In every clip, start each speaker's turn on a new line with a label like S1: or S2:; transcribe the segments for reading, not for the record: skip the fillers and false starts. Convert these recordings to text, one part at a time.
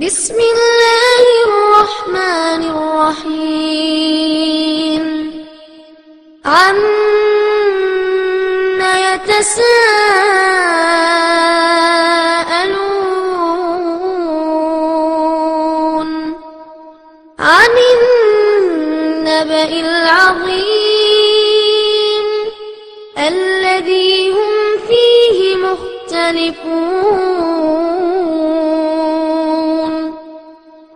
S1: بسم الله الرحمن الرحيم عما يتساءلون عن النبأ العظيم الذي هم فيه مختلفون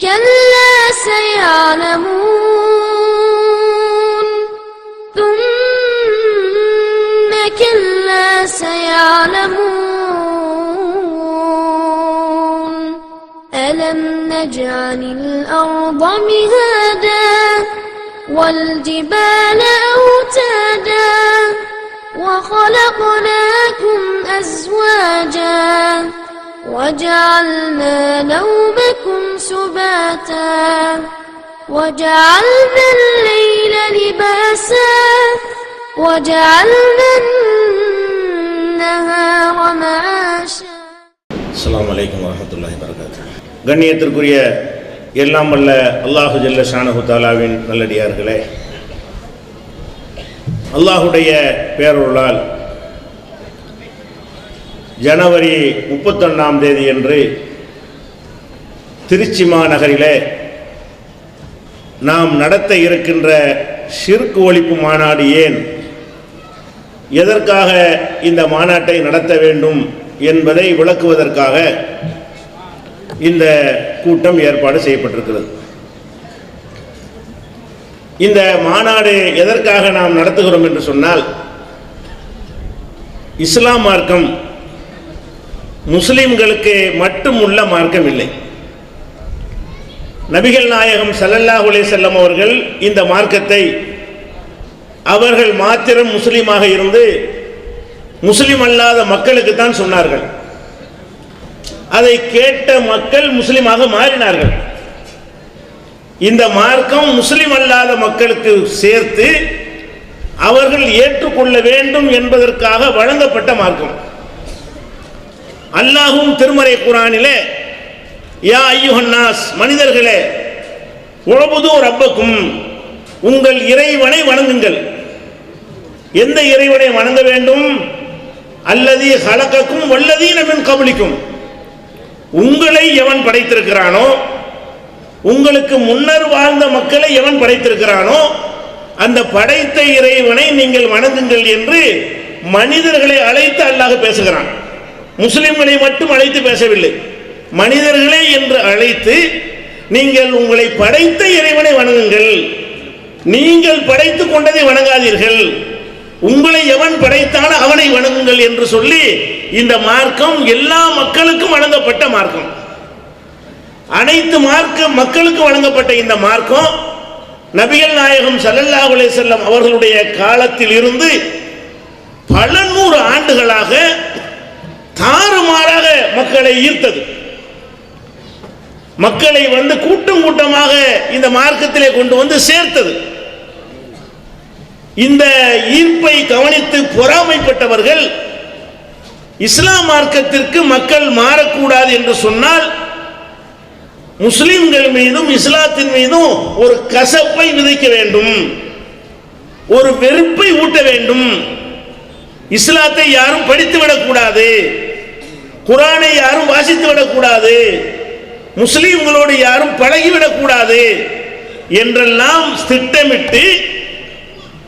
S1: كلا سيعلمون ثم كلا سيعلمون ألم نجعل الأرض مهادا والجبال أوتادا وخلقناكم أزواجا وجعلنا نومكم سباتا وجعلنا الليل لباسا وجعلنا النهار معاشا.
S2: அஸ்ஸலாமு அலைக்கும் வரஹ்மத்துல்லாஹி வபரகாத்துஹு. கண்ணியத்திற்குரிய எல்லாம் வல்ல அல்லாஹு ஜல்ல ஷானஹு தஆலாவின் நல்லடியார்களே, அல்லாஹுடைய பேரருளால் ஜனவரி 31ஆம் தேதி அன்று திருச்சி மாநகரிலே நாம் நடத்த இருக்கின்ற ஷிர்க் ஒழிப்பு மாநாடு ஏன், எதற்காக இந்த மாநாட்டை நடத்த வேண்டும் என்பதை விளக்குவதற்காக இந்த கூட்டம் ஏற்பாடு செய்யப்பட்டிருக்கிறது. இந்த மாநாடு எதற்காக நாம் நடத்துகிறோம் என்று சொன்னால், இஸ்லாம் மார்க்கம் முஸ்லிம்களுக்கு மட்டும் உள்ள மார்க்கம் இல்லை. நபிகள் நாயகம் ஸல்லல்லாஹு அலைஹி வஸல்லம் அவர்கள் இந்த மார்க்கத்தை அவர்கள் மாத்திரம் முஸ்லீமாக இருந்து முஸ்லிம் அல்லாத மக்களுக்கு தான் சொன்னார்கள். அதை கேட்ட மக்கள் முஸ்லிமாக மாறினார்கள். இந்த மார்க்கம் முஸ்லிம் அல்லாத மக்களுக்கு சேர்த்து அவர்கள் ஏற்றுக்கொள்ள வேண்டும் என்பதற்காக வழங்கப்பட்ட மார்க்கம். அல்லாஹ்வும் திருமறை குர்ஆனிலே யா அய்யுஹன்னாஸ், மனிதர்களே, உஅபுது ரப்பக்கும், உங்கள் இறைவனை வணங்குங்கள். எந்த இறைவனை வணங்க வேண்டும்? அல்லதி ஹலகக்கும் வல்லதீன மின் கப்லிக்கும், உங்களை எவன் படைத்திருக்கிறானோ, உங்களுக்கு முன்னர் வாழ்ந்த மக்களை எவன் படைத்திருக்கிறானோ அந்த படைத்த இறைவனை நீங்கள் வணங்குங்கள் என்று மனிதர்களை அழைத்து அல்லாஹ் பேசுகிறான். முஸ்லிம்களை மட்டும் அழைத்து பேசவில்லை, மனிதர்களே என்று அழைத்து நீங்கள் உங்களை படைத்த இறைவனை வணங்குங்கள், நீங்கள் படைத்துக் கொண்டதை வணங்காதீர்கள், உங்களை எவன் படைத்தானோ அவனை வணங்குங்கள் என்று சொல்லி இந்த மார்க்கம் எல்லா மக்களுக்கும் வழங்கப்பட்ட மார்க்கம். அனைத்து மக்களுக்கு வழங்கப்பட்ட இந்த மார்க்கம் நபிகள் நாயகம் ஸல்லல்லாஹு அலைஹி வஸல்லம் அவர்களுடைய காலத்தில் இருந்து பல நூறு ஆண்டுகளாக தாறுமாறாக மக்களை ஈர்த்தது. மக்களை கூட்டம் கூட்டமாக இந்த மார்க்கத்திலே கொண்டு வந்து சேர்த்தது. இந்த ஈர்ப்பை கவனித்து பொறாமைப்பட்டவர்கள் இஸ்லாம் மார்க்கத்திற்கு மக்கள் மாறக்கூடாது என்று சொன்னால் முஸ்லிம்கள் மீதும் இஸ்லாத்தின் மீதும் ஒரு கசப்பை விதைக்க வேண்டும், ஒரு வெறுப்பை ஊட்ட வேண்டும். இஸ்லாத்தை யாரும் படித்து விடக்கூடாது, குர்ஆனை யாரும் வாசித்து விடக்கூடாது, முஸ்லிம்களோடு யாரும் பழகிவிடக்கூடாது என்றெல்லாம் திட்டமிட்டு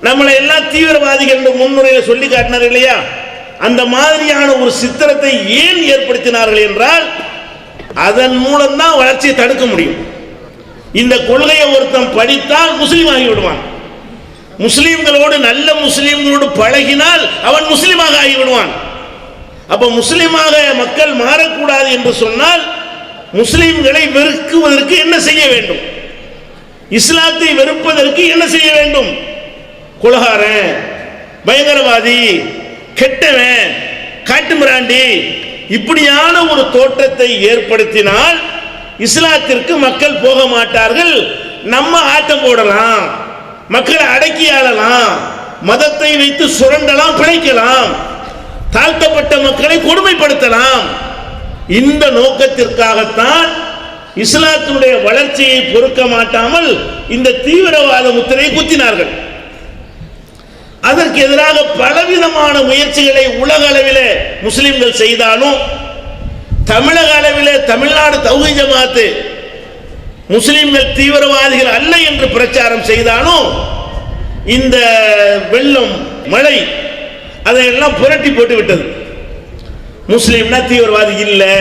S2: நம்மளை எல்லாம் தீவிரவாதிகள் என்று முன்னுரையில் சொல்லி காட்டினார் இல்லையா? அந்த மாதிரியான ஒரு சித்திரத்தை ஏன் ஏற்படுத்தினார்கள் என்றால், அதன் மூலம்தான் வளர்ச்சியை தடுக்க முடியும். இந்த கொள்கையை ஒருத்தன் படித்தால் முஸ்லீம் ஆகி விடுவான். முஸ்லீம்களோடு நல்ல முஸ்லீம்களோடு பழகினால் அவன் முஸ்லீமாக ஆகிவிடுவான். அப்ப முஸ்லீமாக மக்கள் மாறக்கூடாது என்று சொன்னால் முஸ்லீம்களை வெறுக்குவதற்கு என்ன செய்ய வேண்டும்? இஸ்லாத்தை வெறுப்பதற்கு என்ன செய்ய வேண்டும்? கொலகாரன், பயங்கரவாதி, கெட்டவன், காட்டுமிராண்டி, இப்படியான ஒரு தோற்றத்தை ஏற்படுத்தினால் இஸ்லாத்திற்கு மக்கள் போக மாட்டார்கள். நம்ம ஆட்டம் போடலாம், மக்களை அடக்கி ஆளலாம், மதத்தை வைத்து சுரண்டலாம், பிழைக்கலாம், தாழ்த்தப்பட்ட மக்களை கொடுமைப்படுத்தலாம். இந்த நோக்கத்திற்காகத்தான் இஸ்லாத்தினுடைய வளர்ச்சியை பொறுக்க மாட்டாமல் இந்த தீவிரவாத முத்திரை குத்தினார்கள். அதற்கு எதிராக பலவிதமான முயற்சிகளை உலக அளவில் முஸ்லிம்கள் செய்தாலும், தமிழக அளவில் தமிழ்நாடு தௌஹீத் ஜமாஅத் முஸ்லிம்கள் தீவிரவாதிகள் அல்ல என்று பிரச்சாரம் செய்தாலும், இந்த வெள்ளம் மழை அதையெல்லாம் புரட்டி போட்டு விட்டது. முஸ்லிம்னா தீவிரவாதி இல்லை,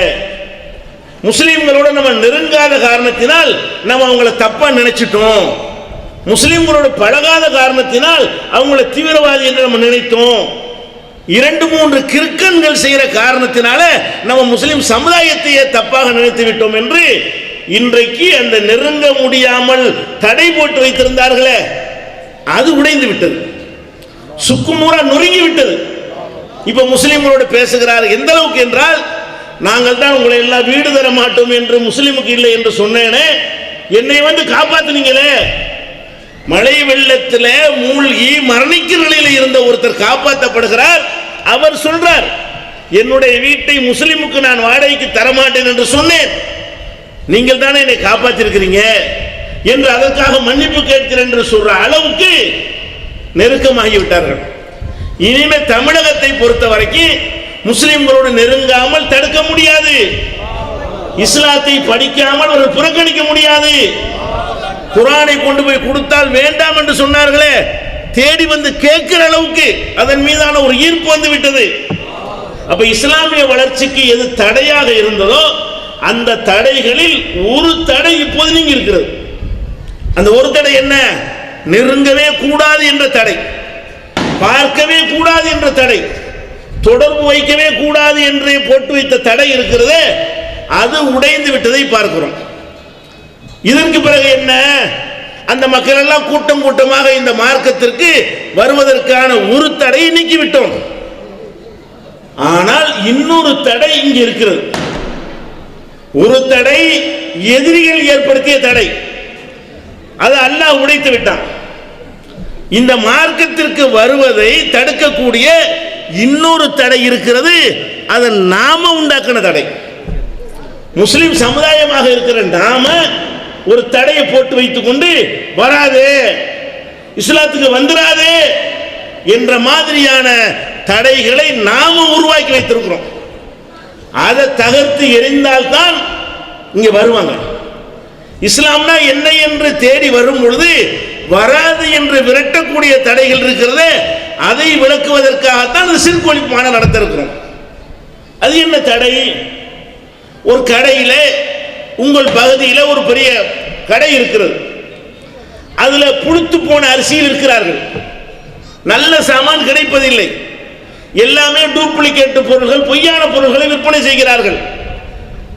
S2: முஸ்லிம்களோட நம்ம நெருங்காத காரணத்தினால் நம்ம அவங்கள தப்பா நினைச்சிட்டோம், முஸ்லிம்களோட பழகாத காரணத்தினால் அவங்கள தீவிரவாதி என்று நம்ம நினைத்தோம், 2-3 கிறுக்கன்கள் செய்கிற காரணத்தினால நம்ம முஸ்லிம் சமுதாயத்தையே தப்பாக நினைத்து விட்டோம் என்று இன்றைக்கு அந்த நெருங்க முடியாமல் தடை போட்டு வைத்திருந்தார்களே அது உடைந்து விட்டது, சுக்குநூறா நொறுங்கி விட்டது. இப்ப முஸ்லிம்களோடு பேசுகிறார். எந்த அளவுக்கு என்றால், நாங்கள் தான் உங்களை எல்லாம் வீடு தர மாட்டோம் என்று முஸ்லிமுக்கு இல்லை என்று சொன்னேனே, என்னை வந்து காப்பாத்துனீங்களே. மழை வெள்ளத்தில் மூழ்கி மரணிக்கிற நிலையில் இருந்த ஒருத்தர் காப்பாற்றப்படுகிறார். அவர் சொல்றார், என்னுடைய வீட்டை முஸ்லிமுக்கு நான் வாடகைக்கு தரமாட்டேன் என்று சொன்னேன், நீங்கள் தானே என்னை காப்பாற்றிருக்கிறீங்க என்று அதற்காக மன்னிப்பு கேட்கிறேன் என்று சொல்ற அளவுக்கு நெருக்கமாகிவிட்டார்கள். இனிமே தமிழகத்தை பொறுத்த வரைக்கும் முஸ்லிம்களோடு நெருங்காமல் தடுக்க முடியாது, இஸ்லாத்தை படிக்காமல் அவர்கள் புறக்கணிக்க முடியாது. குர்ஆனை கொண்டு போய் கொடுத்தால் வேண்டாம் என்று சொன்னார்களே, தேடி வந்து கேட்கிற அளவுக்கு அதன் மீதான ஒரு ஈர்ப்பு வந்து விட்டது. அப்ப இஸ்லாமிய வளர்ச்சிக்கு எது தடையாக இருந்ததோ அந்த தடைகளில் ஒரு தடை இப்போது நீங்க இருக்கிறது. அந்த ஒரு தடை என்ன? நெருங்கவே கூடாது என்ற தடை, பார்க்கவே கூடாது என்ற தடை, தொடர்பு வைக்கவே கூடாது என்று போட்டு வைத்த தடை இருக்கிறது, அது உடைந்து விட்டதை பார்க்கிறோம். இதற்கு பிறகு என்ன? அந்த மக்கள் எல்லாம் கூட்டம் கூட்டமாக இந்த மார்க்கத்திற்கு வருவதற்கான ஒரு தடையை நீக்கிவிட்டோம். ஆனால் இன்னொரு தடை இங்கு இருக்கிறது. ஒரு தடை எதிரிகள் ஏற்படுத்திய தடை, அது அல்லாஹ் உடைத்து விட்டான். இந்த மார்க்கத்திற்கு வருவதை தடுக்கக்கூடிய இன்னொரு தடை இருக்கிறது, அது நாம உண்டாக்கின தடை. முஸ்லிம் சமுதாயமாக இருக்கிற நாம ஒரு தடையை போட்டு வைத்துக் கொண்டு வராதே, இஸ்லாத்துக்கு வந்துடாதே என்ற மாதிரியான தடைகளை நாம உருவாக்கி வைத்திருக்கிறோம். அதை தகர்த்து எறிந்தால்தான் இங்க வருவாங்க. இஸ்லாம்னா என்ன என்று தேடி வரும் பொழுது வராது என்று விரட்டக்கூடிய தடைகள் இருக்கிறது, அதை விளக்குவதற்காகத்தான் இந்த சிறுக்கு ஒழிப்பு மாநாடு நடத்த இருக்கிறோம். அது என்ன தடை? ஒரு கடையில், உங்கள் பகுதியில் ஒரு பெரிய கடை இருக்கிறது, அதுல புழுத்து போன அரிசியில் இருக்கிறார்கள், நல்ல சாமான் கிடைப்பதில்லை, எல்லாமே டூப்ளிகேட் பொருள்கள், பொய்யான பொருள்களை விற்பனை செய்கிறார்கள்.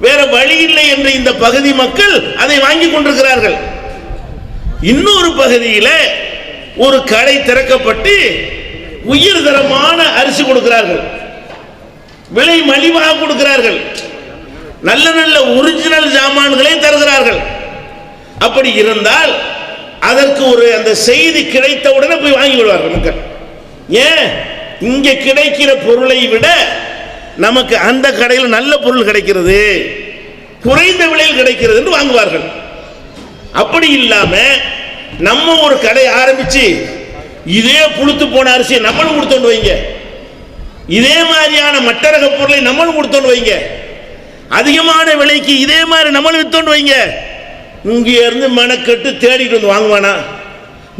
S2: வேற வழி இல்லை என்று இந்த பகுதி மக்கள் அதை வாங்கி கொண்டிருக்கிறார்கள். இன்னொரு பகுதியில் ஒரு கடை திறக்கப்பட்டு உயர்தரமான அரிசி கொடுக்கிறார்கள், விலை மலிவாக கொடுக்கிறார்கள், நல்ல நல்ல ஒரிஜினல் சாமான்களை தருகிறார்கள். அப்படி இருந்தால் அதற்கு ஒரு அந்த செய்தி கிடைத்தவுடனே போய் வாங்கி விடுவார்கள் மக்கள். ஏன்? இங்கே கிடைக்கிற பொருளை விட நமக்கு அந்த கடையில் நல்ல பொருள் கிடைக்கிறது, குறைந்த விலையில் கிடைக்கிறது என்று வாங்குவார்கள். அப்படி இல்லாம நம்ம ஒரு கடை ஆரம்பிச்சு இதே புழுத்து போன அரிசியை நம்மளும் கொடுத்தோண்டு வைங்க, இதே மாதிரியான மட்டரக பொருளை நம்மளும் கொடுத்தோண்டு வைங்க, அதிகமான விலைக்கு இதே மாதிரி நம்மளும் வித்தோண்டு வைங்க, இங்கே இருந்து மெனக்கட்டு தேடிட்டு வந்து வாங்குவானா?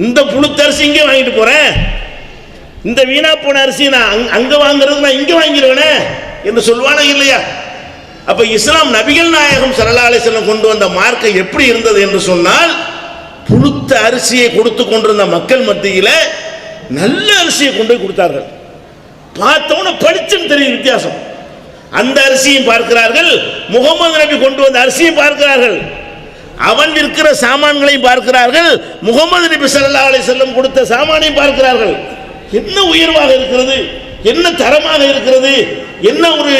S2: இந்த புழுத்த அரிசி இங்கே வாங்கிட்டு போறேன், இந்த வீணா போன அரிசி நான் அங்க வாங்குறது நான் இங்க வாங்கிடுவேனே என்று சொல்வானா இல்லையா? அப்ப இஸ்லாம் நபிகள் நாயகம் ஸல்லல்லாஹு அலைஹி வஸல்லம் கொண்டு வந்த மார்க்கம் எப்படி இருந்தது என்று சொன்னால், புழுத்த அரிசியை கொடுத்து கொண்டிருந்த மக்கள் மத்தியில் நல்ல அரிசியை கொண்டு போய் கொடுத்தார்கள். பார்த்தவன படிச்சுன்னு தெரியும் வித்தியாசம். அந்த அரிசியும் பார்க்கிறார்கள், முகமது நபி கொண்டு வந்த அரிசியும் பார்க்கிறார்கள், அவன் விற்கிற சாமான்களையும் பார்க்கிறார்கள், முகமது நபி ஸல்லல்லாஹு அலைஹி வஸல்லம் கொடுத்த சாமானையும் பார்க்கிறார்கள். என்ன உயர்வாக இருக்கிறது, என்ன தரமாக இருக்கிறது, என்ன ஒரு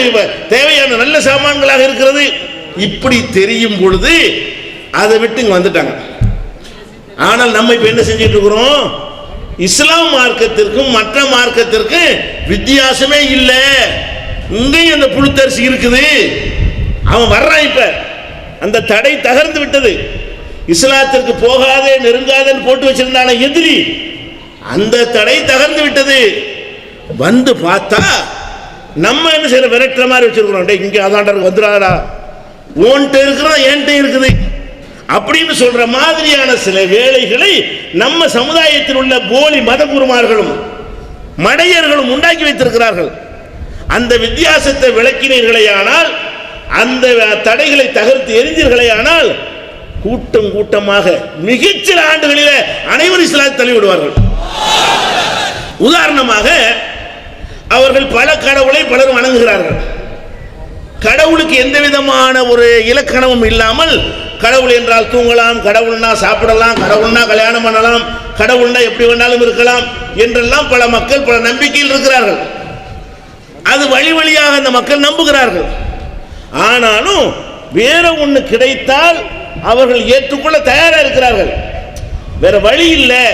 S2: தேவையான நல்ல சாமான்களாக இருக்கிறது. இப்படி தெரியும் பொழுது அதை விட்டு இங்க வந்துட்டாங்க. ஆனால் நம்ம இப்ப என்ன செஞ்சிட்டு இருக்கிறோம்? இஸ்லாம் மார்க்கத்திற்கும் மற்ற மார்க்கத்திற்கும் வித்தியாசமே இல்லை. இங்கேயும் அந்த புழுத்தரிசி இருக்குது, அவன் வர்றான். இப்ப அந்த தடை தகர்ந்து விட்டது. இஸ்லாத்திற்கு போகாதே நெருங்காதன்னு போட்டு வச்சிருந்தான எதிரி, அந்த தடை தகர்ந்து விட்டது. வந்து பார்த்தா நம்ம என்ன செய்யற, விரட்டுற மாதிரி வச்சிருக்கிறோம். இங்க அதாண்டருக்கு வந்துடாதா, ஓன்ட்டு இருக்கிறதா என்கிட்ட இருக்குது அப்படின்னு சொல்ற மாதிரியான சில வேலைகளை நம்ம சமுதாயத்தில் உள்ள போலி மத குருமார்களும் மடையர்களும் உண்டாக்கி வைத்திருக்கிறார்கள். அந்த வித்தியாசத்தை விளக்கினீர்களேயானால், அந்த தடைகளை தகர்த்து எரிந்தீர்களேயானால், கூட்டம் கூட்டமாக மிகச்சில ஆண்டுகளிலே அனைவரும் இஸ்லாத்தை தள்ளிவிடுவார்கள். உதாரணமாக, அவர்கள் பல கடவுளை பலரும் வணங்குகிறார்கள். கடவுளுக்கு எந்த விதமான ஒரு இலக்கணமும் இல்லாமல், கடவுள் என்றால் தூங்கலாம், கடவுள்னா சாப்பிடலாம், கடவுள்னா கல்யாணம் பண்ணலாம், கடவுள்னா எப்படி வேணாலும் இருக்கலாம் என்றெல்லாம் பல மக்கள் பல நம்பிக்கையில் இருக்கிறார்கள். அது வழி வழியாக அந்த மக்கள் நம்புகிறார்கள். ஆனாலும் வேற ஒன்று கிடைத்தால் அவர்கள் ஏற்றுக்கொள்ள தயாராக இருக்கிறார்கள். வேற வழி இல்லை,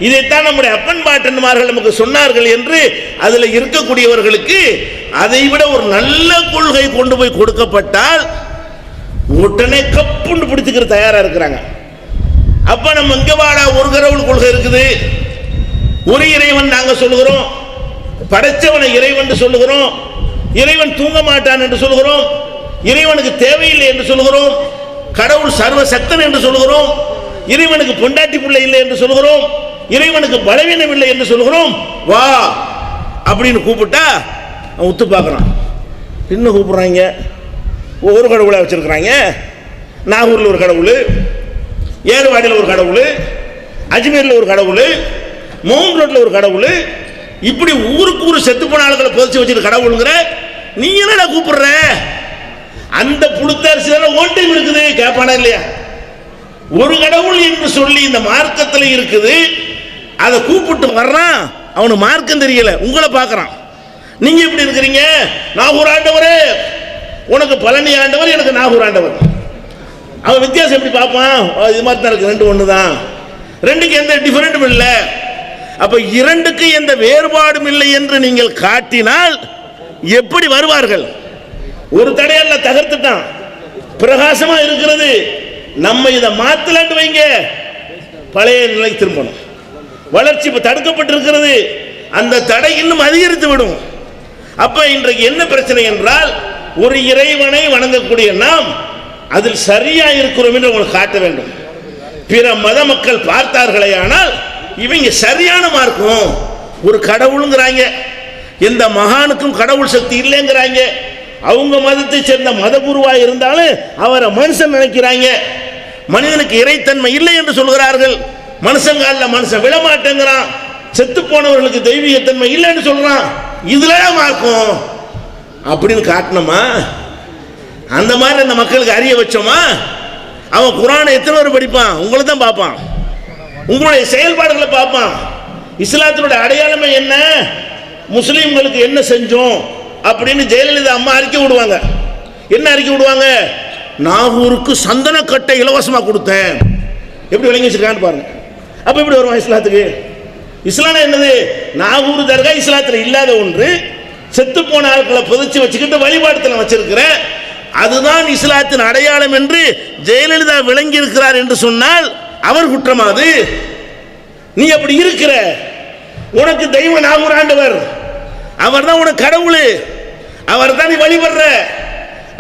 S2: இதைத்தான் நம்முடைய அப்பன் பாட்டன்மார்கள் நமக்கு சொன்னார்கள் என்று அதில் இருக்கக்கூடியவர்களுக்கு அதைவிட ஒரு நல்ல கொள்கை கொண்டு போய் கொடுக்கப்பட்டால் உடனே கப்புண்டு பிடிச்சுக்கிற தயாரா இருக்கிறாங்க. அப்ப நம்ம இங்க வாடா, ஒரு கடவுள் கொள்கை இருக்குது, ஒரு இறைவன் நாங்க சொல்லுகிறோம், படைச்சவனை இறைவன் சொல்லுகிறோம், இறைவன் தூங்க மாட்டான் என்று சொல்லுகிறோம், இறைவனுக்கு தேவையில்லை என்று சொல்லுகிறோம், கடவுள் சர்வ சக்தன் என்று சொல்லுகிறோம், இறைவனுக்கு பொண்டாட்டி பிள்ளை இல்லை என்று சொல்லுகிறோம், இறைவனுக்கு பலவீனம் இல்லை என்று சொல்லுகிறோம், வா அப்படின்னு கூப்பிட்டா அவன் உத்து பார்க்கறான். என்ன கூப்பிடுறாங்க? ஒரு கடவுளை வச்சிருக்கிறாங்க. நாகூரில் ஒரு கடவுள், ஏர்வாடியில் ஒரு கடவுள், அஜ்மீரில் ஒரு கடவுள், மவுண்ட் ரோட்ல ஒரு கடவுள், இப்படி ஊருக்கு ஊரு செத்து போன ஆளுகளை புதைச்சு வச்சிருக்க கடவுளுங்கிற நீ என்னடா கூப்பிடுற? அந்த புழுத்தரிசி ஓட்டையும் இருக்குது, கேட்பானா இல்லையா? ஒரு கடவுள் என்று சொல்லி இந்த மார்க்கத்தில் இருக்குது, அதை கூப்பிட்டு வர்றான், அவனுக்கு மார்க்கம் தெரியல, உங்களை பார்க்கறான். நீங்க எப்படி இருக்கிறீங்க? நாகூர் ஆண்டவரே, உனக்கு பழனி ஆண்டவர், எனக்கு நாகூர் ஆண்டவர். அவன் வித்தியாசம் எப்படி பார்ப்பான்? இது மாதிரி தான் இருக்கு, ரெண்டு ஒன்று தான், ரெண்டுக்கு எந்த டிஃபரெண்ட்டும் இல்லை. அப்ப இரண்டுக்கு எந்த வேறுபாடும் இல்லை என்று நீங்கள் காட்டினால் எப்படி வருவார்கள்? ஒரு தடையல்ல, தகர்த்துட்டான், பிரகாசமா இருக்கிறது. நம்ம இதை மாத்தலான்னு வைங்க, பழைய நிலைக்கு திரும்பணும். வளர்ச்சி தடுக்கப்பட்டிருக்கிறது, அந்த தடை இன்னும் அதிகரித்து விடும். அப்ப இன்றைக்கு என்ன பிரச்சனை என்றால், ஒரு இறைவனை வணங்கக்கூடிய நாம் அதில் சரியா இருக்கிறோம் என்று உங்களுக்கு காட்ட வேண்டும். பிற மத மக்கள் பார்த்தார்களே, ஆனால் இவங்க சரியான மார்க்கம், ஒரு கடவுளுங்கிறாங்க, எந்த மகானுக்கும் கடவுள் சக்தி இல்லைங்கிறாங்க, அவங்க மதத்தை சேர்ந்த மத குருவா இருந்தாலும் அவரை மனுஷன் நினைக்கிறாங்க, மனிதனுக்கு இறைத்தன்மை இல்லை என்று சொல்கிறார்கள், மனுஷங்கால மனுஷன் விழமாட்டேங்கிறான், செத்து போனவர்களுக்கு தெய்வீகத்தன்மை இல்லைன்னு சொல்றான். இதுல மார்க்கம் அப்படின்னு காட்டணுமா? அந்த மாதிரி அந்த மக்களுக்கு அறிய வச்சோமா? அவன் குரானை எத்தனை பேர் படிப்பான்? உங்களை தான் பார்ப்பான், உங்களுடைய செயல்பாடுகளை பார்ப்பான். இஸ்லாத்தினுடைய அடையாளமே என்ன, முஸ்லீம்களுக்கு என்ன செஞ்சோம் அப்படின்னு ஜெயலலிதா அம்மா அறிக்கை விடுவாங்க. என்ன அறிக்கை விடுவாங்க? நாகூருக்கு சந்தனக்கட்டை இலவசமா கொடுத்தேன். எப்படி விளங்கி வச்சிருக்கான்னு பாருங்க. அப்ப எப்படி வருவான் இஸ்லாத்துக்கு? இஸ்லாம் என்னது? நாகூர் தர்கா இஸ்லாத்தில் இல்லாத ஒன்று, செத்து போன ஆட்களை புதைச்சு வச்சுக்கிட்டு வழிபாட்டுல வச்சிருக்கிற, அதுதான் இஸ்லாத்தின் அடையாளம் என்று ஜெயலலிதா விளங்கி இருக்கிறார் என்று சொன்னால் அவர் குற்றமாது? நீ அப்படி இருக்கிற, உனக்கு தெய்வ நாகூர் ஆண்டவர், அவர் தான் உனக்கு கடவுள், அவர் தான் நீ வழிபடுற.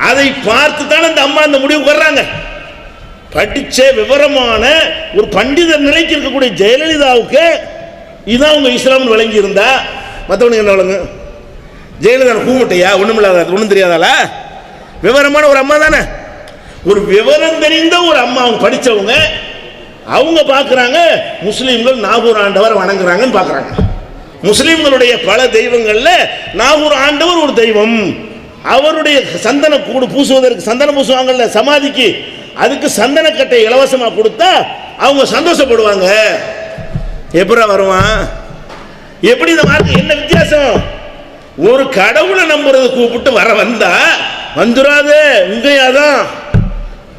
S2: அதை பார்த்து தான் அந்த அம்மா அந்த முடிவுக்கு வர்றாங்க. படிச்ச விவரமான ஒரு பண்டிதர் நிலைக்கு இருக்கக்கூடிய ஜெயலலிதாவுக்கு இதான் உங்க இஸ்லாம் விளங்கி இருந்தா மற்றவனுக்கு என்ன விளங்கு? ஜெயலலிதா கூமுட்டையா, ஒண்ணுமில்லாத, ஒன்றும் தெரியாதாளா? விவரமான ஒரு அம்மா தானே, ஒரு விவரம் தெரிந்த ஒரு அம்மா, அவங்க படிச்சவங்க, அவங்க பார்க்குறாங்க முஸ்லீம்கள் நாகூர் ஆண்டவர் வணங்குறாங்கன்னு பார்க்குறாங்க. முஸ்லீம்களுடைய பல தெய்வங்கள்ல நாகூர் ஆண்டவர் ஒரு தெய்வம். அவருடைய சந்தன கூடு பூசுவதற்கு சந்தனம் பூசுவாங்கல்ல சமாதிக்கு, அதுக்கு சந்தனக்கட்டை இலவசமா கொடுத்தா அவங்க சந்தோஷப்படுவாங்க. எப்படி வருவான்? எப்படி இந்த மார்க்கம் என்ன வித்தியாசம்? ஒரு கடவுளை நம்புறது கூப்பிட்டு வந்தா வந்துடாது, உங்கையாதான்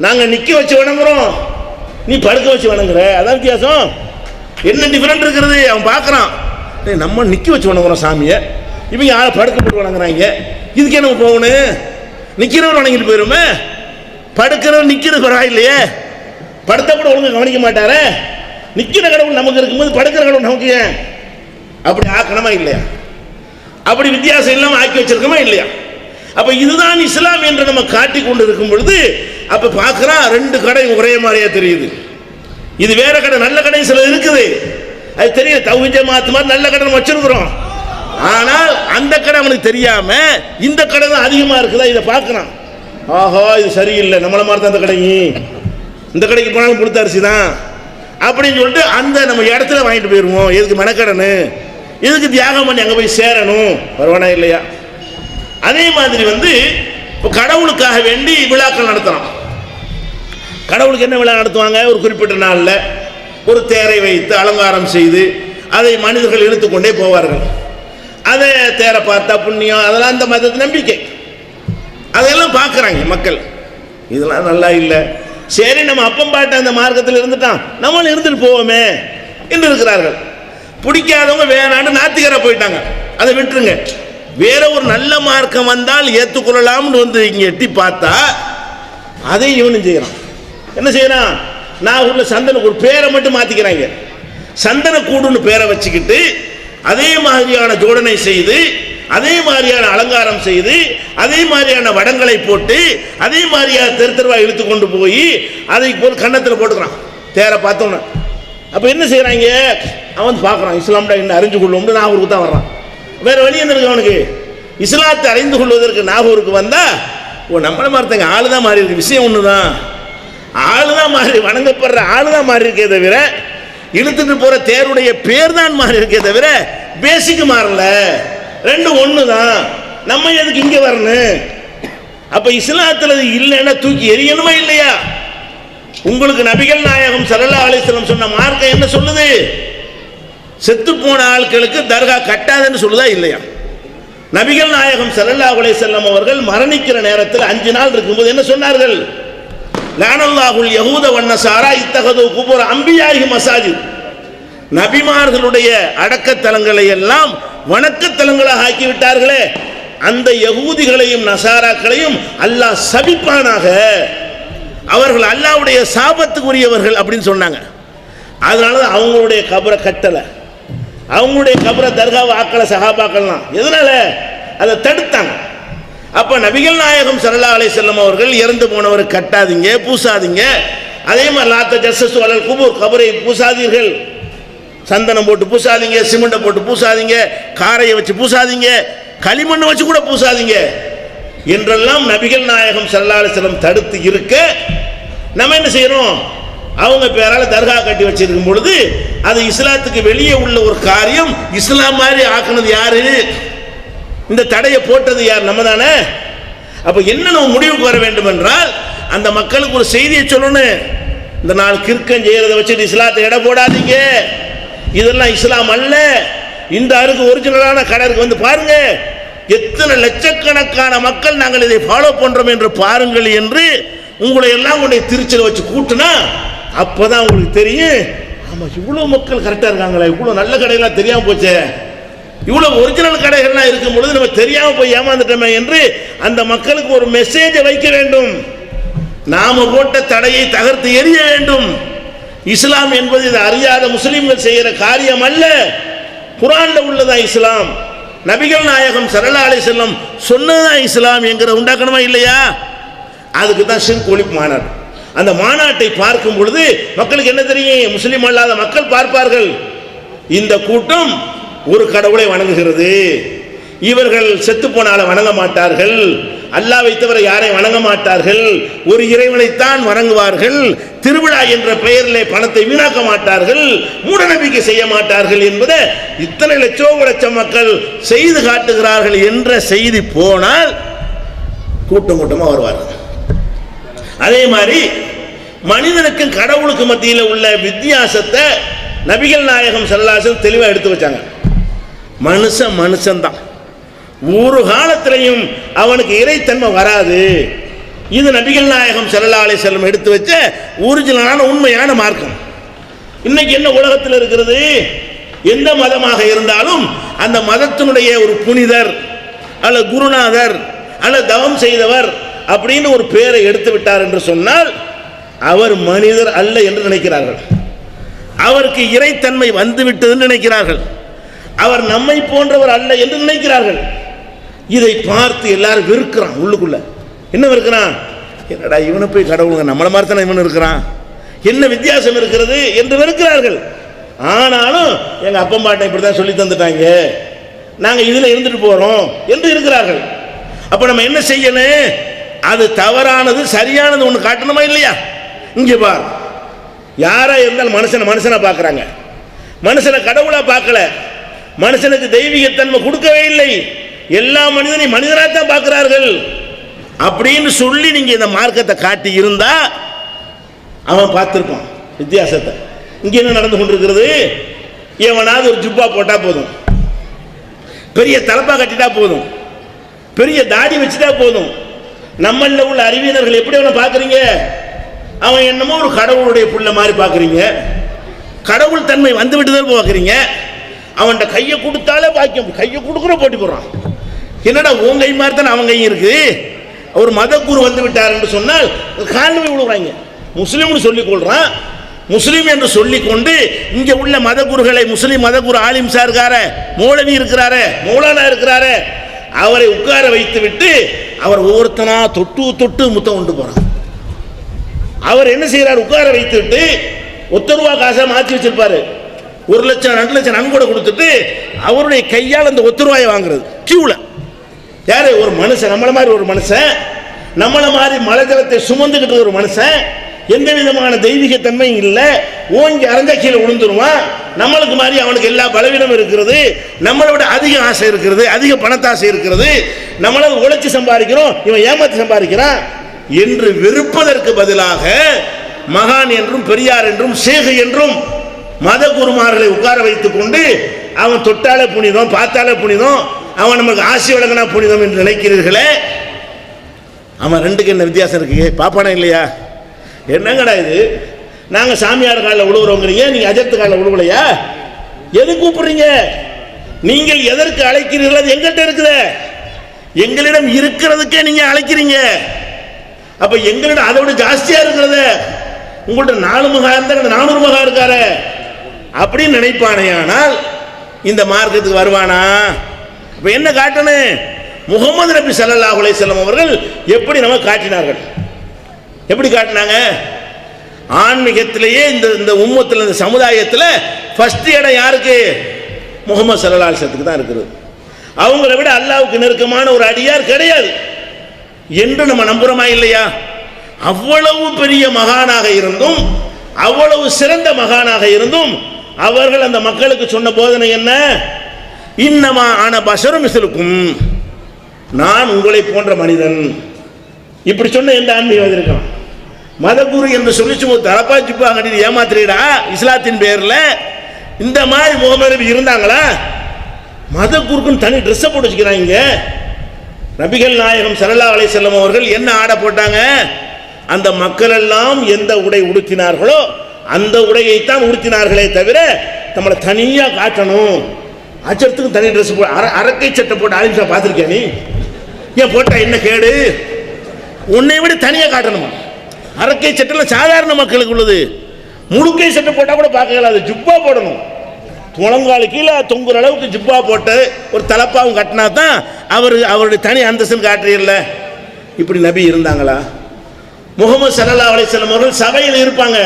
S2: நாங்க நிக்க வச்சு வணங்குறோம், நீ படுக்க வச்சு வணங்குற, அதான் வித்தியாசம். என்ன டிஃபரெண்ட் இருக்கிறது? அவன் பார்க்கறான், நம்ம நிக்க வச்சு வணங்குறோம் சாமியை, இவங்க யாரை படுக்க போட்டு வணங்குறாங்க, இதுக்கே நம்ம போகணும், நிக்கிறவர் வணங்கிட்டு போயிருமே. படுக்கிறது நிக்கிறது பரவாயில்லையே, படுத்த கூட ஒழுங்கு கவனிக்க மாட்டாரே, நிக்கிற கடவுள் நமக்கு இருக்கும்போது படுக்கிற கடவுள் நமக்கு ஏன் அப்படி ஆக்கணுமா இல்லையா? அப்படி வித்தியாசம் இல்லாம ஆக்கி வச்சிருக்கோமா இல்லையா? அப்ப இதுதான் இஸ்லாம் என்று நம்ம காட்டி கொண்டு இருக்கும் பொழுது அப்ப பார்க்கிறா ரெண்டு கடை ஒரே மாதிரியா தெரியுது. இது வேற கடை, நல்ல கடை சில இருக்குது, அது தெரியும். தௌஹீத் ஜமாத் மாதிரி நல்ல கடை வச்சிருக்கிறோம், ஆனால் அந்த கடை அவனுக்கு தெரியாம இந்த கடை தான் அதிகமா இருக்குதா இதை பார்க்கறான். ஆஹா இது சரியில்லை, நம்மள மாதிரி தான் அந்த கடை, இந்த கடைக்கு போனாலும் கொடுத்த அரிசி தான் அப்படின்னு சொல்லிட்டு அந்த நம்ம இடத்துல வாங்கிட்டு போயிருவோம். எதுக்கு மெனக்கடனு, எதுக்கு தியாகம் பண்ணி அங்கே போய் சேரணும், வருவானா இல்லையா? அதே மாதிரி இப்போ கடவுளுக்காக வேண்டி விழாக்கள் நடத்தலாம். கடவுளுக்கு என்ன விழா நடத்துவாங்க? ஒரு குறிப்பிட்ட நாளில் ஒரு தேரை வைத்து அலங்காரம் செய்து அதை மனிதர்கள் இழுத்துக்கொண்டே போவார்கள். அதை தேரை பார்த்தா புண்ணியம், அதெல்லாம் அந்த மதத்து நம்பிக்கை, அதெல்லாம் பார்க்குறாங்க மக்கள். இதெல்லாம் நல்லா இல்லை, சரி நம்ம அப்பம் பாட்ட அந்த மார்க்கத்தில் இருந்துட்டான், நம்மளும் இருந்துட்டு போவோமே என்று இருக்கிறார்கள். பிடிக்காதவங்க வேணான்னு நாத்திகரை போயிட்டாங்க, அதை விட்டுருங்க. வேற ஒரு நல்ல மார்க்கம் வந்தால் ஏற்றுக்கொள்ளலாம்னு இங்கே எட்டி பார்த்தா அதை இவனும் செய்யறான். என்ன செய்யறான்? நான் உள்ள சந்தன ஒரு பேரை மட்டும் மாத்திக்கிறாங்க, சந்தன கூடுன்னு பேரை வச்சுக்கிட்டு அதே மாதிரியான ஜோடனை செய்து அதே மாதிரியான அலங்காரம் செய்து அதே மாதிரியான வடங்களை போட்டு அதே மாதிரியான தெருவா இழுத்து கொண்டு போய் அதை போல் கன்னத்தில் போட்டுக்கிறான் தேரை பார்த்தோன்னு. அப்போ என்ன செய்யறாங்க? அவன் பார்க்குறான், இஸ்லாம்டா என்ன அறிஞ்சு கொள்ளும்னு நாகூருக்கு தான் வர்றான். வேற வழி என்ன இருக்கு அவனுக்கு? இஸ்லாத்தை அறிந்து கொள்வதற்கு நாகூருக்கு வந்தா நம்மள மாறுத்தாங்க, ஆளு தான் மாறி இருக்கு, விஷயம் ஒன்று தான், ஆளு தான் மாறி, வணங்கப்படுற ஆளு தான் மாறி இருக்கே தவிர இழுத்துட்டு போற தேருடைய பேர் தான் மாறி இருக்கே தவிர பேசிக்கு மாறல, ரெண்டும் ஒன்று தான். நம்ம எதுக்கு இங்கே வரணும்? அப்ப இஸ்லாத்துல இல்லைன்னா தூக்கி எரியணுமா இல்லையா? உங்களுக்கு நபிகள் நாயகம் ஸல்லல்லாஹு அலைஹி வஸல்லம் சொன்ன மார்க்கம் என்ன சொல்லுது? செத்து போன ஆட்களுக்கு தர்கா கட்டாதுன்னு சொல்லுதா இல்லையா? நபிகள் நாயகம் ஸல்லல்லாஹு அலைஹி வஸல்லம் அவர்கள் மரணிக்கிற நேரத்தில் 5 நாள் இருக்கும்போது என்ன சொன்னார்கள்? லஅனல்லாஹுல் யஹூத வன்னஸாரா இத்தகது குபூர அம்பியாஹி மசாஜித். நபிமார்களுடைய அடக்கத்தலங்களை எல்லாம் வணக்கத்தலங்களாக ஆக்கி விட்டார்களே, அந்த யகூதிகளையும் நசாராக்களையும் அல்லாஹ் சபிப்பானாக, அவர்கள் அல்லாஹ்வுடைய சாபத்துக்குரியவர்கள் அப்படின்னு சொன்னாங்க. அதனால அவங்களுடைய கபரை கட்டல, அவங்களுடைய கபரை தர்காவை ஆக்கல சஹாபாக்கள்லாம். எதனால? அதை தடுத்தாங்க. அப்ப நபிகள் நாயகம் ஸல்லல்லாஹு அலைஹி வஸல்லம் அவர்கள் இறந்து போனவர் கட்டாதீங்க, பூசாதீங்க. அதே மாதிரி லாத்த ஜஸ்ஸு அலல் குபூர், கபரை பூசாதீர்கள், சந்தனம் போட்டு பூசாதீங்க, சிமெண்ட போட்டு பூசாதீங்க, காரையை வச்சு பூசாதீங்க, களிமண்ணை வச்சு கூட பூசாதீங்க என்றெல்லாம் நபிகள் நாயகம் ஸல்லல்லாஹு அலைஹி வஸல்லம் தடுத்து இருக்க, நம்ம என்ன செய்யறோம்? அவங்க பேரால தர்கா கட்டி வச்சிருக்கும் பொழுது அது இஸ்லாத்துக்கு வெளியே உள்ள ஒரு காரியம், இஸ்லாம் மாதிரி ஆக்குனது யாரு? இந்த தடையை போட்டது யார்? நம்ம தானே. அப்ப என்ன நம்ம முடிவுக்கு வர வேண்டும் என்றால், அந்த மக்களுக்கு ஒரு செய்தியை சொல்லணும். இந்த நாள் கிறுக்கம் செய்யறதை வச்சுட்டு இஸ்லாத்தை எடை போடாதீங்க, இதெல்லாம் இஸ்லாம் அல்ல. இந்த அருக்கு ஒரிஜினலான கடற்கு வந்து பாருங்க, எத்தனை லட்சக்கணக்கான மக்கள் நாங்கள் இதை ஃபாலோ பண்றோம் என்று பாருங்கள் என்று உங்களை எல்லாம் உடைய திருச்சியில் வச்சு கூட்டுனா அப்பதான் உங்களுக்கு தெரியும், ஆமா இவ்வளவு மக்கள் கரெக்டா இருக்காங்களே, இவ்வளவு நல்ல கடைகள்லாம் தெரியாம போச்சே, இவ்வளவு ஒரிஜினல் கடைகள்லாம் இருக்கும் பொழுது நம்ம தெரியாம போய் ஏமாந்துட்டோமே என்று அந்த மக்களுக்கு ஒரு மெசேஜை வைக்க வேண்டும். நாம போட்ட தடையை தகர்த்து எறிய வேண்டும். இஸ்லாம் என்பது இது அறியாத முஸ்லிம்கள் செய்கிற காரியம் அல்ல, குர்ஆன்ல உள்ளதா இஸ்லாம், நபிகள் நாயகம் ஸல்லல்லாஹு அலைஹி வஸல்லம் சொன்னதான் இஸ்லாம் என்கிற உண்டாக்கணுமா இல்லையா? அதுக்கு தான் ஷிர்க் ஒழிப்பு மாநாடு. அந்த மாநாட்டை பார்க்கும் பொழுது மக்களுக்கு என்ன தெரியும்? முஸ்லிம் அல்லாத மக்கள் பார்ப்பார்கள், இந்த கூட்டம் ஒரு கடவுளை வணங்குகிறது, இவர்கள் செத்து போனால வணங்க மாட்டார்கள், அல்லாஹ்வை தவிர யாரை வணங்க மாட்டார்கள், ஒரு இறைவனைத்தான் வணங்குவார்கள், திருவிழா என்ற பெயரிலே பணத்தை வீணாக்க மாட்டார்கள், மூட நம்பிக்கை செய்ய மாட்டார்கள் என்பதை இத்தனை லட்சம் மக்கள் செய்து காட்டுகிறார்கள் என்ற செய்தி போனால் கூட்டம் கூட்டமாக வருவார்கள். அதே மாதிரி மனிதனுக்கும் கடவுளுக்கு மத்தியில் உள்ள வித்தியாசத்தை நபிகள் நாயகம் ஸல்லல்லாஹு அலைஹி வஸல்லம் தெளிவாக எடுத்து வச்சாங்க. மனுஷன்தான், ஒரு காலத்திலையும் அவனுக்கு இறைத்தன்மை வராது. இது நபிகள் நாயகம் ஸல்லல்லாஹு அலைஹி வஸல்லம் எடுத்து வச்ச ஒரிஜினலான உண்மையான மார்க்கம். இன்னைக்கு என்ன உலகத்தில் இருக்கிறது? எந்த மதமாக இருந்தாலும் அந்த மதத்தினுடைய ஒரு புனிதர் அல்ல குருநாதர் அல்ல தவம் செய்தவர் அப்படின்னு ஒரு பேரை எடுத்து விட்டார் என்று சொன்னால் அவர் மனிதர் அல்ல என்று நினைக்கிறார்கள். அவருக்கு இறைத்தன்மை வந்துவிட்டது நினைக்கிறார்கள். அவர் நம்மை போன்றவர் அல்ல என்று நினைக்கிறார்கள். இதை பார்த்து எல்லாரும் வெறுக்கிறான். உள்ளுக்குள்ள என்ன வெறுக்கிறான்? என்னடா இவனை போய் கடவுளுங்க, நம்மள மாதிரி தானே இவன் இருக்கிறான், என்ன வித்தியாசம் இருக்கிறது என்று வெறுக்கிறார்கள். ஆனாலும் எங்க அப்பம்பாட்டை இப்படிதான் சொல்லி தந்துட்டாங்க, நாங்க இதுல இருந்துட்டு போறோம் என்று இருக்கிறார்கள். அப்ப நம்ம என்ன செய்யணும்? அது தவறானது சரியானது ஒன்று காட்டணுமா இல்லையா? இங்க பார், யாரா இருந்தாலும் மனுஷனை பார்க்கறாங்க, மனுஷனை கடவுளா பார்க்கல, மனுஷனுக்கு தெய்வீகத்தன்மை கொடுக்கவே இல்லை, எல்லா மனிதனையும் மனிதராக பார்க்கிறார்கள் அப்படின்னு சொல்லி நீங்க இந்த மார்க்கத்தை காட்டி இருந்தா அவன் பார்த்திருப்பான் வித்தியாசத்தை. இங்க என்ன நடந்து கொண்டிருக்கிறது? எவனாவது ஒரு ஜுப்பா போட்டா போதும், பெரிய தலப்பா கட்டிட்டா போதும், பெரிய தாடி வச்சுட்டா போதும், நம்மள உள்ள அறிவியனர்கள் எப்படி அவனை பார்க்குறீங்க? அவன் என்னமோ ஒரு கடவுளுடைய புள்ள மாதிரி பார்க்குறீங்க, கடவுள் தன்மை வந்து விட்டுதான் பார்க்குறீங்க. அவன்கிட்ட கையை கொடுத்தாலே பாக்கியம், கையை கொடுக்குற போட்டி போடுறான். என்னடா உன் கை மாதிரி தானே அவன் கையும் இருக்கு. ஒரு மதக்குரு வந்து விட்டார் என்று சொன்னால் கால்மை விழுகிறாங்க. முஸ்லீம்னு சொல்லிக் கொள்றான், முஸ்லீம் என்று சொல்லிக்கொண்டு இங்க உள்ள மதகுருகளை, முஸ்லீம் மதகுரு ஆலிம்சா இருக்காரு, மௌலவி இருக்கிறாரு, மௌலானா இருக்கிறாரு, அவரை உட்கார வைத்து விட்டு அவர் ஒவ்வொருத்தனா தொட்டு தொட்டு முத்தம் கொண்டு போறான். அவர் என்ன செய்யறார்? உட்கார வைத்து விட்டு ₹1 காசா மாற்றி வச்சிருப்பாரு, 1 லட்சம் 2 லட்சம் நன்கொடை கொடுத்துட்டு அவருடைய கையால் அந்த ₹1 வாங்குறது கியூல. யாரு? ஒரு மனுஷன், நம்மள மாதிரி ஒரு மனுஷன், நம்மள மாதிரி மலை ஜலத்தை சுமந்துக்கிட்டு ஒரு மனுஷன், எந்த விதமான தெய்வீக தன்மையும் இல்லை, ஓங்கி அரைஞ்சா கீழே விழுந்துருவான். நம்மளுக்கு மாதிரி அவனுக்கு எல்லா பலவீனமும் இருக்கிறது, நம்மளோட அதிக ஆசை இருக்கிறது, அதிக பணத்தாசை இருக்கிறது, நம்மளால உழைச்சி சம்பாதிக்கிறோம், இவன் ஏமாத்தி சம்பாதிக்கிறான் என்று வெறுப்பதற்கு பதிலாக மகான் என்றும் பெரியார் என்றும் ஷேக் என்றும் மத குருமார்களை உட்கார வைத்துக் கொண்டு அவன் தொட்டாலே புனிதம், பார்த்தாலே புனிதம், அவன் நமக்கு ஆசி வழங்கினா புனிதம் என்று நினைக்கிறீர்களே. அவன் ரெண்டுக்கு என்ன வித்தியாசம் இருக்கு? பாப்பானா இல்லையா? என்னங்கடா இது? நாங்க சாமியார் காலில் விழுவுறோங்கிறீங்க, நீங்க அஜத்து காலில் விழுவலையா? எது கூப்பிடுறீங்க? நீங்கள் எதற்கு அழைக்கிறீர்கள்? அது எங்கிட்ட இருக்குது, எங்களிடம் இருக்கிறதுக்கே நீங்க அழைக்கிறீங்க. அப்ப எங்களிடம் அதை விட ஜாஸ்தியா இருக்கிறது. உங்கள்ட்ட 4 மகா இருந்தா 400 மகா இருக்காரு அப்படின்னு நினைப்பானே. ஆனால் இந்த மார்க்கத்துக்கு வருவானா? இப்ப என்ன காட்டணும்? முகமது நபி ஸல்லல்லாஹு அலைஹி வஸல்லம் அவர்கள் எப்படி நம்ம காட்டினார்கள்? எப்படி காட்டினாங்க? ஆன்மீகத்திலேயே இந்த உம்மத்தில், இந்த சமுதாயத்தில் ஃபர்ஸ்ட் இடம் யாருக்கு? முகமது ஸல்லல்லாஹு அலைஹி வஸல்லத்துக்கு தான் இருக்குது. அவங்கள விட அல்லாஹ்வுக்கு நெருக்கமான ஒரு அடியார் கிடையாது என்று நம்ம நம்புறோமா இல்லையா? அவ்வளவு பெரிய மகானாக இருந்தும், அவ்வளவு சிறந்த மகானாக இருந்தும் அவர்கள் அந்த மக்களுக்கு சொன்ன போதனை என்ன? இன்னமா ஆன பஷரும் மிஸ்லுக்கும், நான் உங்களை போன்ற மனிதன். இப்படி சொன்ன எந்த ஆன்மீகம் இருக்கலாம்? மதகுரு என்று சொல்லி சும்மா தலப்பாச்சுப்பாங்க ஏமாத்திரீடா இஸ்லாத்தின் பேர்ல. இந்த மாதிரி முகமது நபி இருந்தாங்களா? மதகுருக்குன்னு தனி ட்ரெஸ்ஸை போட்டு வச்சுக்கிறாங்க. நபிகள் நாயகம் ஸல்லல்லாஹு அலைஹி வஸல்லம் அவர்கள் என்ன ஆடை போட்டாங்க? அந்த மக்கள் எல்லாம் எந்த உடை உடுத்தினார்களோ அந்த உடையைத்தான் உடுத்தினார்களே தவிர நம்மளை தனியா காட்டணும், அச்சத்துக்கு தனி ட்ரெஸ் அரக்கை சட்டை போட்டு ஆலிம்சா பார்த்துருக்கியா நீ? ஏன் போட்டா என்ன கேடு? உன்னை விட தனியா காட்டணுமா? அரக்கை சட்டை சாதாரண மக்களுக்கு உள்ளது, முழுக்கை சட்டை போட்டா கூட பார்க்கல, அது ஜுப்பா போடணும். முழங்காலு கீழே தொங்குற அளவுக்கு ஜிப்பா போட்டு ஒரு தலப்பாவும் கட்டினா தான் அவருடைய தனி அந்தஸ்து காட்டுறீல்ல. இப்படி நபி இருந்தாங்களா? முகமது ஸல்லல்லாஹு அலைஹி வஸல்லம் அவர்கள் சபையில் இருப்பாங்க,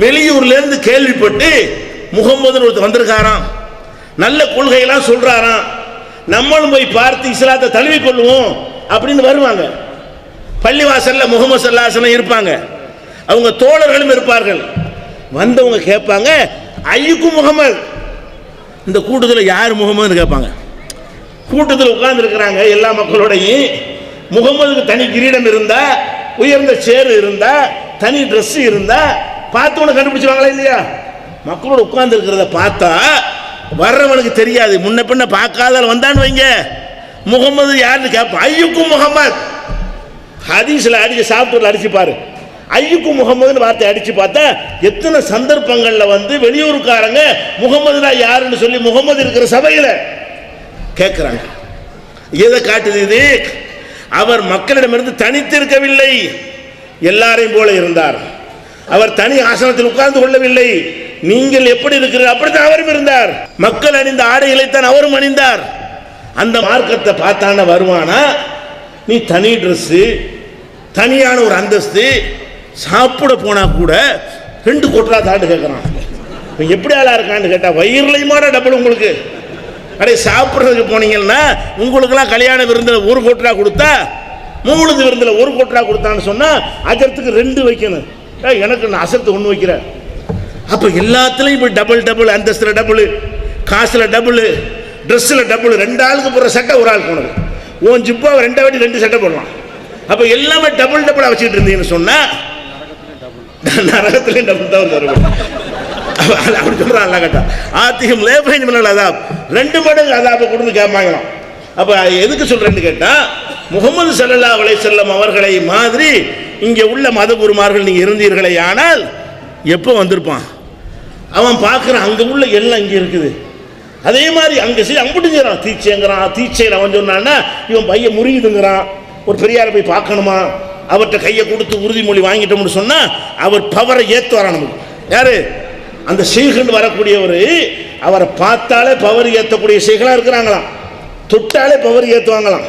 S2: வெளியூர்ல இருந்து கேள்விப்பட்டு முகமதுன்னு ஒருத்தர் வந்திருக்காராம், நல்ல கொள்கையெல்லாம் சொல்றாராம், நம்மளும் போய் பார்த்து இஸ்லாத்தை தழுவி கொள்வோம் அப்படின்னு வருவாங்க. பள்ளிவாசல்ல முகமது ஸல்லல்லாஹு அலைஹி வஸல்லம் இருப்பாங்க, அவங்க தோழர்களும் இருப்பார்கள். வந்தவங்க கேட்பாங்க, ஐயுக்கும் முகமது, இந்த கூட்டத்தில் யார் முகமதுன்னு கேட்பாங்க. கூட்டத்தில் உட்கார்ந்து இருக்கிறாங்க எல்லா மக்களோடையும். முகமதுக்கு தனி கிரீடம் இருந்தா, உயர்ந்த சேரு இருந்தா, தனி ட்ரெஸ் இருந்தா பார்த்தவனை கண்டுபிடிச்சுவாங்களா இல்லையா? மக்களோட உட்கார்ந்து இருக்கிறத பார்த்தா வர்றவனுக்கு தெரியாது, முன்ன பின்ன பார்க்காத வந்தான்னு வைங்க, முகமது யாருன்னு கேட்பான். ஐயுக்கும் முகமது, ஹதீஸ்ல அடிச்சு சாப்பிட்டு அடிச்சு பாரு, ஐயுக்கும் முகமதுன்னு வார்த்தை அடிச்சு பார்த்தா எத்தனை சந்தர்ப்பங்கள்ல வந்து வெளியூருக்காரங்க முகமதுனா யாருன்னு சொல்லி முகமது இருக்கிற சபையில கேட்கிறாங்க. எதை காட்டுது இது? அவர் மக்களிடமிருந்து தனித்திருக்கவில்லை, எல்லாரையும் போல இருந்தார். அவர் தனி ஆசனத்தில் உட்கார்ந்து கொள்ளவில்லை. நீங்கள் எப்படி இருக்கிறீர்கள் அப்படித்தான் அவரும் இருந்தார். மக்கள் அணிந்த ஆடைகளைத்தான் அவரும் அணிந்தார். அந்த மார்க்கத்தை பார்த்தான வருவானா? நீ தனி ட்ரெஸ்ஸு, தனியான ஒரு அந்தஸ்து, சாப்பிட போனா கூட 2 கோட்டரா தாண்டு கேட்கறான். எப்படி ஆளா இருக்கான்னு கேட்டா வயிறுலையுமான டபுள் உங்களுக்கு. அடே சாப்பிட்றதுக்கு போனீங்கன்னா உங்களுக்கெல்லாம் கல்யாண விருந்தில் 1 கோட்டரா கொடுத்தா, மூணுது விருந்தில் 1 கோட்டரா கொடுத்தான்னு சொன்னா அஜரத்துக்கு 2 வைக்கணும். எனக்கு நான் அசத்து 1 வைக்கிறேன். அப்ப எல்லாத்துலயும் இப்ப டபுள் அந்தஸ்துல டபுள், காசுல டபுள், ட்ரெஸ்ல டபுள். 2 ஆளுக்கு போடுற சட்டை 1 ஆள் போனது. உன் ஜிப்பா 2 வாட்டி 2 சட்டை போடலாம். அப்ப எல்லாமே டபுளா வச்சுட்டு இருந்தீங்கன்னு சொன்னா நரகத்திலையும் டபுள் தான் வரும். அப்படி சொல்றான் அல்லா கேட்டா ஆத்திகம் லேபைன் மினல் அதாப், 2 மடங்கு அதாபை கொடுத்து கேட்பாங்களாம். அப்ப எதுக்கு சொல்றேன்னு கேட்டா முகமது ஸல்லல்லாஹு அலைஹி வஸல்லம் அவர்களை மாதிரி இங்கே உள்ள மத குருமார்கள் நீங்க இருந்தீர்களே ஆனால் எப்போ வந்திருப்பான்? அவன் பார்க்குறான் அங்கே உள்ள எல்லாம் இங்கே இருக்குது. அதே மாதிரி அங்கே செய்ய அம்புட்டுங்கிறான், தீச்சைங்கிறான். அவன் சொன்னான்னா இவன் பையன் முறியுதுங்கிறான். ஒரு பெரியாரை போய் பார்க்கணுமா, அவர்கிட்ட கையை கொடுத்து உறுதிமொழி வாங்கிட்டோம்னு சொன்னா அவர் பவரை ஏற்றுவாரான் நமக்கு. யாரு? அந்த ஷேഖுன்னு வரக்கூடியவர். அவரை பார்த்தாலே பவர் ஏற்றக்கூடிய ஷேഖெலாம் இருக்கிறாங்களாம். தொட்டாலே பவர் ஏற்றுவாங்களாம்.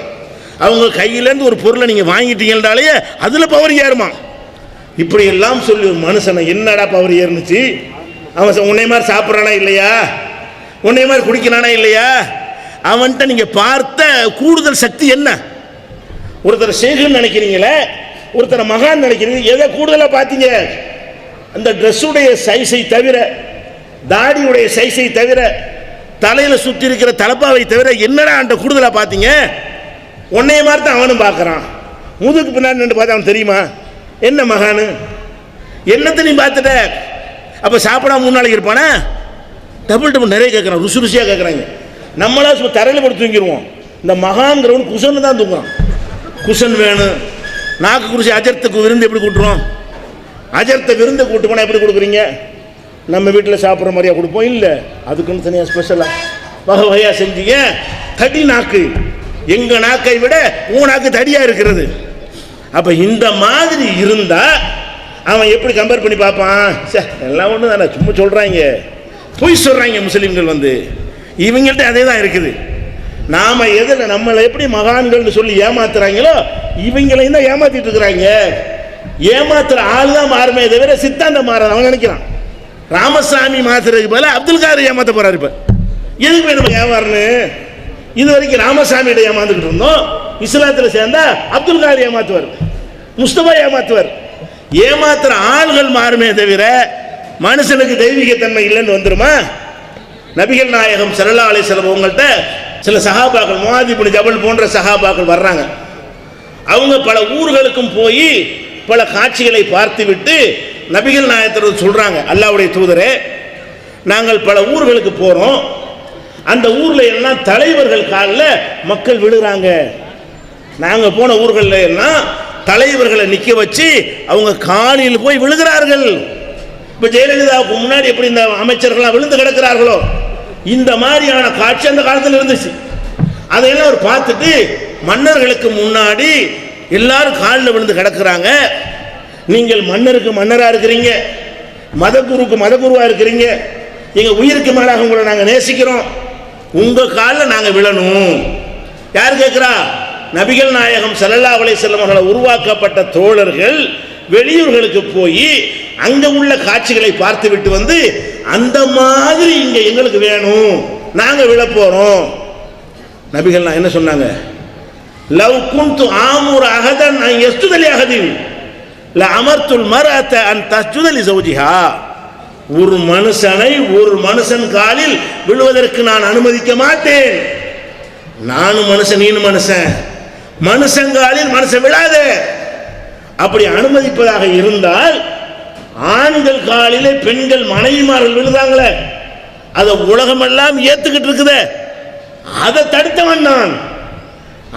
S2: அவங்க கையிலேருந்து ஒரு பொருளை நீங்கள் வாங்கிட்டீங்கன்னாலே அதில் பவர் ஏறுமா. இப்படி எல்லாம் சொல்லி ஒரு மனுஷனை என்னடா பவர் ஏறுனுச்சு? அவன் உன்னை மாதிரி சாப்பிட்றானா இல்லையா, உன்னை மாதிரி குடிக்கிறானா இல்லையா, அவன்கிட்ட நீங்கள் பார்த்த கூடுதல் சக்தி என்ன? ஒருத்தர் ஷேഖுன்னு நினைக்கிறீங்களே, ஒருத்தரை மகான் நினைக்கிறீங்க, எதை கூடுதலாக பார்த்தீங்க? அந்த ட்ரெஸ்ஸுடைய சைஸை தவிர, தாடியுடைய சைஸை தவிர, தலையில் சுற்றி இருக்கிற தலப்பாவை தவிர என்னடா அந்த கூடுதலாக பார்த்தீங்க? உன்னைய மாதிரி தான் அவனும் பார்க்குறான். முதுக்கு பின்னாடி நின்று பார்த்தா அவன் தெரியுமா என்ன மகானு? என்னத்தை நீ பார்த்துட்ட? அப்போ சாப்பிடாம 3 நாளைக்கு இருப்பானா? டபுள் நிறைய கேட்குறான், ருசியாக கேட்குறாங்க. நம்மளா சும்மா தரையில் போட்டு தூங்கிடுவோம். இந்த மகான்கிறவன் குஷன் தான் தூங்குறான். குஷன் வேணும். நாக்கு குருசி அஜர்த்துக்கு விருந்து எப்படி கூட்டுறோம்? அஜர்த்தை விருந்து கூட்டு போனால் எப்படி கொடுக்குறீங்க? நம்ம வீட்டில் சாப்பிட்ற மாதிரியா கொடுப்போம்? இல்லை, அதுக்குன்னு தனியாக ஸ்பெஷலாக வகை வகையாக செஞ்சீங்க. தடி நாக்கு, எங்கள் நாக்கை விட உன் நாக்கு தடியாக இருக்கிறது. அப்போ இந்த மாதிரி இருந்தால் அவன் எப்படி கம்பேர் பண்ணி பார்ப்பான்? எல்லாம் ஒன்று தானே, சும்மா சொல்கிறாங்க, பொய் சொல்கிறாங்க முஸ்லீம்கள் வந்து. இவங்கள்ட்ட அதே தான் இருக்குது. நாம் எதில் நம்மளை எப்படி மகான்கள்னு சொல்லி ஏமாத்துறாங்களோ இவங்களையும் தான் ஏமாத்திட்டு இருக்கிறாங்க. ஏமாத்துற ஆள் தான் மாறுமே தவிர சித்தாந்தம் மாறாது. அவன் நினைக்கிறான் ராமசாமி மாத்துறதுக்கு பதிலாக அப்துல் காதர் ஏமாத்த போறாரு. இப்போ எதுக்கு நம்ம ஏமாறனு? இது வரைக்கும் ராமசாமியிட ஏமாந்துக்கிட்டு இருந்தோம். இஸ்லாத்தில் சேர்ந்தா அப்துல் காதர் ஏமாத்துவார், முஸ்தபா ஏமாத்துவார். ஏமாத்துற ஆள்கள் மாறுமே தவிர மனுஷனுக்கு தெய்வீகத்தன்மை இல்லைன்னு வந்துருமா? நபிகள் நாயகம் ஸல்லல்லாஹு அலைஹி வஸல்லம் அவங்கள்ட்ட சில சஹாபாக்கள், முஆத் இப்னு ஜபல் போன்ற சஹாபாக்கள் வர்றாங்க. அவங்க பல ஊர்களுக்கும் போய் பல காட்சிகளை பார்த்து விட்டு நபிகள் நாயகத்திற்கு சொல்றாங்க, அல்லாஹ்வுடைய தூதரே, நாங்கள் பல ஊர்களுக்கு போறோம், அந்த ஊர்ல எல்லாம் தலைவர்கள் காலில் மக்கள் விழுறாங்க. நாங்க போன ஊர்கள்ல எல்லாம் தலைவர்களை நிக்க வச்சு அவங்க காலில் போய் விழுகிறார்கள். இப்ப ஜெயலலிதாவுக்கு முன்னாடி எப்படி இந்த அமைச்சர்கள்லாம் விழுந்து கிடக்கிறார்களோ இந்த மாதிரியான காட்சி அந்த காலத்தில் இருந்துச்சு. அதையெல்லாம் அவர் பார்த்துட்டு மன்னர்களுக்கு முன்னாடி எல்லாரும் காலில் விழுந்து கிடக்கிறாங்க. நீங்கள் மன்னருக்கு மன்னரா இருக்கிறீங்க, மதகுருக்கு மதகுருவா இருக்கிறீங்க, எங்க உயிருக்கு மேலாக உங்களை நாங்கள் நேசிக்கிறோம், உங்க காலில் நாங்கள் விழணும். யார் கேட்கிறா? நபிகள் நாயகம் ஸல்லல்லாஹு அலைஹி வஸல்லம் அவர்களால் உருவாக்கப்பட்ட தோழர்கள் வெளியூர்களுக்கு போய் அங்க உள்ள காட்சிகளை பார்த்து விட்டு வந்து அந்த மாதிரி இங்க எங்களுக்கு வேணும், நாங்க விழ போறோம். நபிகள் என்ன சொன்னாங்க? லவ் குன்து ஆமுர அஹதன் அன் யஸ்ஜுத லி அஹதின் ல அமர்துல் மர்அத அன் தஸ்ஜுத லி ஜௌஜிஹா. ஒரு மனுஷனை ஒரு மனுஷன் காலில் விழுவதற்கு நான் அனுமதிக்க மாட்டேன். நானும் மனுஷன், நீனும் மனுஷன், மனுஷங்காலில் மனுஷன் விழாதே. அப்படி அனுமதிப்பதாக இருந்தால் ஆண்கள் காலிலே பெண்கள் மனைவிமார்கள் விழுதாங்களே, அதை உலகமெல்லாம் ஏத்துக்கிட்டு இருக்குதே, அதை தடுத்தவன் நான்.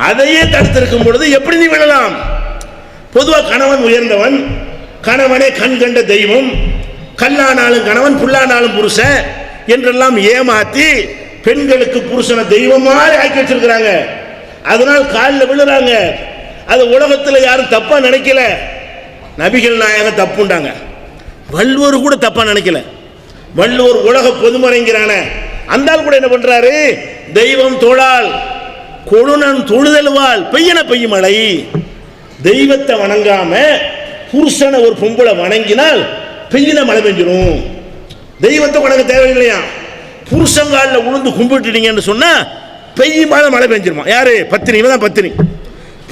S2: அதையே தடுத்திருக்கும் பொழுது எப்படி நீ விழலாம்? பொதுவாக கணவன் உயர்ந்தவன், கணவனே கண் கண்ட தெய்வம், கல்லானாலும் கணவன் புல்லானாலும் புருஷன் என்றெல்லாம் ஏமாத்தி பெண்களுக்கு புருஷனை தெய்வம் மாதிரி ஆக்கி வச்சிருக்கிறாங்க. அதனால் காலில் விழுறாங்க. அது உலகத்தில் யாரும் தப்பா நினைக்கல. நபிகள் நாயகம் தப்புண்டாங்க. வள்ளுவர் கூட தப்பா நினைக்கல. வள்ளுவர் உலக பொதுமறைங்கிறான அந்த ஆள் கூட என்ன பண்றாரு, தெய்வம் தோளால் கொழுனன் தொழுதல்வாள் பெய்யன பெய்யும் மழை. தெய்வத்தை வணங்காம புருஷனை ஒரு பொம்பளை வணங்கினால் பெய்யின மழை பெஞ்சிடும். தெய்வத்தை வணங்க தேவையில்லையா, புருஷங்காலில் உளுந்து கும்பிட்டுட்டீங்கன்னு சொன்னா பெய்யும் மழை பெஞ்சிருமா. யாரு? பத்தினி. தான் பத்தினி.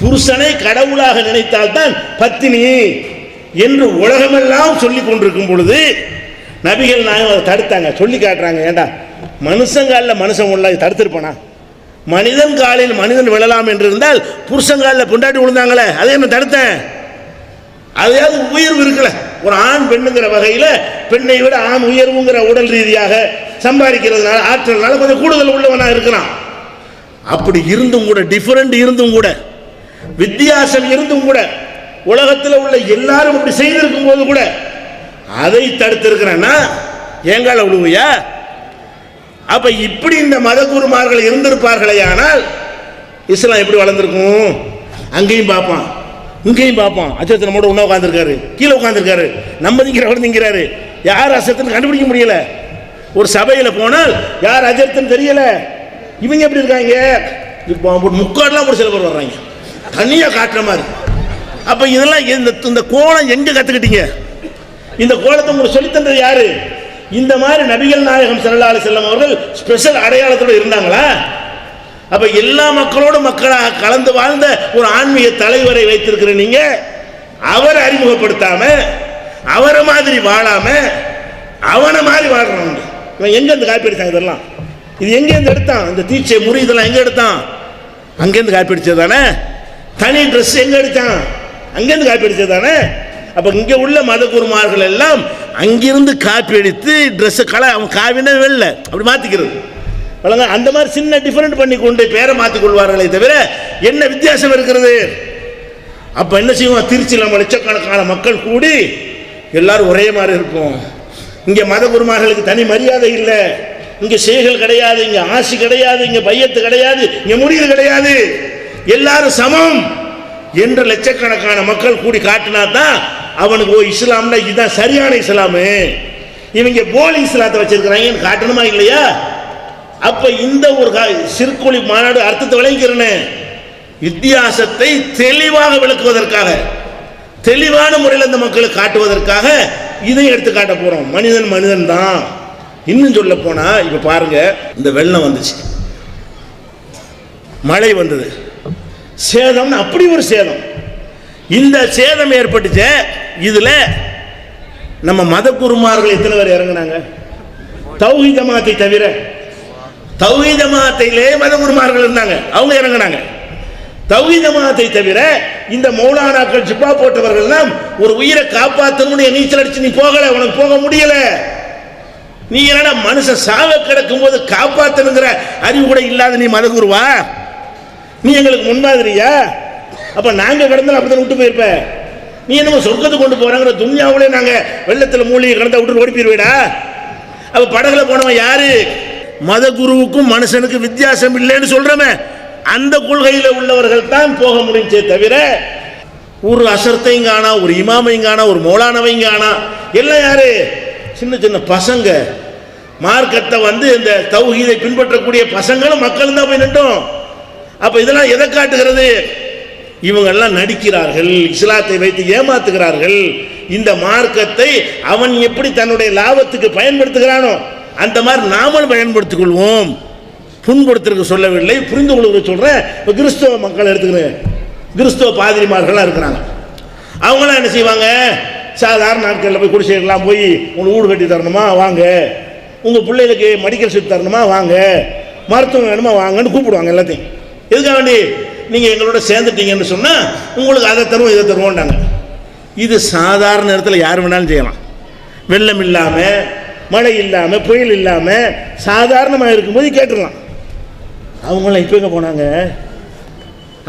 S2: புருஷனை கடவுளாக நினைத்தால்தான் பத்தினி என்று உலகமெல்லாம் சொல்லி கொண்டிருக்கும் பொழுது நபிகள் நாயகம் அதை தடுத்தாங்க. சொல்லி காட்டுறாங்க, ஏண்டா மனுஷங்காலில் மனுஷன் உள்ள தடுத்திருப்பானா? மனிதன் காலில் மனிதன் விழலாம் என்று இருந்தால் புருஷங்காலில் பொண்டாட்டி விழுந்தாங்களே, அதை என்ன தடுத்தேன்? அதையாவது உயர்வு இருக்குல்ல. ஒரு ஆண் பெண்ணுங்கிற வகையில் பெண்ணை விட ஆண் உயர்வுங்கிற உடல் ரீதியாக சம்பாதிக்கிறதுனால ஆற்றல்னால கொஞ்சம் கூடுதல் உள்ளவனா இருக்கிறான். அப்படி இருந்தும் கூட, டிஃபரெண்ட் இருந்தும் கூட, வித்தியாசம் இருந்தும் கூட, உலகத்தில் உள்ள எல்லாரும் அப்படி செய்திருக்கும் போது கூட அதை தடுத்திருக்கிறேன்னா ஏங்கால விழுவையா? அப்ப இப்படி இந்த மத குருமார்கள் இருந்திருப்பார்களே ஆனால் இஸ்லாம் எப்படி வளர்ந்துருக்கும்? அங்கேயும் பார்ப்பான், இங்கேயும் பார்ப்பான். அச்சத்து நம்மோட உண்ணா உட்காந்துருக்காரு, கீழே உட்காந்துருக்காரு, நம்ம திங்கிறவர் திங்கிறாரு, யார் அசத்துன்னு கண்டுபிடிக்க முடியல. ஒரு சபையில் போனால் யார் அஜர்த்துன்னு தெரியல. இவங்க எப்படி இருக்காங்க? முக்காடெல்லாம் ஒரு சில பேர் வர்றாங்க தனியா காட்டுற மாதிரி. அப்ப இதெல்லாம் இந்த கோலம் எங்க கத்துக்கிட்டீங்க? இந்த கோலத்தை உங்களுக்கு சொல்லி தந்தது யாரு? இந்த மாதிரி நபிகள் நாயகம் ஸல்லல்லாஹு அலைஹி வஸல்லம் அவர்கள் ஸ்பெஷல் அடையாளத்தோடு இருந்தாங்களா? அப்ப எல்லா மக்களோடும் மக்களாக கலந்து வாழ்ந்த ஒரு ஆன்மீக தலைவரை வைத்திருக்கிற நீங்க அவரை அறிமுகப்படுத்தாம, அவரை மாதிரி வாழாம, அவனை மாதிரி வாழ்றாங்க. இவன் எங்க இருந்து காப்பி அடிச்சாங்க? இதெல்லாம் இது எங்க இருந்து எடுத்தான்? இந்த தீட்சை முறி இதெல்லாம் எங்க எடுத்தான்? அங்கேருந்து காப்பி அடிச்சதானே. தனி ட்ரெஸ் எங்க எடுத்தான்? அங்கேருந்து காப்பி அடிச்சதானே. அப்ப இங்க உள்ள மத குருமார்கள் எல்லாம் அங்கிருந்து காப்பி அடித்து ட்ரெஸ் அவன் காவின வெள்ள அப்படி மாத்திக்கிறது. அந்த மாதிரி சின்ன டிஃபரெண்ட் பண்ணி கொண்டு பேரை மாற்றிக் கொள்வார்களே தவிர என்ன வித்தியாசம் இருக்கிறது? அப்ப என்ன செய்வோம்? திருச்சியில் நம்ம லட்சக்கணக்கான மக்கள் கூடி எல்லாரும் ஒரே மாதிரி இருக்கும். இங்க மத குருமார்களுக்கு தனி மரியாதை இல்லை, இங்க செய்கள் கிடையாது, இங்க ஆசி கிடையாது, இங்க பையத்து கிடையாது, இங்க முடிவு கிடையாது, எல்லாரும் சமம் என்று லட்சக்கணக்கான மக்கள் கூடி காட்டினா தான் அவனுக்கு ஓ இஸ்லாம்னா இதுதான் சரியான இஸ்லாமு, இவங்க போலி இஸ்லாத்தை வச்சிருக்கிறாங்கன்னு காட்டணுமா இல்லையா? அப்ப இந்த ஒரு சிறுகொழி மாநாடு அர்த்தத்தை விளங்கிறேன்னு வித்தியாசத்தை தெளிவாக விளக்குவதற்காக, தெளிவான முறையில் அந்த மக்களுக்கு காட்டுவதற்காக இதை எடுத்து காட்ட போறோம். மனிதன் மனிதன் தான். இன்னும் சொல்ல போனா இப்ப பாருங்க, இந்த வெள்ளம் வந்துச்சு, மழை வந்தது, சேதம், அப்படி ஒரு சேதம். இந்த சேதம் ஏற்பட்டுச்சு. இதுல நம்ம மத குருமார்கள் எத்தனை பேர் இறங்கினாங்க? தௌஹீத் ஜமாத்தை தவிர, தௌஹீத் ஜமாத்திலே மத குருமார்கள் இருந்தாங்க, அவங்க இறங்கினாங்க. தௌஹீத் ஜமாத்தை தவிர இந்த மௌலானாக்கள் ஜிப்பா போட்டவர்கள் எல்லாம் ஒரு உயிரை காப்பாற்றணும்னு நீச்சல் அடிச்சு நீ போகல, உனக்கு போக முடியல. நீ என்னடா மனுஷன் சாவ கிடக்கும் போது காப்பாற்றணுங்கிற அறிவு கூட இல்லாத நீ மத குருவா? நீ எங்களுக்கு முன்மாதிரியா? அப்ப நாங்க கிடந்தாலும் அப்படித்தான் விட்டு போயிருப்ப. நீ என்னமோ சொர்க்கத்துக்கு கொண்டு போறாங்கிற துன்யாவிலே நாங்க வெள்ளத்துல மூலிகை கிடந்தா விட்டு ஓடி போயிருவேடா. அப்ப படகுல போனவன் யாரு? மத குருவுக்கும் மனுஷனுக்கு வித்தியாசம் இல்லைன்னு சொல்றமே, அந்த கொள்கையில உள்ளவர்கள் தான் போக முடிஞ்சே தவிர ஒரு அசர்த்தையும் காணா, ஒரு இமாமையும் காணா, ஒரு மௌலானவையும் காணா. எல்லாம் யாரு? சின்ன சின்ன பசங்க, மார்க்கத்தை இந்த தௌஹீதை பின்பற்றக்கூடிய பசங்களும் மக்களும் தான் போய் நின்றோம். அப்ப இதெல்லாம் எதை காட்டுகிறது? இவங்க எல்லாம் நடிக்கிறார்கள், இஸ்லாத்தை வைத்து ஏமாத்துகிறார்கள். இந்த மார்க்கத்தை அவன் எப்படி தன்னுடைய லாபத்துக்கு பயன்படுத்துகிறானோ அந்த மாதிரி நாமளும் பயன்படுத்திக் கொள்வோம். புண்படுத்திருக்க சொல்லவில்லை, புரிந்து கொள்வது சொல்றேன். இப்போ கிறிஸ்தவ மக்கள் எடுத்துக்கிறேன், கிறிஸ்தவ பாதிரிமார்கள்லாம் இருக்கிறாங்க. அவங்களாம் என்ன செய்வாங்க? சாதாரண நாட்களில் போய் குடிசைகள்லாம் போய் உங்களுக்கு வீடு கட்டி தரணுமா வாங்க, உங்கள் பிள்ளைகளுக்கு மெடிக்கல் சீட் தரணுமா வாங்க, மருத்துவம் வேணுமா வாங்கன்னு கூப்பிடுவாங்க. எல்லாத்தையும் எதுக்காக வேண்டி? நீங்கள் எங்களோட சேர்ந்துட்டீங்கன்னு சொன்னால் உங்களுக்கு அதை தருவோம் இதை தருவோம்ட்டாங்க. இது சாதாரண நேரத்தில் யார் வேணாலும் செய்யலாம். வெள்ளம் இல்லாமல், மழை இல்லாமல், புயல் இல்லாமல் சாதாரணமாக இருக்கும்போது கேட்டுடலாம். அவங்களாம் இப்போ எங்கே போனாங்க?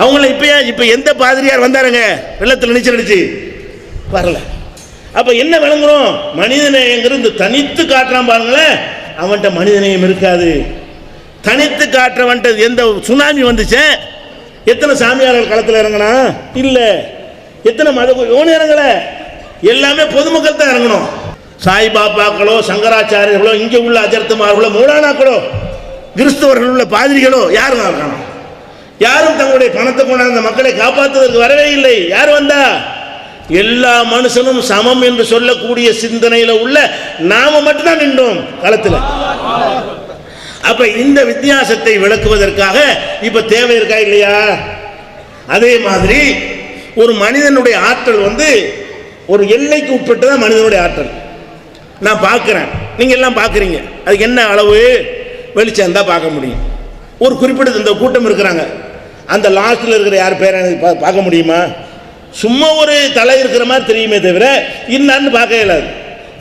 S2: அவங்கள இப்போ எந்த பாதிரியார் வந்தாருங்க வெள்ளத்தில் நீச்சல் அடிச்சு? வரல. அப்போ என்ன விளங்குறோம்? மனிதநேயங்கிறது தனித்து காட்டுறான் பாருங்களேன், அவன்கிட்ட மனிதநேயம் இருக்காது. தனித்து காட்டுறவன்ட்ட எந்த சுனாமி வந்துச்சு, எத்தனை சாமியார்கள் களத்தில் இறங்கினா இல்ல, எத்தனை மத இவனு இறங்கல, எல்லாமே பொதுமக்கள் தான் இறங்கணும். சாய்பாபாக்களோ சங்கராச்சாரியர்களோ இங்கே உள்ள அஜர்த்துமார்களோ மௌலானாக்களோ கிறிஸ்தவர்கள் உள்ள பாதிரிகளோ யாரும் இருக்கணும். யாரும் தங்களுடைய பணத்தை கொண்டாந்த மக்களை காப்பாற்றுவதற்கு வரவே இல்லை. யார் வந்தா? எல்லா மனுஷனும் சமம் என்று சொல்லக்கூடிய சிந்தனையில உள்ள நாம மட்டும்தான் நின்றோம் களத்தில். அப்ப இந்த வித்தியாசத்தை விளக்குவதற்காக இப்ப தேவை இருக்கா இல்லையா? அதே மாதிரி ஒரு மனிதனுடைய ஆற்றல் ஒரு எல்லைக்கு உட்பட்டுதான் மனிதனுடைய ஆற்றல். நான் பார்க்கிறேன், நீங்க எல்லாம் பார்க்குறீங்க. அதுக்கு என்ன அளவு வெளிச்சம் தான் பார்க்க முடியும். ஒரு குறிப்பிட்ட இந்த கூட்டம் இருக்கிறாங்க, அந்த லாஸ்ட்ல இருக்கிற யார் பேரை பார்க்க முடியுமா? சும்மா ஒரு தலை இருக்கிற மாதிரி தெரியுமே தவிர இன்னான்னு பார்க்க இயலாது.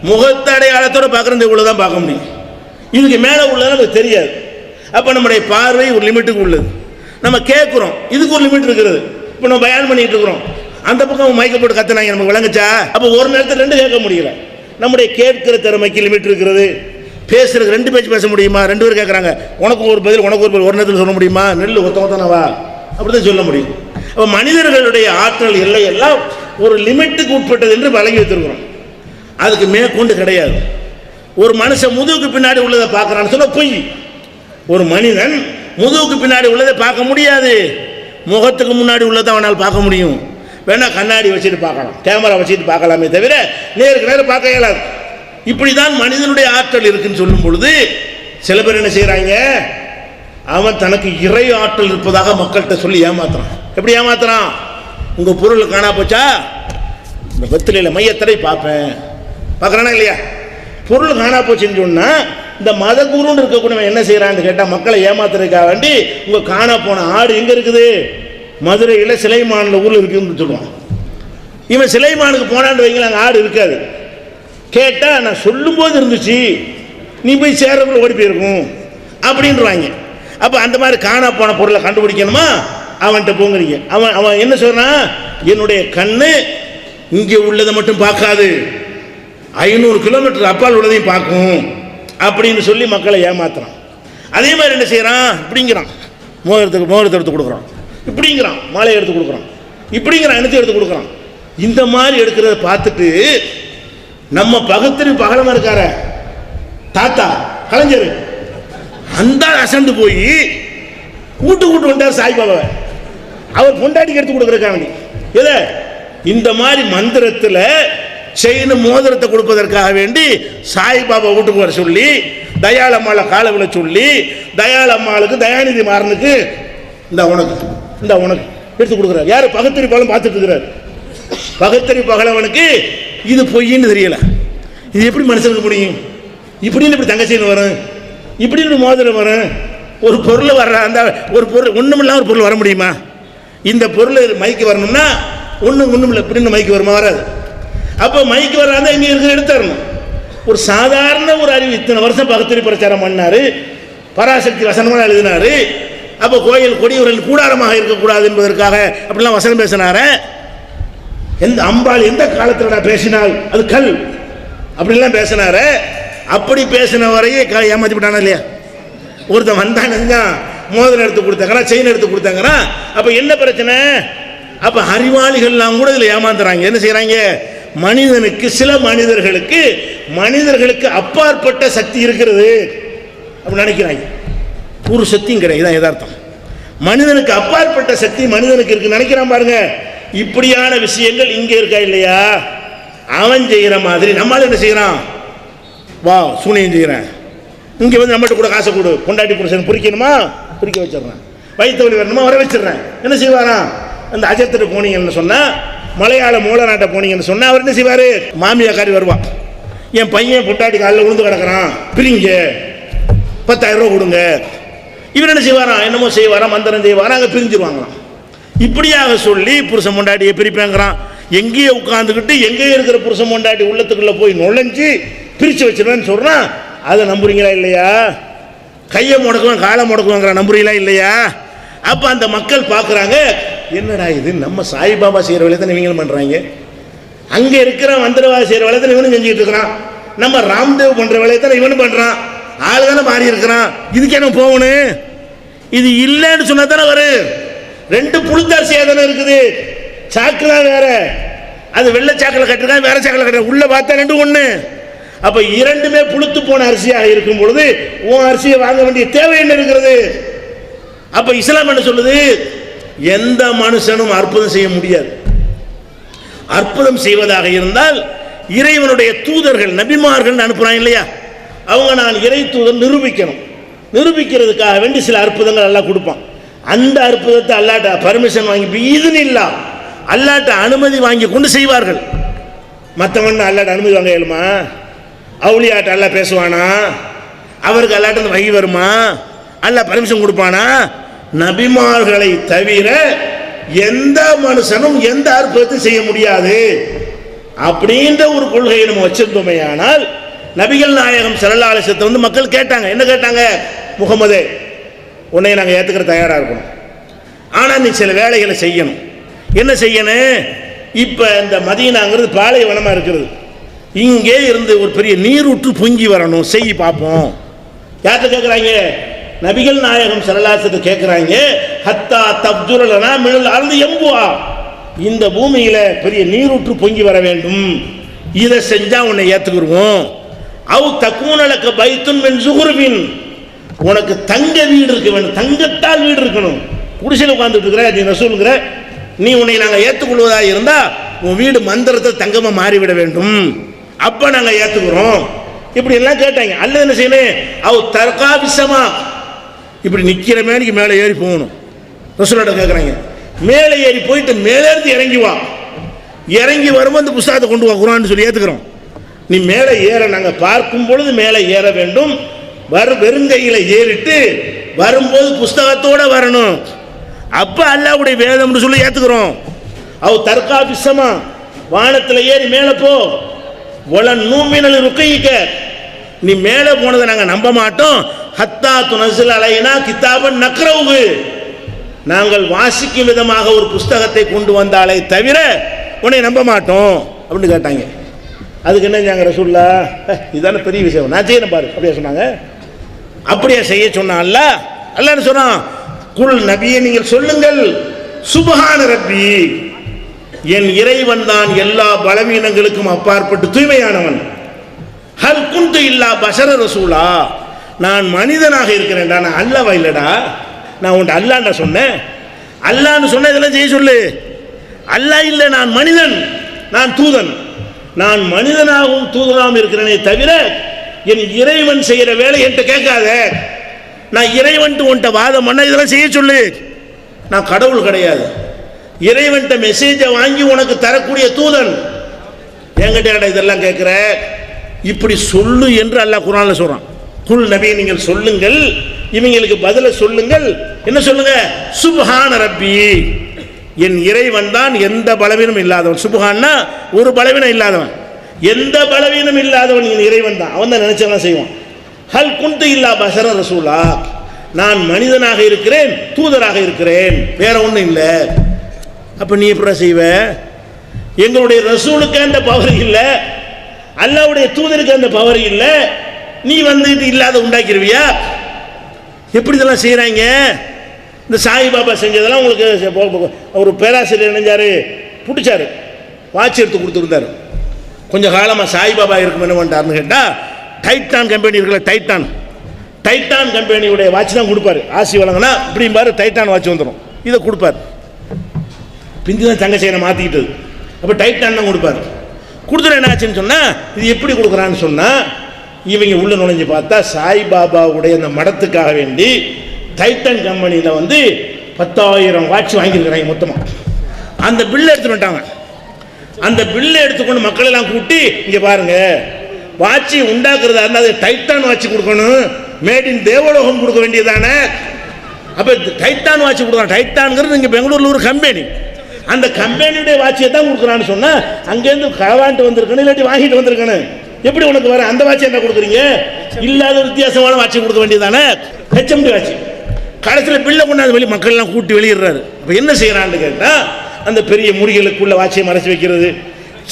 S2: முகத்த அடையாளத்தோட பார்க்குறது இவ்வளோ தான் பார்க்க முடியும். இதுக்கு மேலே உள்ளது நமக்கு தெரியாது. அப்போ நம்முடைய பார்வை ஒரு லிமிட்டுக்கு உள்ளது. நம்ம கேட்குறோம், இதுக்கு ஒரு லிமிட் இருக்கிறது. இப்போ நம்ம பயான் பண்ணிட்டு இருக்கிறோம், அந்த பக்கம் மைக்க போட்டு கத்துனாங்க, நமக்கு விளங்குச்சா? அப்போ ஒரு நேரத்தில் ரெண்டு கேட்க முடியல. நம்முடைய கேட்கிற திறமைக்கு லிமிட் இருக்கிறது. பேசுறதுக்கு ரெண்டு பேச்சு பேச முடியுமா? ரெண்டு பேர் கேட்குறாங்க, உனக்கு ஒரு பதில் உனக்கு ஒரு பதில் ஒரு நேரத்தில் சொல்ல முடியுமா? நெல் ஒத்தவா அப்படிதான் சொல்ல முடியும். அப்போ மனிதர்களுடைய ஆற்றல் எல்லையெல்லாம் ஒரு லிமிட்டுக்கு உட்பட்டது என்று வழங்கி வைத்திருக்கிறோம். அதுக்கு மேற்கொண்டு கிடையாது. ஒரு மனுஷன் முதுகுக்கு பின்னாடி உள்ளதை பார்க்கறான்னு சொன்னா பொய். ஒரு மனிதன் முதுகுக்கு பின்னாடி உள்ளதை பார்க்க முடியாது. முகத்துக்கு முன்னாடி உள்ளதை அவனால் பார்க்க முடியும். வேணா கண்ணாடி வச்சுட்டு பார்க்கலாம், கேமரா வச்சுட்டு பார்க்கலாமே தவிர நேருக்கு நேரம் பார்க்க இயலாது. இப்படிதான் மனிதனுடைய ஆற்றல் இருக்குன்னு சொல்லும் பொழுது சில பேர் என்ன செய்யறாங்க, அவன் தனக்கு இறை ஆற்றல் இருப்பதாக மக்கள்கிட்ட சொல்லி ஏமாத்துறான். எப்படி ஏமாத்துறான்? உங்க பொருள் காணா போச்சா, இந்த வெத்திலையில மையத்தடை பார்ப்பேன், பார்க்கறானா இல்லையா? பொருள் காணா போச்சுன்னு சொன்னா இந்த மத குருன்னு இருக்கக்கூடிய என்ன செய்யறான்னு கேட்டா மக்களை ஏமாத்துறதுக்காக வேண்டி உங்க காணா போன ஆடு எங்க இருக்குது, மதுரையில் சிலைமான்ல ஊர்ல இருக்குன்னு சொல்லுவான். இவன் சிலைமானுக்கு போனான்னு வைங்களா, அங்கே ஆடு இருக்காது. கேட்டா நான் சொல்லும் போது இருந்துச்சு, நீ போய் சேர்றதுக்குள்ள ஓடி போயிருக்கும் அப்படின்றாங்க. அப்ப அந்த மாதிரி காணா போன பொருளை கண்டுபிடிக்கணுமா, அவன்கிட்ட போங்கிறீங்க. அவன் என்ன சொல்றான், என்னுடைய கண்ணு இங்கே உள்ளதை மட்டும் பார்க்காது, 500 கிலோமீட்டர் அப்பால் உள்ளதையும் பார்க்கும் அப்படின்னு சொல்லி மக்களை ஏமாத்துறான். அதே மாதிரி என்ன செய்யறான், இப்படிங்கிறான், மோதிரத்தை எடுத்து கொடுக்குறான், இப்படிங்கிறான், மாலையை எடுத்து கொடுக்குறான், இப்படிங்கிறான், என்னத்தை எடுத்து கொடுக்குறான். இந்த மாதிரி எடுக்கிறத பார்த்துட்டு நம்ம பகுத்தறிவு பகலமா இருக்கார தாத்தா கலைஞர் அந்த அசந்து போய் கூட்டு வந்தார் சாய்பாபாவை. அவர் பொண்டாட்டிக்கு எடுத்து கொடுக்குறக்காண்டி எதை இந்த மாதிரி மந்திரத்தில் செயின் மோதிரத்தை கொடுப்பதற்காக வேண்டி சாய்பாபா வீட்டுக்கு வர சொல்லி தயாளம்மாளை காலை விழ சொல்லி தயாளம்மாளுக்கு தயாநிதி மாறனுக்கு இந்த உனக்கு எடுத்து கொடுக்குறாரு. யாரு? பகுத்தறிவு பகலம் பார்த்துட்டு இருக்கிறார். பகுத்தறிவு பகலவனுக்கு இது பொய்ன்னு தெரியல. இது எப்படி மனுஷனுக்கு முடியும்? இப்படின்னு இப்படி தங்கச்சின்னு வரும், இப்படின்னு மோதிரம் வரும். ஒரு பொருள் வர்ற அந்த ஒரு பொருள் ஒண்ணுமில்லாம ஒரு பொருள் வர முடியுமா? இந்த பொருள் மைக்கு வரணும்னா ஒண்ணுமில்லை, இப்படின்னு மைக்கு வருமா? வராது. அப்போ மைக்கு வராத இங்க இருக்கிற எடுத்துடணும். ஒரு சாதாரண ஒரு அறிவு இத்தனை வருஷம் பகுத்தறிவு பிரச்சாரம் பண்ணாரு, பராசக்தி வசனமாக எழுதினாரு. அப்போ கோயில் கொடியூரில் கூடாரமாக இருக்கக்கூடாது என்பதற்காக அப்படிலாம் வசனம் பேசினாரு. எந்த அம்பாள் எந்த காலத்தில் பேசினால் அது கல் அப்படிலாம் பேசினாரு. அப்படி பேசின வரையே ஏமாத்தி விட்டானா இல்லையா? ஒருத்தன் வந்தானுங்க, மோதிரம் எடுத்து கொடுத்தாங்கன்னா, செயின் எடுத்து கொடுத்தாங்கன்னா, அப்ப என்ன பிரச்சனை? அப்ப அறிவாளிகள்லாம் கூட இதுல ஏமாந்துறாங்க. என்ன செய்யறாங்க? மனிதனுக்கு, சில மனிதர்களுக்கு அப்பாற்பட்ட சக்தி இருக்கிறது அப்படி நினைக்கிறாங்க. ஒரு சக்தியும் கிடையாது. இதான் யதார்த்தம். மனிதனுக்கு அப்பாற்பட்ட சக்தி மனிதனுக்கு இருக்கு நினைக்கிறான் பாருங்க. இப்படியான விஷயங்கள் இங்கே இருக்கா இல்லையா? அவன் செய்யற மாதிரி நம்மளால என்ன செய்யறான்? வா சூனியம் செய்யறேன், இங்க வந்து நம்மகிட்ட கூட காசை கொடு, பொண்டாட்டி புருஷன் பிரிக்கணுமா, பிரிக்க வச்சிடறேன், வயிற்று வலி வரணுமா வர வச்சிடறேன். என்ன செய்வாரா? அந்த அஜத்திட்டு போனீங்கன்னு சொன்னா, மலையாள மூல நாட்டை போனீங்கன்னு சொன்னா அவர் என்ன செய்வாரு? மாமியாக்காரி வருவான், என் பையன் பொண்டாட்டி காலில் விழுந்து கிடக்கிறான், பிரிங்க 10,000 ரூபா கொடுங்க. இவர் என்ன செய்வாராம்? என்னமோ செய்வாராம், மந்திரம் செய்வாரா, அங்கே பிரிஞ்சிருவாங்களாம். இப்படியாக சொல்லி புருஷன் பொண்டாட்டியை பிரிப்பாங்கிறான். எங்கேயே உட்காந்துக்கிட்டு எங்கேயே இருக்கிற புருஷன் பொண்டாட்டி உள்ளத்துக்குள்ள போய் நுழைஞ்சு பிரிச்சு வச்சிருவேன்னு சொல்றான். அதை நம்புறீங்களா இல்லையா? கையை முடக்குவான், காலை முடக்குவாங்கிற நம்புறீங்களா இல்லையா? அப்ப அந்த மக்கள் பார்க்குறாங்க, என்னடா இது நம்ம சாய்பாபா செய்கிற வேலையை தான் இவங்களும் பண்றாங்க, அங்கே இருக்கிற மந்திரவாதி செய்கிற வேலையை தான் இவனும் செஞ்சுட்டு இருக்கிறான், நம்ம ராம்தேவ் பண்ற வேலையை தான் இவனும் பண்றான், ஆளுதானே மாறி இருக்கிறான், இதுக்கே நம்ம போகணும். இது இல்லைன்னு சொன்னா தானே வரும். ரெண்டு புழுத்தரிசியா தானே இருக்குது. சாக்குலாம் வேற, அது வெள்ளை சாக்கில் கட்டிருக்காங்க, வேற சாக்கில் கட்டுற, உள்ள பார்த்தா ரெண்டு ஒண்ணு. அப்ப இரண்டுமே புழுத்து போன அரிசியாக இருக்கும் பொழுது உன் அரிசியை வாங்க வேண்டிய தேவை என்ன இருக்கிறது? அப்ப இஸ்லாம் என்ன சொல்லுது? எந்த மனுஷனும் அற்புதம் செய்ய முடியாது. அற்புதம் செய்வதாக இருந்தால் இறைவனுடைய தூதர்கள் நபிமார்கள் அனுப்புறாங்க இல்லையா, அவங்க நான் இறை தூதர் நிரூபிக்கணும். நிரூபிக்கிறதுக்காக வேண்டி சில அற்புதங்கள் அல்லாஹ் கொடுப்பான். அந்த அற்புதத்தை அல்லாட்ட பர்மிஷன் வாங்கி இதுன்னு இல்லா அல்லாட்ட அனுமதி வாங்கி கொண்டு செய்வார்கள். மற்றவன் அல்லாட்ட அனுமதி வாங்க இயலுமா? அவுளியாட்ட அல்லாஹ் பேசுவானா? அவருக்கு அல்லாட்ட வகி வருமா? அல்லாஹ் பர்மிஷன் கொடுப்பானா? நபிமார்களை தவிர எந்த மனுஷனும் எந்த அற்புதத்தை செய்ய முடியாது அப்படின்ற ஒரு கொள்கையை நம்ம வச்சிருந்தோமே. ஆனால் நபிகள் நாயகம் ஸல்லல்லாஹு அலைஹி வஸல்லம் வந்து மக்கள் கேட்டாங்க. என்ன கேட்டாங்க? முகமதே, உன்னை நாங்கள் ஏற்றுக்கிற தயாராக இருக்கணும், ஆனால் நீ சில வேலைகளை செய்யணும். என்ன செய்யணும்? இப்போ இந்த மதீனாங்கிறது பாலைவனமாக இருக்கிறது, இங்கே இருந்து ஒரு பெரிய நீரூற்று பொங்கி வரணும், செய் பார்ப்போம். யார்கிட்ட கேட்குறாங்க? நபிகள் நாயகம் ஸல்லல்லாஹு அலைஹி வஸல்லம் கேட்குறாங்க. ஹத்தா தப்ஜுரலனா மினல் அர்தி யம்புஆ, இந்த பூமியில் பெரிய நீரூற்று பொங்கி வர வேண்டும், இதை செஞ்சால் உன்னை ஏற்றுக்குருவோம். அவு தக்கூனலக்க பைத்துன் மின் ஸுஹ்ருபின், உனக்கு தங்க வீடு இருக்க வேண்டும், தங்கத்தால் வீடு இருக்கணும். குடிசையில் உட்கார்ந்துட்டு இருக்கிற நீ ரசூலுங்கிற, நீ உன்னை நாங்கள் ஏற்றுக்கொள்வதாக இருந்தால் உன் வீடு மந்திரத்தை தங்கமாக மாறிவிட வேண்டும், அப்போ நாங்கள் ஏற்றுக்கிறோம். இப்படி எல்லாம் கேட்டாங்க. அல்ல என்ன செய்யணும்? அவ தற்காபிசமா இப்படி நிற்கிற மேனிக்கு மேலே ஏறி போகணும். ரசூலோட கேட்குறாங்க, மேலே ஏறி போயிட்டு மேலே இருந்து இறங்கி வா, இறங்கி வரும்போது இந்த புஸ்தகத்தை கொண்டு வா குர்ஆன்னு சொல்லி ஏற்றுக்கிறோம். நீ மேலே ஏற, நாங்கள் பார்க்கும் பொழுது மேலே ஏற வேண்டும், வெறுங்கையில் ஏறிட்டு வரும்போது புஸ்தகத்தோடு வரணும், அப்போ அல்லாஹ்வுடைய வேதம்னு சொல்லி ஏற்றுக்கிறோம். அவ தற்காபிசமா வானத்தில் ஏறி மேலே போ, ஒலன் நூமினல் ருக்கையிக்க, நீ மேலே போனதை நாங்கள் நம்ப மாட்டோம். ஹத்தா துனஸில் அலைனா கிதாபன் நக்ரவுகு, நாங்கள் வாசிக்கும் விதமாக ஒரு புஸ்தகத்தை கொண்டு வந்தாலே தவிர உன்னை நம்ப மாட்டோம் அப்படின்னு கேட்டாங்க. அதுக்கு என்ன செஞ்சாங்க ரசூலுல்லாஹ்? இதுதானே பெரிய விஷயம், நான் செய்யணும் பாரு அப்படியே சொன்னாங்க. அப்படியே செய்ய சொன்னான் அல்லாஹ். அல்லாஹ்னு சொன்னான், குல் நபியே நீங்கள் சொல்லுங்கள், சுப்ஹான ரப்பி, என் இறைவன் தான் எல்லா பலவீனங்களுக்கும் அப்பாற்பட்டு தூய்மையானவன். ஹல் குன்து இல்லா பஷர ரசூலா, நான் மனிதனாக இருக்கிறேன்டா, நான் அல்லாஹ் இல்லடா, நான் உன்ட்ட அல்லாஹ்னு சொன்னேன். அல்லாஹ்னு சொன்ன இதெல்லாம் செய்ய சொல்லு. அல்லாஹ் இல்லை, நான் மனிதன், நான் தூதன். நான் மனிதனாகவும் தூதனாகவும் இருக்கிறேனே தவிர என் இறைவன் செய்கிற வேலை என்கிட்ட கேட்காத. நான் இறைவன் உன்ட்ட வாதம் பண்ண இதெல்லாம் செய்ய சொல்லு. நான் கடவுள் கிடையாது, இறைவன்கிட்ட மெசேஜை வாங்கி உனக்கு தரக்கூடிய தூதன். என்கிட்ட இதெல்லாம் கேட்குற, இப்படி சொல்லு என்று அல்லாஹ் குர்ஆன்ல சொல்றான். குல் நபி நீங்கள் சொல்லுங்கள், இவங்களுக்கு பதில சொல்லுங்கள். என்ன சொல்லுங்க? சுப்ஹான ரப்பி, என் இறைவன் தான் எந்த பலவீனம் இல்லாதவன். சுப்ஹான்னா ஒரு பலவீனம் இல்லாதவன், எந்த பலவீனம் இல்லாதவன் என் இறைவன் தான், அவன் தான் நினைச்சவன் செய்வான். ஹல் குன்து இல்லா பஷர ரசூலா, நான் மனிதனாக இருக்கிறேன், தூதராக இருக்கிறேன், வேற ஒன்றும் இல்லை. அப்ப நீ எப்படி செய்வ? எங்களுடைய ரசூலுக்கு அந்த பவர் இல்லை, அல்லாஹ்வுடைய தூதருக்கு அந்த பவர் இல்லை, நீ வந்து இது இல்லாத உண்டாக்கிடுவியா? எப்படி இதெல்லாம் செய்கிறாங்க? இந்த சாய்பாபா செஞ்சதெல்லாம் உங்களுக்கு ஒரு பேராசிரியர் நினைஞ்சாரு, பிடிச்சாரு, வாட்ச் எடுத்து கொடுத்துருந்தாரு. கொஞ்சம் காலமாக சாய்பாபா இருக்கும் என்ன பண்ணிட்டாருன்னு கேட்டால், டைட்டான் கம்பெனி இருக்குல்ல, டைட்டான் கம்பெனியுடைய வாட்ச் தான் கொடுப்பாரு. ஆசி வழங்கினா இப்படி பாரு டைட்டான் வாட்ச் வந்துடும், இதை கொடுப்பார். பிந்தி தான் தங்க செயலை மாற்றிக்கிட்டது. அப்போ டைட்டான் தான் கொடுப்பார். கொடுத்துட என்ன ஆச்சுன்னு சொன்னால், இது எப்படி கொடுக்குறான்னு சொன்னால், இவங்க உள்ள நுழைஞ்சு பார்த்தா சாய்பாபாவுடைய அந்த மடத்துக்காக வேண்டி டைட்டன் கம்பெனியில் வந்து 10,000 வாட்ச் வாங்கியிருக்கிறாங்க மொத்தமாக. அந்த பில்லை எடுத்துட்டு வந்துட்டாங்க. அந்த பில்லை எடுத்துக்கொண்டு மக்கள் எல்லாம் கூட்டி, இங்கே பாருங்க, வாட்சி உண்டாக்குறதா இருந்தால் அது டைட்டான் வாட்சி கொடுக்கணும், மேட் இன் தேவலோகம் கொடுக்க வேண்டியதானே. அப்போ டைட்டான் வாட்சி கொடுக்குறான். டைட்டான்ங்கிறது இங்கே பெங்களூரில் ஒரு கம்பெனி, அந்த கம்பெனியுடைய வாட்சியை தான் கொடுக்குறான்னு சொன்னால் அங்கேருந்து களவாண்டு வந்திருக்கணும், இல்லாட்டி வாங்கிட்டு வந்திருக்கணும். எப்படி உனக்கு வர அந்த வாட்சி என்ன கொடுக்குறீங்க? இல்லாத வித்தியாசமான வாட்சி கொடுக்க வேண்டியதானே. HMT watch. கடைசியில் பில்லை கொண்டாந்து வெளியே மக்கள்லாம் கூட்டி வெளியிடுறாரு. இப்போ என்ன செய்கிறான்னு கேட்டால், அந்த பெரிய முடிகளுக்குள்ள வாட்சியை மறைச்சி வைக்கிறது,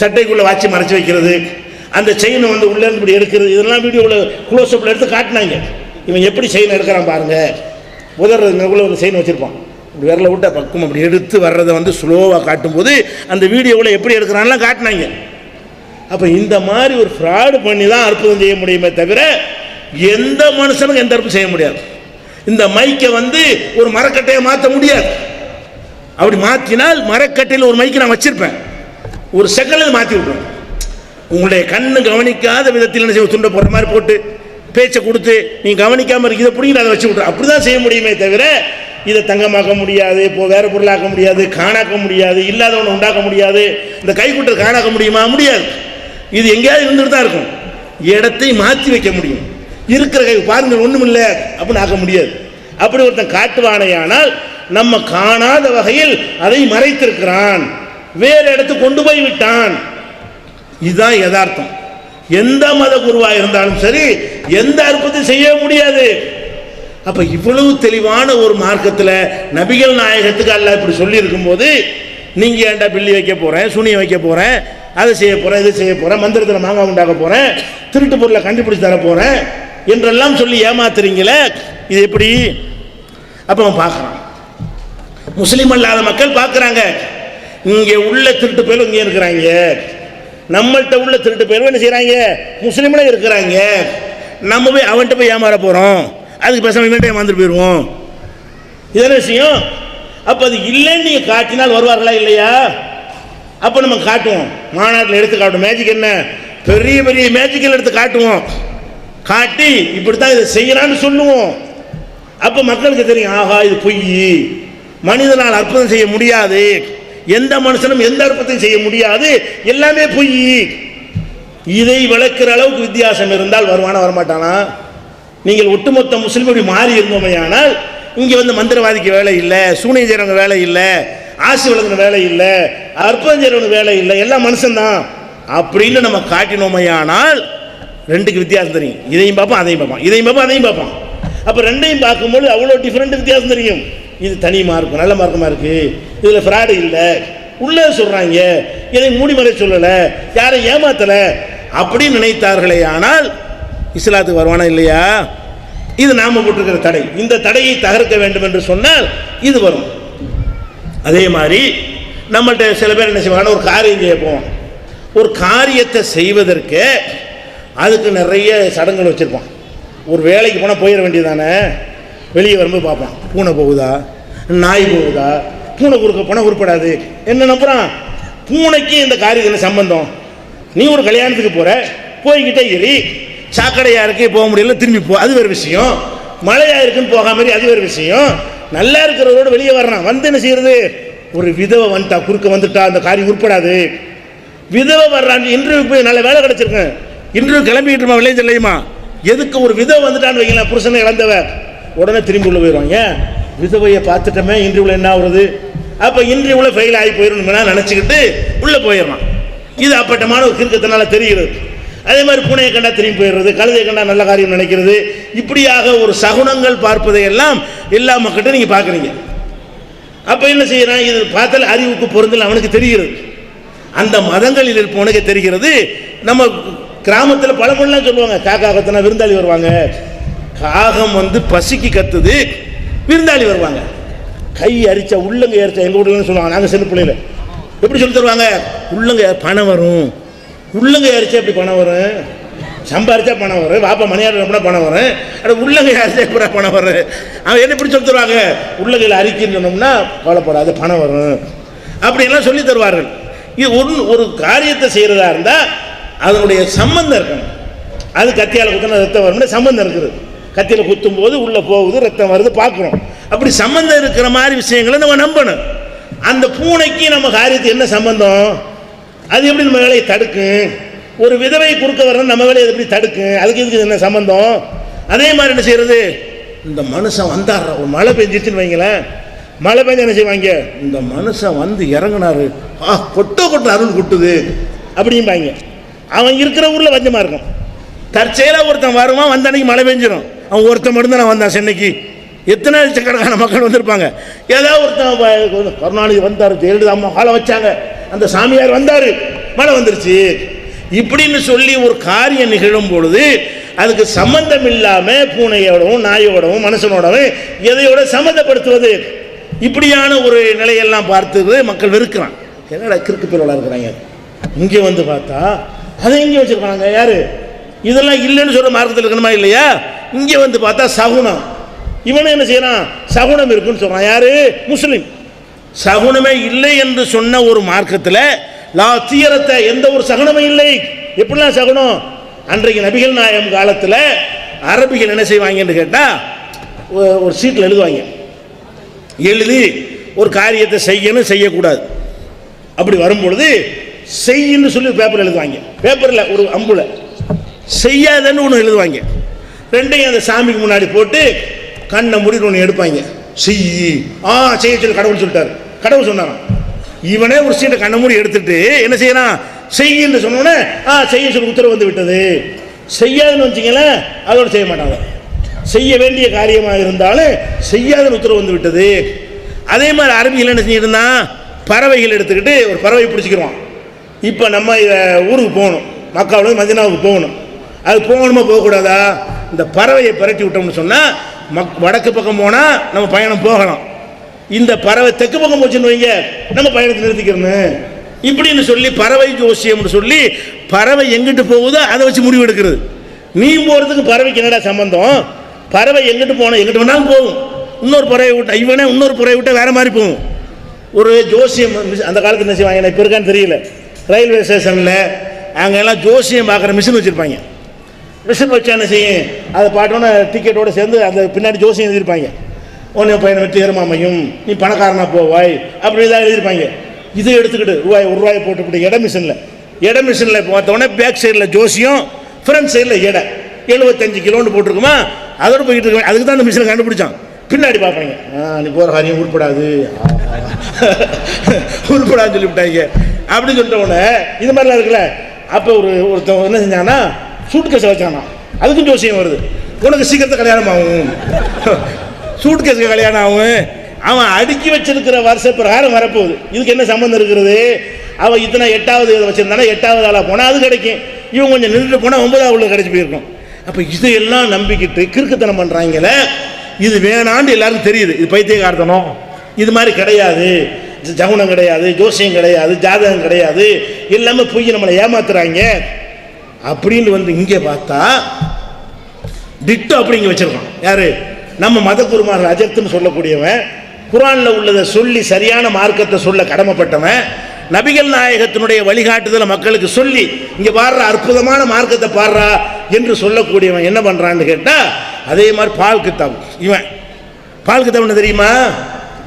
S2: சட்டைக்குள்ளே வாட்சி மறைச்சி வைக்கிறது, அந்த செயினை வந்து உள்ளேருந்து இப்படி எடுக்கிறது, இதெல்லாம் வீடியோவில் க்ளோஸ்அப்பில் எடுத்து காட்டினாங்க. இவன் எப்படி செயின் எடுக்கிறான் பாருங்க. உதறது ஒரு செயின் வச்சுருப்பான், விரலை விட்ட பக்கம் அப்படி எடுத்து வர்றதை வந்து ஸ்லோவாக காட்டும்போது அந்த வீடியோவில் எப்படி எடுக்கிறான்லாம் காட்டினாங்க. அப்போ இந்த மாதிரி ஒரு ஃப்ராடு பண்ணி தான் அற்புதம் செய்ய முடியுமே தவிர எந்த மனுஷனுக்கும் எந்த அற்புதம் செய்ய முடியாது. இந்த மைக்கை வந்து ஒரு மரக்கட்டையை மாற்ற முடியாது. அப்படி மாற்றினால் மரக்கட்டையில் ஒரு மைக்கை நான் வச்சிருப்பேன், ஒரு செகண்டில் மாற்றி விட்ருவேன். உங்களுடைய கண்ணு கவனிக்காத விதத்தில் என்ன செய்ய துண்டை போடுற மாதிரி போட்டு பேச்சை கொடுத்து நீங்கள் கவனிக்காமல் இருக்கு இதை பிடிங்கிட்டு அதை வச்சு விட்ருவேன். அப்படி தான் செய்ய முடியுமே தவிர இதை தங்கமாக்க முடியாது, இப்போ வேறு பொருளாக்க முடியாது, காணாக்க முடியாது, இல்லாதவனை உண்டாக்க முடியாது. இந்த கைக்குட்டை காணாக்க முடியுமா? முடியாது. இது எங்கேயாவது இருந்துட்டு தான் இருக்கும். இடத்தை மாற்றி வைக்க முடியும். இருக்கிற கை பாருங்கள் ஒன்றும் இல்லை அப்படின்னு ஆக்க முடியாது. அப்படி ஒருத்தன் காட்டுவானையானால் நம்ம காணாத வகையில் அதை மறைத்திருக்கிறான், வேறு இடத்துக்கு கொண்டு போய் விட்டான். இதுதான் யதார்த்தம். எந்த மத குருவாக இருந்தாலும் சரி எந்த அற்புதத்தையும் செய்ய முடியாது. அப்ப இவ்வளவு தெளிவான ஒரு மார்க்கத்தில் நபிகள் நாயகத்துக்கு அல்லாஹ் இப்படி சொல்லி இருக்கும்போது நீங்க ஏன்டா பில்லி வைக்க போறேன், சூனியம் வைக்க போறேன், அதை செய்ய போறேன், இதை செய்ய போறேன், மந்திரத்தில் மாங்காய் உண்டாக்க போறேன், திருட்டு பொருளை கண்டுபிடிச்சு தர போறேன் என்றெல்லாம் சொல்லி ஏமாத்துறீங்களே, இது எப்படி? அப்ப அவன் பார்க்கறான், முஸ்லீம் அல்லாத மக்கள் பார்க்கறாங்க, இங்கே உள்ள திருட்டு பேரும் இங்கே இருக்கிறாங்க, நம்மள்கிட்ட உள்ள திருட்டு பேரும் என்ன செய்யறாங்க, முஸ்லீம்ல இருக்கிறாங்க, நம்ம போய் அவன்கிட்ட போய் ஏமாற போறோம், அதுக்கு பேசாம இவன்கிட்ட ஏமாந்துட்டு போயிடுவோம். இதான விஷயம். அப்ப அது இல்லைன்னு நீங்க காட்டினால் வருவார்களா இல்லையா? அப்ப நம்ம காட்டுவோம், மாநாட்டில் எடுத்து காட்டுவோம். மேஜிக் என்ன, பெரிய பெரிய மேஜிக்கல் எடுத்து காட்டுவோம், காட்டி இப்படித்தான் இதை செய்யறான்னு சொல்லுவோம். அப்ப மக்களுக்கு தெரியும், ஆஹா இது பொய், மனிதனால் அற்புதம் செய்ய முடியாது, எந்த மனுஷனும் எந்த அற்புதத்தையும் செய்ய முடியாது, எல்லாமே பொய். இதை விளக்குற அளவுக்கு வித்தியாசம் இருந்தால் வருவானா வரமாட்டானா? நீங்கள் ஒட்டுமொத்த முஸ்லீம் இப்படி மாறி இருந்தோமையானால் இங்கே வந்து மந்திரவாதிக்கு வேலை இல்லை, சூனியம் செய்கிறவங்க வேலை இல்லை, ஆசி வழங்குற வேலை இல்லை, அற்புதம் செய்கிறவங்க வேலை இல்லை, எல்லாம் மனுஷன்தான் அப்படின்னு நம்ம காட்டினோமையானால் ரெண்டுக்கு வித்தியாசம் தெரியும். இதையும் பார்ப்போம் அதையும் பார்ப்போம், இதையும் பார்ப்போம் அதையும் பார்ப்போம். அப்போ ரெண்டையும் பார்க்கும்போது அவ்வளோ டிஃப்ரெண்ட் வித்தியாசம் தெரியும். இது தனி மார்க்கம், நல்ல மார்க்கமாக இருக்குது, இதில் ஃப்ராடு இல்லை, உள்ளே சொல்கிறாங்க, இதை மூடிமறை சொல்லலை, யாரை ஏமாத்தலை அப்படின்னு நினைத்தார்களே. ஆனால் இஸ்லாத்துக்கு வருவானா இல்லையா? இது நாம போட்டிருக்கிற தடை. இந்த தடையை தகர்க்க வேண்டும் என்று சொன்னால் இது வரும். அதே மாதிரி நம்மள்கிட்ட சில பேர் என்ன செய்வாங்க, ஒரு காரியம் செய்ய போவோம், ஒரு காரியத்தை செய்வதற்கு அதுக்கு நிறைய சடங்குகள் வச்சுருப்பான். ஒரு வேலைக்கு போனால் போயிட வேண்டியதானே, வெளியே வரும்போது பார்ப்பான், பூனை போகுதா, நாய் போகுதா, பூனை குறுக்க போனால் உருப்படாது. என்ன நம்புறான், பூனைக்கு இந்த காரியத்துக்கு என்ன சம்பந்தம்? நீ ஒரு கல்யாணத்துக்கு போகிற, போய்கிட்டே ஏறி சாக்கடையாக இருக்கு போக முடியல திரும்பி போ, அது வேறு விஷயம். மழையாக இருக்குன்னு போகாம அது வேறு விஷயம். நல்லா இருக்கிறவரோட வெளியே வர்றான், வந்து என்ன செய்யறது, ஒரு விதவை வந்துட்டா குறுக்க வந்துட்டா அந்த காரியம் உருப்படாது. விதவை வர்றான், இன்டர்வியூ போய் நல்ல வேலை கிடைச்சிருக்கேன், இன்டர்வியூ கிளம்பிக்கிட்டு இருமா, விளைய இல்லையுமா, எதுக்கு ஒரு விதவை வந்துட்டான்னு வைக்கலாம், புருஷனை இழந்தவ உடனே திரும்பி உள்ள போயிடுவாங்க. விதவையை பார்த்துட்டோமே இன்டர்வியூவில் என்ன ஆகுறது, அப்போ இன்டர்வியூவில் ஃபெயில் ஆகி போயிடணும்னா நினச்சிக்கிட்டு உள்ளே போயிடறான். இது அப்பட்டமான ஒரு கிறுக்கத்தினால தெரிகிறது. அதே மாதிரி பூனையை கண்டா திரும்பி போயிடுறது, கழுதையை கண்டா நல்ல காரியம் நினைக்கிறது, இப்படியாக ஒரு சகுனங்கள் பார்ப்பதை எல்லாம் எல்லா மக்கள்கிட்ட நீங்கள் பார்க்குறீங்க. அப்போ என்ன செய்யறான், இது பார்த்தால் அறிவுக்கு பொருந்தல் அவனுக்கு தெரிகிறது, அந்த மதங்களில் இருப்பவனுக்கு தெரிகிறது. நம்ம கிராமத்தில் பழமொழிலாம் சொல்லுவாங்க, காக்கா கத்துனா விருந்தாளி வருவாங்க, காகம் வந்து பசிக்கு கத்துது, விருந்தாளி வருவாங்க. கை அரிச்சா உள்ளங்க அரிச்சா, எங்கள் வீட்டில் சொல்லுவாங்க, நாங்கள் சின்ன பிள்ளையில எப்படி சொல்லி தருவாங்க, உள்ளங்க பணம் வரும், உள்ளங்க அரிச்சா எப்படி பணம் வரும், சம்பாரிச்சா பணம் வரும், வாப்பா மணியார் எப்படா பணம் வரும், அது உள்ளங்க அரிச்சா எப்படா பணம் வரும், அவன் என்ன இப்படி சொல்லி தருவாங்க, உள்ளங்கையில் அரிக்கின்னு சொன்னோம்னா கவலைப்படாது பணம் வரும் அப்படின்லாம் சொல்லி தருவார்கள். இது ஒரு காரியத்தை செய்கிறதா இருந்தால் அதனுடைய சம்பந்தம் இருக்கணும். அது கத்தியால் குத்தினா ரத்தம் வரும்னு சம்பந்தம் இருக்குது, கத்தியில் குத்தும் போது உள்ளே போகுது ரத்தம் வருது பார்க்குறோம். அப்படி சம்பந்தம் இருக்கிற மாதிரி விஷயங்களை நம்ம நம்பணும். அந்த பூனைக்கு நம்ம காரியத்துக்கு என்ன சம்பந்தம், அது எப்படி நம்ம வேலையை தடுக்கும், ஒரு விதவை குறுக்க வரணும் நம்ம வேலையை எப்படி தடுக்கும், அதுக்கு இதுக்கு என்ன சம்பந்தம். அதே மாதிரி என்ன செய்யறது, இந்த மனுஷன் வந்தார், ஒரு மழை பெஞ்சிச்சுன்னு வைங்களேன், மழை பெஞ்சு என்ன செய்வாங்க, இந்த மனுஷன் வந்து இறங்கினாரு, கொட்ட அருள் கொட்டுது அப்படிம்பாங்க. அவன் இருக்கிற ஊரில் வஞ்சமாக இருக்கும், தற்செயலாக ஒருத்தன் வருவான், வந்த அன்னைக்கு மழை பெஞ்சிடும், அவன் ஒருத்தன் மட்டும்தான் நான் வந்தான் சென்னைக்கு, எத்தனை லட்சக்கணக்கான மக்கள் வந்திருப்பாங்க. ஏதாவது ஒருத்தன் கருணாநிதி வந்தார், ஜெயலலிதா அம்மா காலை வச்சாங்க, அந்த சாமியார் வந்தார், மழை வந்துருச்சு இப்படின்னு சொல்லி ஒரு காரியம் நிகழும் பொழுது அதுக்கு சம்பந்தம் இல்லாமல் பூனையோடவும் நாயோடவும் மனுஷனோடவும் எதையோட சம்மந்தப்படுத்துவது, இப்படியான ஒரு நிலையெல்லாம் பார்த்து மக்கள் வெறுக்கிறான். என்னடா கிறுக்கு பேரோட இருக்கிறாங்க. இங்கே வந்து பார்த்தா அதை இங்கே வச்சிருக்காங்க. யாரு இதெல்லாம் இல்லைன்னு சொல்ற மார்க்கத்தில் இருக்கணுமா இல்லையா? இங்கே வந்து பார்த்தா சகுனம். இவனை என்ன செய்யறான்? சகுனம் இருக்குன்னு சொல்றான். யாரு? முஸ்லிம். சகுனமே இல்லை என்று சொன்ன ஒரு மார்க்கத்தில் லா தீரத்தை எந்த ஒரு சகுனமே இல்லை. எப்படிலாம் சகுனம்? அன்றைக்கு நபிகள் நாயகம் காலத்தில் அரபிகள் என்ன செய்வாங்கன்னு கேட்டால் ஒரு சீட்டில் எழுதுவாங்க. எழுதி ஒரு காரியத்தை செய்யணும் செய்யக்கூடாது அப்படி வரும்பொழுது செய்யன்னு சொல்லி பேப்பர் எழுதுவாங்க. பேப்பரில் ஒரு அம்புல செய்யாதன்னு ஒன்று எழுதுவாங்க. ரெண்டையும் அந்த சாமிக்கு முன்னாடி போட்டு கண்ணை மூடி ஒன்று எடுப்பாங்க. செய்யி செய்ய சொல்லி கடவுள் சொல்லிட்டாரு. கடவுள் சொன்னாங்க. இவனே ஒரு சீட்டை கண்ணை மூடி எடுத்துட்டு என்ன செய்யறான்? செய்யன்னு சொன்னோன்னே செய்ய சொல்லி உத்தரவு வந்து விட்டது. செய்யாதுன்னு வச்சிங்களேன் அதோடு செய்ய மாட்டாங்க. செய்ய வேண்டிய காரியமாக இருந்தாலும் செய்யாதுன்னு உத்தரவு வந்து விட்டது. அதே மாதிரி அரபிகள் என்ன செஞ்சிருந்தான்? பறவைகள் எடுத்துக்கிட்டு ஒரு பறவை பிடிச்சிக்கிறோம். இப்போ நம்ம ஊருக்கு போகணும், மக்காவில் மதீனாவுக்கு போகணும். அது போகணுமா போகக்கூடாதா? இந்த பறவையை பரட்டி விட்டோம்னு சொன்னால் வடக்கு பக்கம் போனால் நம்ம பயணம் போகலாம். இந்த பறவை தெற்கு பக்கம் போச்சுன்னு வைங்க நம்ம பயணத்தை நிறுத்திக்கிறோம். இப்படின்னு சொல்லி பறவை ஜோசியம்னு சொல்லி பறவை எங்கிட்டு போகுதோ அதை வச்சு முடிவு எடுக்கிறது. நீ போகிறதுக்கு பறவைக்கு என்னடா சம்பந்தம்? பறவை எங்கிட்டு போனால் எங்கிட்டு வேணாலும் போகும். இன்னொரு பறவை விட்டா இவனே இன்னொரு பறவை விட்டால் வேறு மாதிரி போகும். ஒரு ஜோசியம் அந்த காலத்தில் என்ன செய்வாங்க, இப்போ இருக்கான்னு தெரியல, ரயில்வே ஸ்டேஷனில் அங்கெல்லாம் ஜோசியம் பார்க்குற மிஷின் வச்சுருப்பாங்க. மிஷின் வச்சா என்ன செய்யும்? அதை பாட்டோன்னே டிக்கெட்டோடு சேர்ந்து அந்த பின்னாடி ஜோசியம் எழுதியிருப்பாங்க. உன்னை பையனை வெற்றி ஏறுமாமையும், நீ பணக்காரனா போவாய், அப்படி தான் எழுதியிருப்பாங்க. இதை எடுத்துக்கிட்டு ஒரு ரூபாயை போட்டுக்கிட்டு எடை மிஷினில் பார்த்தோன்னே பேக் சைடில் ஜோசியம், ஃப்ரண்ட் சைடில் எடை 75 கிலோன்னு போட்டிருக்குமா, அதோடு போய்கிட்டு இருக்க. அதுக்கு தான் அந்த மிஷினை கண்டுபிடிச்சான். பின்னாடி பார்ப்பாங்க, நீ போகிற காரியம் உருப்படாது உருப்படாதுன்னு சொல்லிவிட்டாங்க. அப்படின்னு சொல்லிட்ட உடனே இது மாதிரிலாம் இருக்குல்ல. அப்போ ஒருத்தன் என்ன செஞ்சான்னா சூட் கேஸை வச்சானா, அதுக்கும் ஜோசியம் வருது. உனக்கு சீக்கிரத்தை கல்யாணம் ஆகும், சூட் கேஸுக்கு கல்யாணம் ஆகும். அவன் அடுக்கி வச்சிருக்கிற வருஷ பிரகாரம் வரப்போகுது. இதுக்கு என்ன சம்மந்தம் இருக்கிறது? அவன் இத்தனை 8வது வச்சிருந்தானா 8வது ஆளாக போனால் அது கிடைக்கும். இவன் கொஞ்சம் நின்றுட்டு போனால் 9வது கிடைச்சி போயிருக்கும். அப்போ இதையெல்லாம் நம்பிக்கிட்டு கிறுக்குத்தனம் பண்ணுறாங்களே, இது வேணான்னு எல்லாருக்கும் தெரியுது. இது பைத்தியக்காரத்தனம், இது மாதிரி கிடையாது, ஜகுனம் கிடையாது, ஜோசியம் கிடையாது, ஜாதகம் கிடையாது, எல்லாமே பொய், நம்மளை ஏமாத்துறாங்க அப்படின்னு வந்து இங்கே பார்த்தா டிட்டோ அப்படிங்க வச்சிருக்கான். யாரு? நம்ம மத குருமார்கள் அஜத்துன்னு சொல்லக்கூடியவன், குர்ஆனில் உள்ளதை சொல்லி சரியான மார்க்கத்தை சொல்ல கடமைப்பட்டவன், நபிகள் நாயகத்தினுடைய வழிகாட்டுதலை மக்களுக்கு சொல்லி இங்கே பாடுற அற்புதமான மார்க்கத்தை பாடுறா என்று சொல்லக்கூடியவன் என்ன பண்ணுறான்னு கேட்டால் அதே மாதிரி பால் கித்தாப். இவன் பால் கித்தாப்னு தெரியுமா?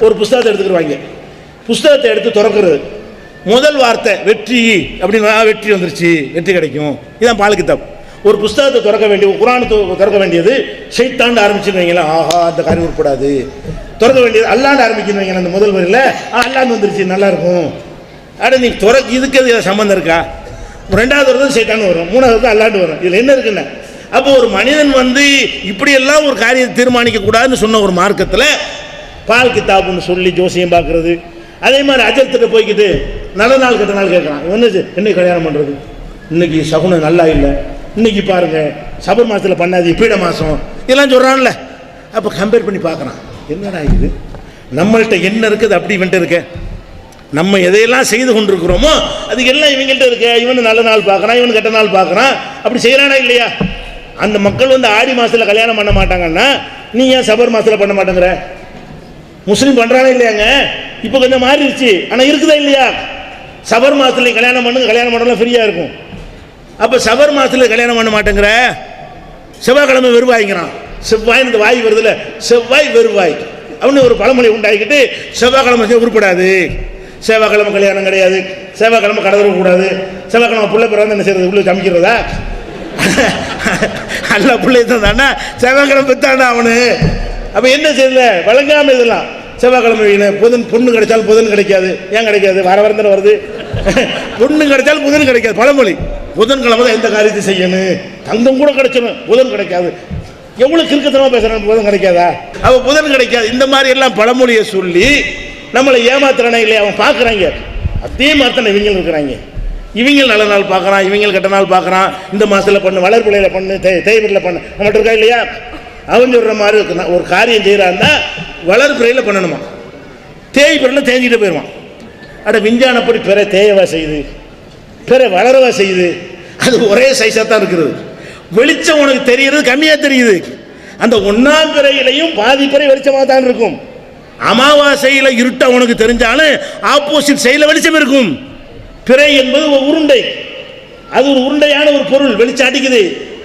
S2: ஒரு புஸ்தகத்தை எடுத்துக்கிடுவாங்க. புஸ்தகத்தை எடுத்து திறக்கிறது, முதல் வார்த்தை வெற்றி அப்படின்னு, வெற்றி வந்துருச்சு, வெற்றி கிடைக்கும், இதுதான் பால் கித்தாப். ஒரு புஸ்தகத்தை திறக்க வேண்டிய, குர்ஆன் திறக்க வேண்டியது ஷைத்தாண்டு ஆரம்பிச்சுன்னு வைங்களேன், ஆஹா அந்த காரியம் உட்படாது. திறக்க வேண்டியது அல்லாண்டு ஆரம்பிச்சுன்னு வைங்களேன், அந்த முதல் வரையில் அல்லாண்டு வந்துருச்சு, நல்லா இருக்கும். அட நீ திறக்க, இதுக்கு அது சம்பந்தம் இருக்கா? 2வது வருது ஷைத்தாண்டு வரும், 3வது அல்லாண்டு வரும். இதில் என்ன இருக்குன்னு? அப்போ ஒரு மனிதன் வந்து இப்படியெல்லாம் ஒரு காரியத்தை தீர்மானிக்க கூடாதுன்னு சொன்ன ஒரு மார்க்கத்தில் பால் கித்தாப்னு சொல்லி ஜோசியம் பார்க்கறது. அதே மாதிரி அஜர்த்திட்ட போய்கிட்டு நல்ல நாள் கெட்ட நாள் கேட்குறான். என்னைக்கு கல்யாணம் பண்ணுறது, இன்னைக்கு சகுனம் நல்லா இல்லை, இன்னைக்கு பாருங்க சபர் மாதத்தில் பண்ணாது, பீட மாதம், இதெல்லாம் சொல்கிறான்ல. அப்போ கம்பேர் பண்ணி பார்க்குறான், என்னடா இது, நம்மள்கிட்ட என்ன இருக்குது அப்படி இவன்ட்டு இருக்க, நம்ம எதையெல்லாம் செய்து கொண்டிருக்கிறோமோ அது எல்லாம் இவங்கள்ட்ட இருக்க. இவனு நல்ல நாள் பார்க்குறான், இவனு கெட்ட நாள் பார்க்குறான், அப்படி செய்கிறானா இல்லையா? அந்த மக்கள் வந்து ஆடி மாதத்தில் கல்யாணம் பண்ண மாட்டாங்கன்னா நீ ஏன் சபர் மாதத்தில் பண்ண மாட்டேங்கிற? முஸ்லீம் பண்ணுறானே இல்லையாங்க? இப்போ கொஞ்சம் மாறிடுச்சு, ஆனால் இருக்குதா இல்லையா? சபர் மாதத்துல கல்யாணம் பண்ணுங்க, கல்யாணம் பண்ணலாம் ஃப்ரீயாக இருக்கும். அப்போ சபர் மாதத்தில் கல்யாணம் பண்ண மாட்டேங்கிற, செவ்வாய்க்கிழமை வெறுவாய்ங்கிறான். செவ்வாய் இந்த வாய் வருதுல, செவ்வாய் வெறுவாய் அப்படின்னு ஒரு பழமொழி உண்டாக்கிட்டு செவ்வாய்க்கிழமை உருப்படாது, செவ்வாய்க்கிழமை கல்யாணம் கிடையாது, செவ்வாய்க்கிழமை கடவுள் கூடாது, செவ்வாய்க்கிழமை பிள்ளை பிறந்து என்ன செய்யறது, உள்ள சமைக்கிறதா? அல்ல பிள்ளை தானே செவ்வாய்க்கிழமை பெற்றானா அவனு. அப்போ என்ன செய்யல, வழங்காமல் இதெல்லாம் செவ்வாய்க்கிழமை பொண்ணு கிடைச்சாலும் புதன் கிடைக்காது. ஏன் கிடைக்காது? வர வரந்தானே வருது. பொண்ணு கிடைச்சாலும் புதன் கிடைக்காது, பழமொழி. புதன்கிழமை தான் எந்த காரியத்தை செய்யணும், தங்கம் கூட கிடைச்சணும், புதன் கிடைக்காது. எவ்வளோ கிறுக்கத்தனமாக பேசுகிறான், புதன் கிடைக்காதா? அவள் புதன் கிடைக்காது. இந்த மாதிரி எல்லாம் பழமொழியை சொல்லி நம்மளை ஏமாத்துறானே இல்லையா? அவன் பார்க்குறாங்க. அதே மாதிரி தான் இவங்களும் இருக்கிறாங்க. இவங்க நல்ல நாள் பார்க்குறான், இவங்க கெட்ட நாள் பார்க்குறான். இந்த மாதத்தில் பண்ணு, வளர்பிள்ளையில் பண்ணு, தேய்பிரையில் பண்ணு, நம்மகிட்ட இருக்கா இல்லையா? அவன் சொல்கிற மாதிரி ஒரு காரியம் செய்கிறான்னா வளர்பிறையில் பண்ணணுமா, பிறகு தேஞ்சிட்டு போயிடுவான். அட விஞ்ஞானப்படி பிற தேயவா செய்யுது, பிற வளரவா செய்யுது, அது ஒரே சைஸாக தான் இருக்கிறது. வெளிச்சம் உனக்கு தெரிகிறது கம்மியாக தெரியுது. அந்த ஒன்றாம் பிறையிலையும் பாதி பிறை வெளிச்சமாக தான் இருக்கும். அமாவாசையில் இருட்ட உனக்கு தெரிஞ்சாலும் ஆப்போசிட் சைடில் வெளிச்சம் இருக்கும். பிறை என்பது ஒரு உருண்டை, அது ஒரு உருண்டையான ஒரு பொருள், வெளிச்சம் அடிக்குது,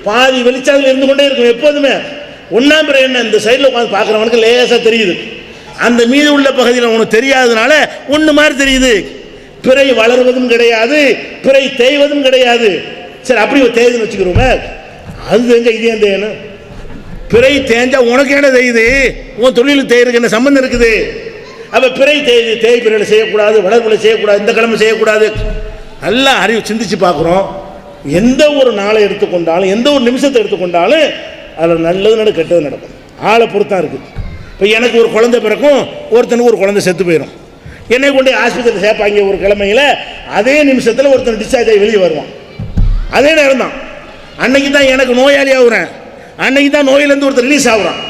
S2: பாதி வெளிச்சம் அதில் இருந்து கொண்டே இருக்கும் எப்போதுமே. ஒன்றாம் பிறை என்ன, இந்த சைடில் உட்காந்து பார்க்குறவனுக்கு லேசாக தெரியுது, அந்த மீது உள்ள பகுதியில் உனக்கு தெரியாததுனால ஒன்று மாதிரி தெரியுது. பிறை வளர்வதும் கிடையாது, பிறை தேய்வதும் கிடையாது. சரி, அப்படி தேய்துன்னு வச்சுக்கிறோமே, அது தெரிஞ்ச இது ஏன் தேயணும்? பிறை தேஞ்சா உனக்கு என்ன தெரியுது? உன் தொழிலுக்கு தேய்றதுக்கு என்ன சம்பந்தம் இருக்குது? அப்போ பிறை தேய்து, தேய் பிறையில் செய்யக்கூடாது, வளர்ப்பில் செய்யக்கூடாது, இந்த கிழமை செய்யக்கூடாது. நல்லா அறிவு சிந்திச்சு பார்க்குறோம். எந்த ஒரு நாளை எடுத்துக்கொண்டாலும், எந்த ஒரு நிமிஷத்தை எடுத்துக்கொண்டாலும் அதில் நல்லது நடக்கும், கெட்டது நடக்கும். ஆளை பொறுத்தான் இருக்குது. இப்போ எனக்கு ஒரு குழந்தை பிறக்கும், ஒருத்தனுக்கு ஒரு குழந்தை செத்து போயிடும். என்னை கொண்டு ஆஸ்பத்திரியில் சேர்ப்பாங்க ஒரு கிழமையில், அதே நிமிஷத்தில் ஒருத்தன் டிஸ்சார்ஜ் ஆகி வெளியே வருவான். அதே நேரம் தான், அன்னைக்கு தான் எனக்கு நோயாளி ஆகுறேன், அன்னைக்கு தான் நோயிலேருந்து ஒருத்தர் ரிலீஸ் ஆகுறான்.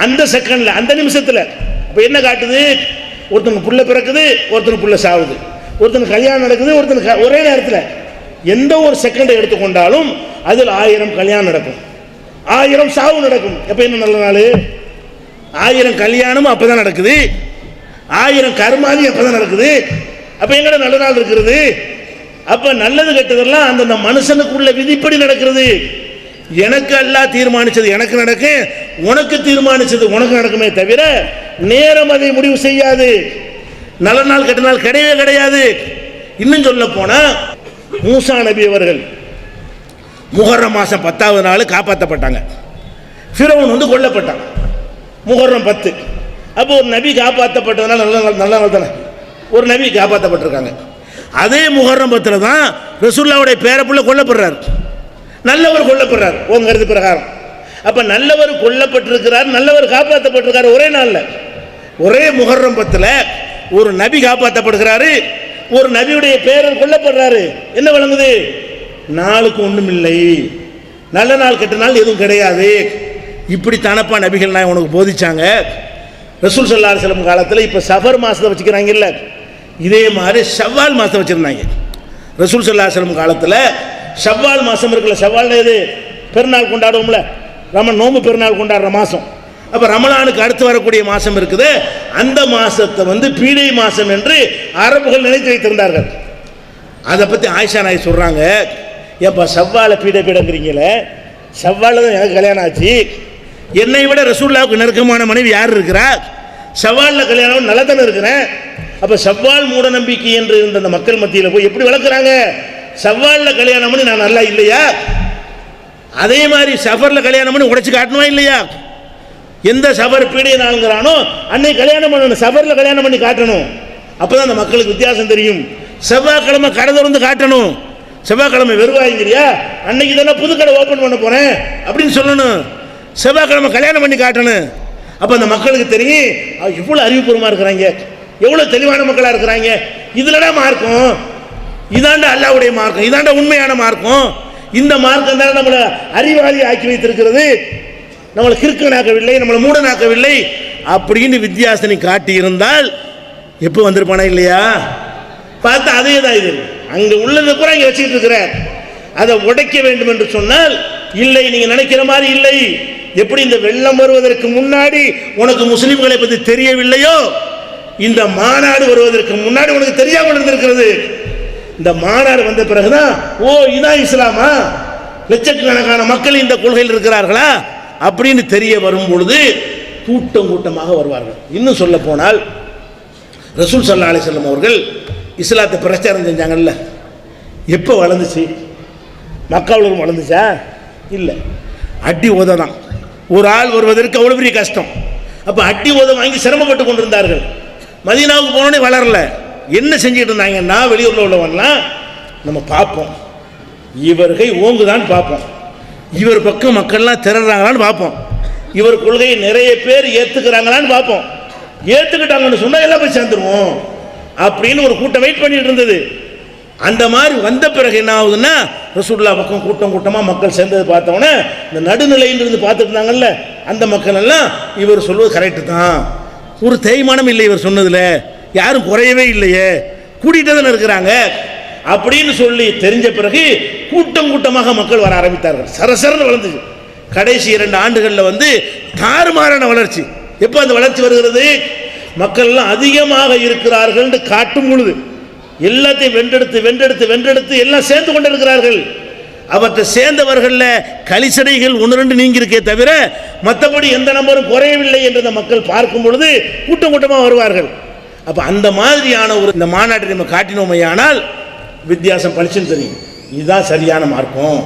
S2: அந்த செகண்டில், அந்த நிமிஷத்தில். அப்போ என்ன காட்டுது? ஒருத்தனுக்கு புள்ள பிறக்குது, ஒருத்தனுக்கு புள்ள சாவுது, ஒருத்தனுக்கு கல்யாணம் நடக்குது, ஒருத்தனுக்கு ஒரே நேரத்தில். எந்த ஒரு செகண்டை எடுத்துக்கொண்டாலும் அதில் 1000 கல்யாணம் நடக்கும், 1000 சாவு நடக்கும். எப்போ என்ன நல்ல நாள்? 1000 கல்யாணமும் அப்போ தான் நடக்குது, 1000 கர்மாதி அப்போ தான் நடக்குது. அப்போ எங்கட நல்ல நாள் இருக்கிறது? அப்போ நல்லது கெட்டதெல்லாம் அந்த மனுஷனுக்குள்ள விதிப்படி நடக்கிறது. எனக்கு அல்லாஹ் தீர்மானிச்சது எனக்கு நடக்கும், உனக்கு தீர்மானிச்சது உனக்கு நடக்குமே தவிர நேரம் அதை முடிவு செய்யாது. நல்ல நாள் கெட்ட நாள் கிடையவே கிடையாது. இன்னும் சொல்ல போனா, மூசா நபி அவர்கள் முஹர்ரம் மாதம் 10வது நாள் காப்பாற்றப்பட்டாங்க. ஃபிரௌன் வந்து கொல்லப்பட்டான் முஹர்ரம் 10. அப்போ ஒரு நபி காப்பாற்றப்பட்டதுனால நல்ல நாள் தானே, ஒரு நபி காப்பாற்றப்பட்டிருக்காங்க. அதே முஹர்ரம் 10 தான் ரசூலுல்லாஹ்வுடைய பேரப்புள்ள கொல்லப்படுறார், நல்லவர் கொல்லப்படுறார் உங்க கருத்து பிரகாரம். அப்ப நல்லவர் கொல்லப்பட்டிருக்கிறார், நல்லவர் காப்பாற்றப்பட்டிருக்காரு ஒரே நாள்ல. ஒரே முஹர்ரம் 10 ஒரு நபி காப்பாற்றப்படுகிறாரு, ஒரு நபியுடைய பேரர் கொல்லப்படுறாரு. என்ன வழங்குது? நாளுக்கு ஒன்றும் இல்லை, நல்ல நாள் கெட்ட நாள் எதுவும் கிடையாது. இப்படி தானப்பா நபிகள் நான் உனக்கு போதிச்சாங்க. ரசூல் ஸல்லல்லாஹு அலைஹி வஸல்லம் காலத்தில் இப்போ சஃபர் மாதத்தை வச்சுக்கிறாங்கல்ல, இதே மாதிரி ஷவ்வால் மாதம் வச்சுருந்தாங்க. ரசூல் ஸல்லல்லாஹு அலைஹி வஸல்லம் காலத்தில் ஷவ்வால் மாதம் இருக்குல்ல, ஷவ்வால் எது? பெருநாள் கொண்டாடுவோம்ல, நோம்பு பெருநாள் கொண்டாடுற மாதம். அப்போ ரமலானுக்கு அடுத்து வரக்கூடிய மாதம் இருக்குது, அந்த மாதத்தை வந்து பீடை மாதம் என்று அரபுகள் நினைத்து வைத்திருந்தார்கள். அதை பற்றி ஆயிஷா நாய் சொல்கிறாங்க, ஏப்பா ஷவ்வாலை பீடைங்கிறீங்களே, ஷவ்வாலில் தான் எனக்கு கல்யாணம் ஆச்சு, என்னை விட ரசூலுல்லாஹ்வுக்கு நெருக்கமான மனைவி யார் இருக்கிறா? ஷவ்வாலில் கல்யாணம் நல்லா தானே இருக்கிறேன். அப்போ ஷவ்வால் மூட நம்பிக்கை என்று இருந்த அந்த மக்கள் மத்தியில் போய் எப்படி வளர்க்குறாங்க? ஷவ்வாலில் கல்யாணம் பண்ணி நான் நல்லா இல்லையா? அதே மாதிரி சஃபரில் கல்யாணம் பண்ணி உடைச்சு காட்டணுமா இல்லையா? எந்த சஃபர் பீடை நாளுங்கிறானோ அன்னைக்கு கல்யாணம் பண்ணணும், சஃபரில் கல்யாணம் பண்ணி காட்டணும். அப்போ தான் அந்த மக்களுக்கு வித்தியாசம் தெரியும். செவ்வாய்க்கிழமை கடை திறந்து காட்டணும். செவ்வாய்க்கிழமை வெறுவாய்ங்கிறியா, அன்னைக்கு தானே புது கடை ஓப்பன் பண்ண போகிறேன் அப்படின்னு சொல்லணும். செவ்வாய்க்கிழமை கல்யாணம் பண்ணி காட்டணும். அப்போ அந்த மக்களுக்கு தெரியும் எவ்வளோ அறிவுபூர்வமாக இருக்கிறாங்க, எவ்வளோ தெளிவான மக்களாக இருக்கிறாங்க. இதுலடா மார்க்கம், இதாண்ட அல்லாஹ்வுடைய மார்க்கம், இதாண்ட உண்மையான மார்க்கம். இந்த மார்க்கம் தான் நம்மளை அறிவாளி ஆக்கி வைத்திருக்கிறது, நம்மளை கிறுக்கனாக்கவில்லை, நம்மளை மூடனாக்கவில்லை அப்படின்னு வித்தியாசனை காட்டி இருந்தால் எப்போ வந்திருப்பானா இல்லையா? பார்த்தா அதே தான் இது. அங்கே உள்ளது கூட இங்கே வச்சுக்கிட்டு இருக்கிறார். அதை உடைக்க வேண்டும் என்று சொன்னால் இல்லை, நீங்க நினைக்கிற மாதிரி இல்லை. எப்படி இந்த வெள்ளம் வருவதற்கு முன்னாடி உனக்கு முஸ்லிம்களை பற்றி தெரியவில்லையோ, இந்த மாநாடு வருவதற்கு முன்னாடி உனக்கு தெரியாமல் இருந்திருக்கிறது. இந்த மாநாடு வந்த பிறகுதான் ஓ இதான் இஸ்லாமா, லட்சக்கணக்கான மக்கள் இந்த கொள்கையில் இருக்கிறார்களா அப்படின்னு தெரிய வரும் பொழுது கூட்டம் கூட்டமாக வருவார்கள். இன்னும் சொல்ல போனால் ரசூல் ஸல்லல்லாஹு அலைஹி வஸல்லம் அவர்கள் இஸ்லாத்தை பிரச்சாரம் செஞ்சாங்கல்ல, எப்போ வளர்ந்துச்சு? மக்காவில் வளர்ந்துச்சா? இல்லை, அடி ஓத தான். ஒரு ஆள் வருவதற்கு அவ்வளோ பெரிய கஷ்டம். அப்போ அடி ஓத வாங்கி சிரமப்பட்டு கொண்டிருந்தார்கள். மதீனாவுக்கு போனோடனே வளரல. என்ன செஞ்சுட்டு இருந்தாங்கன்னா, வெளியூரில் உள்ளவன்லாம் நம்ம பார்ப்போம், இவர்கள் ஓங்குதான் பார்ப்போம், இவர் பக்கம் மக்கள்லாம் திரறாங்களான்னு பார்ப்போம், இவர் கொள்கையை நிறைய பேர் ஏற்றுக்கிறாங்களான்னு பார்ப்போம். ஏற்றுக்கிட்டாங்கன்னு சொன்னால் எல்லாம் போய் சேர்ந்துருவோம் அப்படின்னு ஒரு கூட்டம் வெயிட் பண்ணிட்டு இருந்தது. அந்த மாதிரி வந்த பிறகு என்ன ஆகுதுன்னா, ரசூலுல்லாஹ் பக்கம் கூட்டம் கூட்டமாக மக்கள் சேர்ந்தது பார்த்தோன்னே இந்த நடுநிலையிலிருந்து பார்த்துட்டு இருந்தாங்கல்ல அந்த மக்கள் எல்லாம் இவர் சொல்வது கரெக்டு தான், ஒரு தேய்மானம் இல்லை இவர் சொன்னதில், யாரும் குறையவே இல்லையே, கூட்டிகிட்டே தானே இருக்கிறாங்க அப்படின்னு சொல்லி தெரிஞ்ச பிறகு கூட்டம் கூட்டமாக மக்கள் வர ஆரம்பித்தார்கள். சரசரன்னு வளர்ந்துச்சு. கடைசி 2 ஆண்டுகளில் வந்து தாறுமாறான வளர்ச்சி. எப்போ அந்த வளர்ச்சி வருகிறது? மக்கள் எல்லாம் அதிகமாக இருக்கிறார்கள் காட்டும் பொழுது எல்லாத்தையும் வென்றெடுத்து வென்றெடுத்து வென்றெடுத்து எல்லாம் சேர்ந்து கொண்டு இருக்கிறார்கள். அவற்றை சேர்ந்தவர்களில் கலிசடைகள் 1-2 நீங்கி இருக்கே தவிர மற்றபடி எந்த நம்பரும் குறையவில்லை என்று மக்கள் பார்க்கும் பொழுது கூட்டம் கூட்டமாக வருவார்கள். அப்போ அந்த மாதிரியான ஒரு இந்த மாநாட்டை நம்ம காட்டினோமையானால் வித்தியாசம் பளிச்சுன்னு தெரியும். இதுதான் சரியான மார்க்கம்,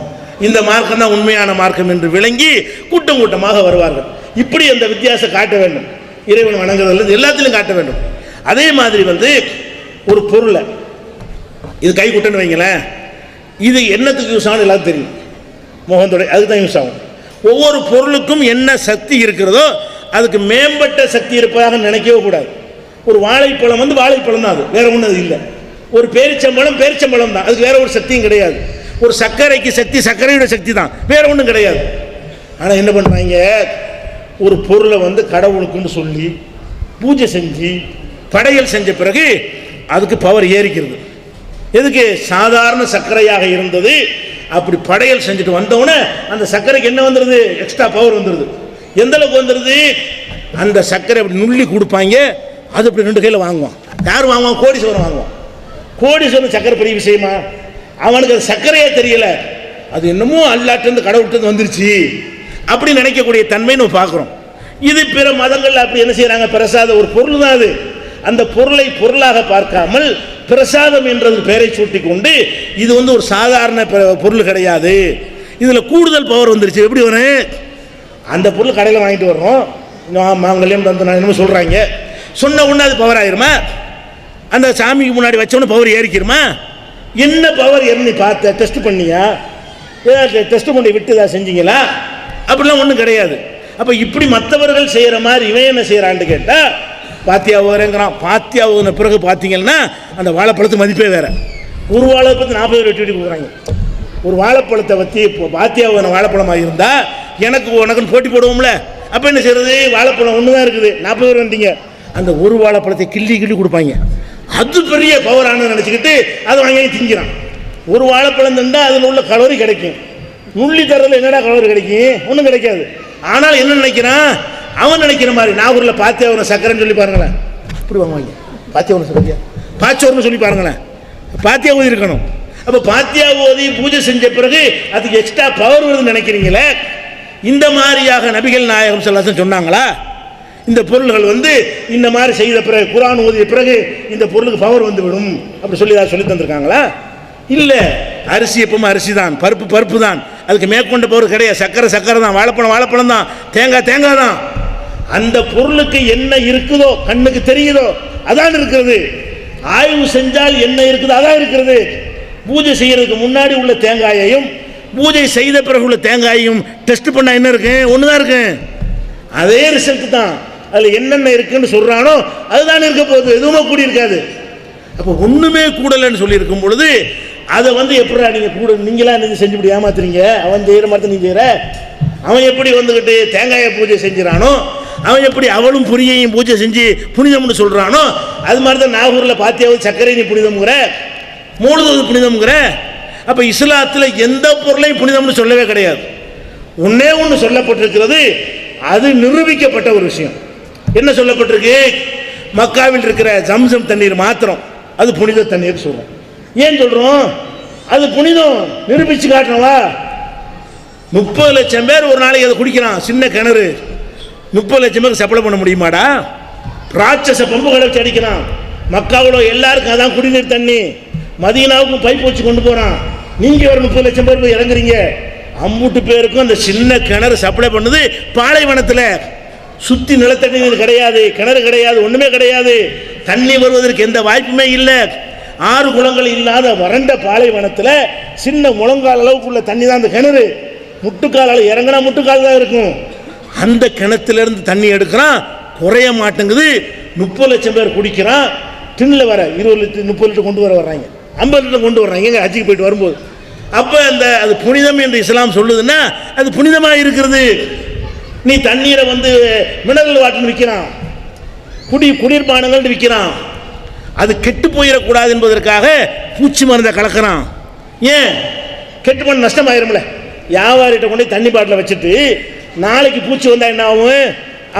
S2: இந்த மார்க்கம் தான் உண்மையான மார்க்கம் என்று விளங்கி கூட்டம் கூட்டமாக வருவார்கள். இப்படி அந்த வித்தியாசம் காட்ட வேண்டும். இறைவன் வணங்குறதுல எல்லாத்திலும் காட்ட வேண்டும். அதே மாதிரி வந்து ஒரு பொருளை இது கை குட்டன்னு வைங்களேன், இது என்னத்துக்கு யூஸ் ஆகும் எல்லாத்துக்கும் தெரியும். முகந்தொடை அதுக்கு தான் யூஸ் ஆகும். ஒவ்வொரு பொருளுக்கும் என்ன சக்தி இருக்கிறதோ அதுக்கு மேம்பட்ட சக்தி இருப்பதாக நினைக்கவே கூடாது. ஒரு வாழைப்பழம் வந்து வாழைப்பழம் தான், அது வேற ஒன்றும் அது இல்லை. ஒரு பேரிச்சம்பழம் பேரிச்சம்பழம் தான், அதுக்கு வேற ஒரு சக்தியும் கிடையாது. ஒரு சர்க்கரைக்கு சக்தி சர்க்கரையோட சக்தி தான், வேற ஒன்றும் கிடையாது. ஆனால் என்ன பண்ணுறாங்க, ஒரு பொருளை வந்து கடவுளுக்குன்னு சொல்லி பூஜை செஞ்சு படையல் செஞ்ச பிறகு அதுக்கு பவர் ஏறிக்கிறது. எதுக்கு? சாதாரண சர்க்கரையாக இருந்தது, அப்படி படையல் செஞ்சுட்டு வந்தவுடனே அந்த சர்க்கரைக்கு என்ன வந்துடுது? எக்ஸ்ட்ரா பவர் வந்துடுது. எந்த அளவுக்கு வந்துடுது? அந்த சர்க்கரை அப்படி நுள்ளி கொடுப்பாங்க, அது அப்படி 2 கையில் வாங்குவான். யார் வாங்குவான்? கோடீஸ்வரன் வாங்குவான். கோடீஸ்வரன் சர்க்கரை பெரிய விஷயமா? அவனுக்கு அது சர்க்கரையே தெரியல, அது என்னமோ அல்லாட்டிருந்து கடவுள்கிட்ட வந்துருச்சு அப்படி நினைக்கக்கூடிய தன்மை நம்ம பார்க்குறோம். இது பிற மதங்கள் அப்படி என்ன செய்கிறாங்க? பிரசாத ஒரு பொருள் தான் அது. அந்த பொருளை பொருளாக பார்க்காமல் பிரசாதம் என்றது பெயரை சூட்டி கொண்டு இது வந்து ஒரு சாதாரண பொருள் கிடையாது, இதில் கூடுதல் பவர் வந்துருச்சு. எப்படி வரும்? அந்த பொருள் கடையில் வாங்கிட்டு வர்றோம், மாங்கல்யம் தந்து நான் என்னமோ சொல்கிறாங்க, சொன்ன உடனே அது பவர் ஆயிருமா? அந்த சாமிக்கு முன்னாடி வச்சோன்னு பவர் ஏறிக்கிருமா? என்ன பவர் ஏறி பார்த்த டெஸ்ட் பண்ணியா? ஏதாவது டெஸ்ட் பண்ணி விட்டு ஏதாவது செஞ்சீங்களா? அப்படிலாம் ஒன்றும் கிடையாது. அப்போ இப்படி மற்றவர்கள் செய்கிற மாதிரி இவன் என்ன செய்கிறான்னு கேட்டால் பாத்தியா ஓரங்கிறான். பாத்தியா ஓன பிறகு பார்த்தீங்கன்னா அந்த வாழைப்பழத்து மதிப்பே வேறு. ஒரு வாழைப்பழத்தை 40 ரூபா வெட்டி கொடுக்குறாங்க. ஒரு வாழைப்பழத்தை வச்சு இப்போ பாத்தியா ஓன வாழைப்பழமாக இருந்தால் எனக்கு உனக்குன்னு போட்டி போடுவோம்ல, அப்போ என்ன செய்கிறது? வாழைப்பழம் ஒன்று தான் இருக்குது, 40 ரூபா வந்தீங்க, அந்த ஒரு வாழைப்பழத்தை கிள்ளி கிள்ளி கொடுப்பாங்க. அது பெரிய பவரானு நினச்சிக்கிட்டு அதை வாங்கி திங்கிறான். ஒரு வாழைப்பழம் தந்தா அதில் உள்ள கலோரி கிடைக்கும், நுள்ளி தரத்தில் என்னடா கலோரி கிடைக்கும்? ஒன்றும் கிடைக்காது. ஆனால் என்ன நினைக்கிறான்? அவன் நினைக்கிற மாதிரி நாகூரில் பாத்தியாவன சக்கரைன்னு சொல்லி பாருங்களேன், இப்படி வாங்குவாங்க. பாத்தியாவன சக்கரையா பாச்சோர்னு சொல்லி பாருங்களேன், பாத்தியா ஓதி இருக்கணும். அப்போ பாத்தியா ஓதி பூஜை செஞ்ச பிறகு அதுக்கு எக்ஸ்ட்ரா பவர் வருதுன்னு நினைக்கிறீங்களே. இந்த மாதிரியாக நபிகள் நாயகம் ஸல்லல்லாஹு அலைஹி சொன்னாங்களா? இந்த பொருள்கள் வந்து இந்த மாதிரி செய்த பிறகு குர்ஆன் ஓதிய பிறகு இந்த பொருளுக்கு பவர் வந்து விடும் அப்படி சொல்லி சொல்லி தந்திருக்காங்களா? இல்லை. அரிசி எப்பவும் அரிசி தான், பருப்பு பருப்பு தான், அதுக்கு மேற்கொண்ட பவர் கிடையாது. சக்கரை சக்கரை தான், வாழைப்பழம் வாழைப்பழம் தான், தேங்காய் தேங்காய் தான். அந்த பொருளுக்கு என்ன இருக்குதோ கண்ணுக்கு தெரியுதோ அதான் இருக்கிறது. ஆய்வு செஞ்சால் என்ன இருக்குதோ அதான் இருக்கிறது. பூஜை செய்யறதுக்கு முன்னாடி உள்ள தேங்காயையும் பூஜை செய்த பிறகு உள்ள தேங்காயையும் டெஸ்ட் பண்ண என்ன இருக்கு? ஒன்று தான் இருக்கு, அதே ரிசல்ட் தான். அதில் என்னென்ன இருக்குன்னு சொல்றானோ அதுதான் இருக்க போகுது, எதுவுமே கூடி இருக்காது. அப்போ ஒன்றுமே கூடலைன்னு சொல்லி இருக்கும் பொழுது அதை வந்து எப்படா நீங்கள் கூட நீங்களா என்ன செஞ்சு இப்படி ஏமாத்துறீங்க? அவன் செய்கிற மாதிரி நீ செய்கிற. அவன் எப்படி வந்துக்கிட்டு தேங்காயை பூஜை செஞ்சிடானோ, அவன் எப்படி அவளும் புரியையும் பூஜை செஞ்சு புனிதம்னு சொல்கிறானோ, அது மாதிரி தான் நாகூரில் பாத்தியாவது சர்க்கரை நீ புனிதம்ங்கிற, மூணுவது புனிதம்ங்கிற. அப்போ இஸ்லாத்தில் எந்த பொருளையும் புனிதம்னு சொல்லவே கிடையாது. ஒன்னே ஒன்று சொல்லப்பட்டிருக்கிறது, அது நிரூபிக்கப்பட்ட ஒரு விஷயம். என்ன சொல்லப்பட்டிருக்கு? மக்காவில் இருக்கிற ஜம்சம் தண்ணீர் மாத்திரம் அது புனித தண்ணீர் சொல்கிறோம். ஏன் சொல்கிறோம்? அது புனிதம் நிரூபித்து காட்டணுவா? 30 லட்சம் பேர் ஒரு நாளைக்கு அதை குடிக்கிறான். சின்ன கிணறு 30 லட்சம் பேருக்கு சப்ளை பண்ண முடியுமாடா? ராட்சச பம்புகளை வச்சு அடிக்கிறான். மக்காவில் எல்லாருக்கும் அதான் குடிநீர் தண்ணி. மதீனாவுக்கும் பைப் வச்சு கொண்டு போகிறான். நீங்கள் ஒரு 30 லட்சம் பேர் போய் இறங்குறீங்க. அம்பூட்டு பேருக்கும் அந்த சின்ன கிணறு சப்ளை பண்ணுது பாலைவனத்தில். சுற்றி நிலத்தடி நீர் கிடையாது, கிணறு கிடையாது, ஒன்றுமே கிடையாது. தண்ணி வருவதற்கு எந்த வாய்ப்புமே இல்லை. 6 குளங்கள் இல்லாத வறண்ட பாலைவனத்தில் சின்ன முழங்கால் அளவுக்குள்ள தண்ணி தான் அந்த கிணறு. முட்டுக்கால் இறங்கினா முட்டுக்கால் தான் இருக்கும். அந்த கிணத்துலேருந்து தண்ணி எடுக்கிறான், குறைய மாட்டேங்குது. 30 லட்சம் பேர் குடிக்கிறான். டின்னில் வர 20 லிட்டர் 30 லிட்டர் கொண்டு வர்றாங்க, 50 லிட்டர் கொண்டு வர்றாங்க எங்கள் ஹஜ்ஜுக்கு போயிட்டு வரும்போது. அப்போ அந்த அது புனிதம் என்று இஸ்லாம் சொல்லுதுன்னா அது புனிதமாக இருக்கிறது. நீ தண்ணீரை வந்து மினரல் வாட்டர்னு விற்கிறான், குடிர்பானங்கள் விற்கிறான். அது கெட்டு போயிடக்கூடாது என்பதற்காக பூச்சி மருந்தை கலக்கிறான். ஏன் கெட்டு போன நஷ்டமாயிரும்ல. வியாபாரிகிட்ட கொண்டு தண்ணி பாட்டில் வச்சுட்டு நாளைக்கு பூச்சி வந்தால் என்ன ஆகும்?